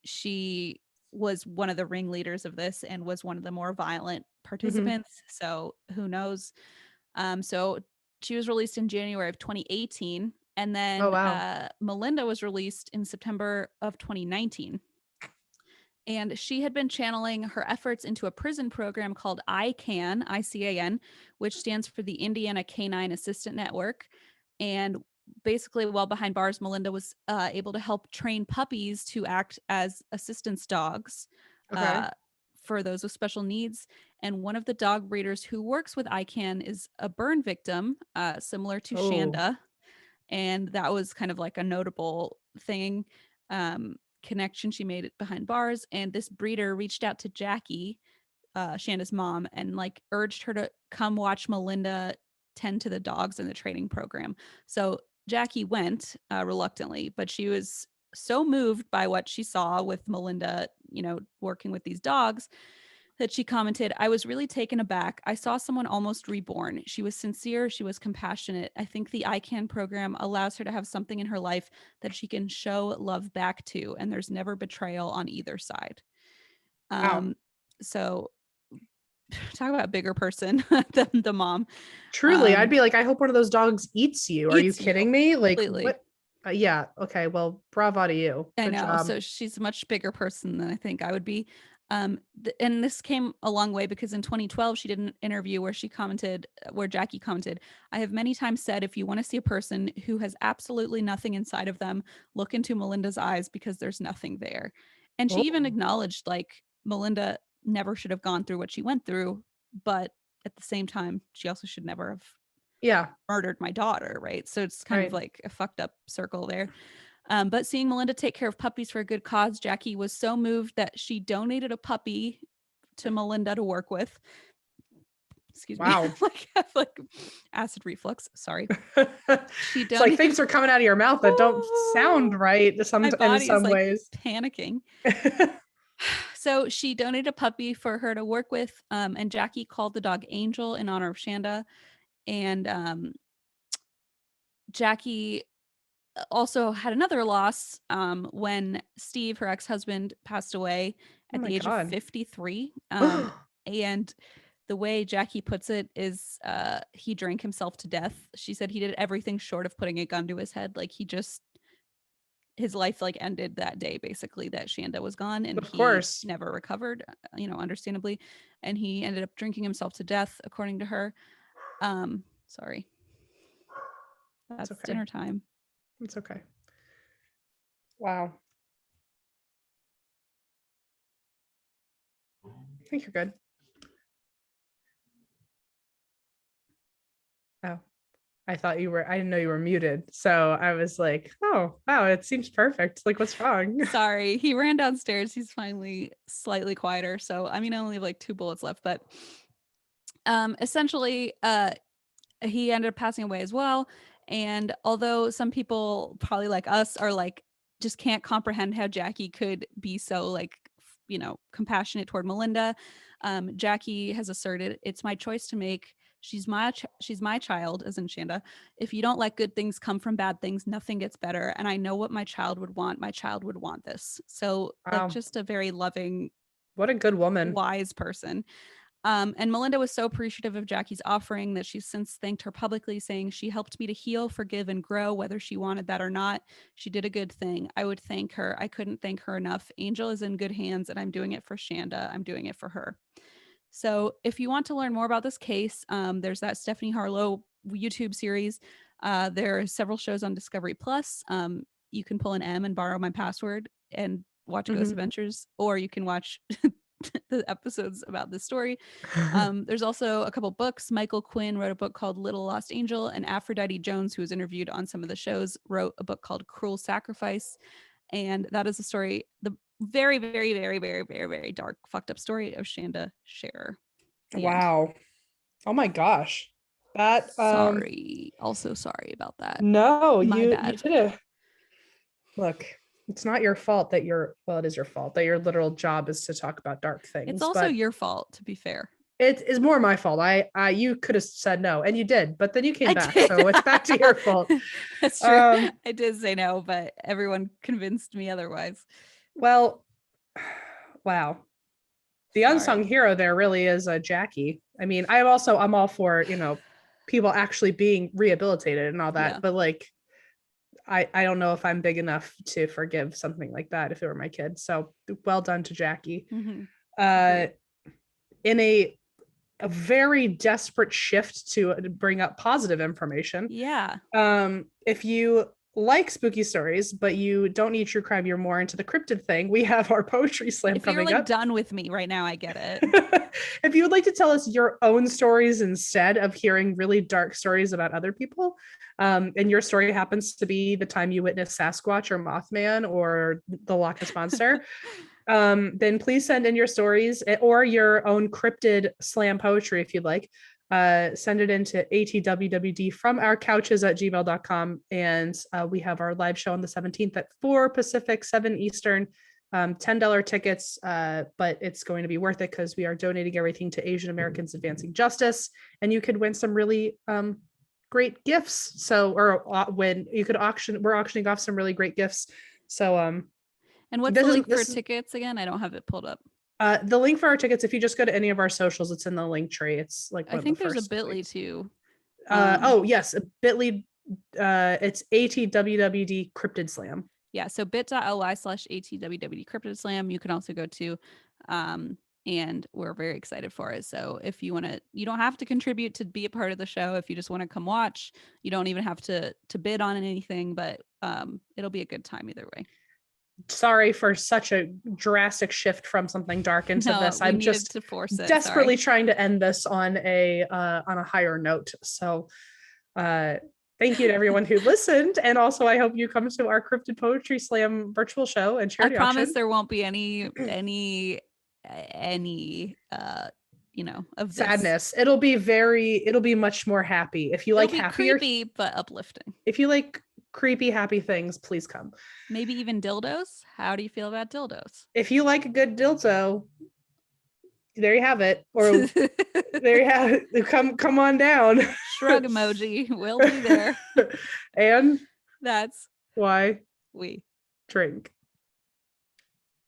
she was one of the ringleaders of this and was one of the more violent Hmm. participants. So who knows? So she was released in January of 2018. And Oh then wow. Melinda was released in September of 2019. And she had been channeling her efforts into a prison program called ICAN, which stands for the Indiana Canine Assistant Network. And basically, while behind bars, Melinda was able to help train puppies to act as assistance dogs Okay. uh, for those with special needs. And one of the dog breeders who works with ICAN is a burn victim, similar to Oh. Shanda, and that was kind of like a notable thing, um, connection she made it behind bars. And this breeder reached out to Jackie, Shanda's mom, and like urged her to come watch Melinda tend to the dogs in the training program. So Jackie went, reluctantly, but she was so moved by what she saw with Melinda, working with these dogs, that she commented, "I was really taken aback. I saw someone almost reborn. She was sincere. She was compassionate. I think the ICAN program allows her to have something in her life that she can show love back to, and there's never betrayal on either side." Wow. Um, so talk about a bigger person than the mom. Truly, I'd Um, be like, I hope one of those dogs eats you. Are you eats you kidding me? Like, completely. what? Yeah. Okay. Well, bravo to you. I Good know. job. So she's a much bigger person than I think I would be. And this came a long way because in 2012 she did an interview where she commented, where Jackie commented, "I have many times said if you want to see a person who has absolutely nothing inside of them, look into Melinda's eyes because there's nothing there." And she even Oh, acknowledged like Melinda never should have gone through what she went through, but at the same time, she also should never have yeah. murdered my daughter, right? So it's kind of Right. like a fucked up circle there. But seeing Melinda take care of puppies for a good cause, Jackie was so moved that she donated a puppy to Melinda to work with. Excuse me, Wow. like I have like acid reflux. Sorry. She It's like donated. things are coming out of your mouth that don't sound right My in body is some like ways. panicking. So she donated a puppy for her to work with, and Jackie called the dog Angel in honor of Shanda. And Jackie also had another loss, when Steve, her ex-husband, passed away Oh at my the age of God. 53. And the way Jackie puts it is, he drank himself to death. She said he did everything short of putting a gun to his head. Like he just, his life like ended that day, basically, that Shanda was gone, and Of he course. never recovered, understandably. And he ended up drinking himself to death, according to her. Sorry, It's that's okay. dinner time. It's okay. Wow. I think you're good. Oh, I thought you were, I didn't know you were muted. So I was like, oh, wow, it seems perfect. Like, what's wrong? Sorry, he ran downstairs. He's finally slightly quieter. So I mean, I only have like 2 bullets left, but essentially, he ended up passing away as well. And although some people probably like us are like just can't comprehend how Jackie could be so like compassionate toward Melinda, Jackie has asserted, "It's my choice to make. She's my child," as in Shanda. "If you don't let good things come from bad things, nothing gets better. And I know what my child would want. My child would want this." So like Wow. just a very loving, What a good woman. wise person. And Melinda was so appreciative of Jackie's offering that she's since thanked her publicly, saying, "She helped me to heal, forgive, and grow, whether she wanted that or not. She did a good thing. I would thank her. I couldn't thank her enough. Angel is in good hands, and I'm doing it for Shanda. I'm doing it for her." So if you want to learn more about this case, there's that Stephanie Harlow YouTube series. There are several shows on Discovery Plus. You can pull an M and borrow my password and watch Ghost Mhm. Adventures, or you can watch the episodes about this story. There's also a couple books. Michael Quinn wrote a book called Little Lost Angel, and Aphrodite Jones, who was interviewed on some of the shows, wrote a book called Cruel Sacrifice. And that is a story, the very, very, very, very, very, very dark, fucked up story of Shanda Sharer. The end. Wow. Oh my gosh. That sorry. Also sorry about that. No, My you bad. did it. Look, it's not your fault that it is your fault that your literal job is to talk about dark things. It's also your fault, to be fair. It is more my fault. You could have said no, and you did, but then you came back, did. so it's back to your fault. That's true. I did say no, but everyone convinced me otherwise. Well, wow. The unsung hero there really is Jackie. I mean, I'm all for, people actually being rehabilitated and all that, Yeah. but like, I don't know if I'm big enough to forgive something like that if it were my kid. So well done to Jackie. Mm-hmm. In a very desperate shift to bring up positive information. Yeah. If you like spooky stories, but you don't need true crime, you're more into the cryptid thing, we have our poetry slam coming up. If you're like done with me right now, I get it. If you would like to tell us your own stories instead of hearing really dark stories about other people, and your story happens to be the time you witnessed Sasquatch or Mothman or the Loch Ness Monster, then please send in your stories or your own cryptid slam poetry if you'd like. Send it into atwwd from our couches at gmail.com. And we have our live show on the 17th at 4 Pacific, 7 Eastern, $10 tickets, but it's going to be worth it because we are donating everything to Asian Americans Advancing Justice, and you could win some really great gifts. So, or when you could we're auctioning off some really great gifts. So, and what's the link for tickets again? I don't have it pulled up. The link for our tickets, if you just go to any of our socials, it's in the link tree. It's like I think there's a bit.ly too. Oh yes, bit.ly. It's ATWWD Cryptid Slam. Yeah, so bit.ly/ATWWD Cryptid Slam. You can also go to, and we're very excited for it. So if you want to, you don't have to contribute to be a part of the show. If you just want to come watch, you don't even have to bid on anything, but it'll be a good time either way. Sorry for such a drastic shift from something dark into this. I'm just to force it. Desperately trying to end this on a higher note. So thank you to everyone who listened, and also I hope you come to our Cryptid Poetry Slam virtual show and charity auction. I promise there won't be any of sadness. It'll be much more happy. If you like happier, creepy but uplifting. If you like creepy happy things, please come. Maybe even dildos. How do you feel about dildos? If you like a good dildo, there you have it. Or there you have it. Come on down. Shrug emoji. We'll be there. And that's why we drink.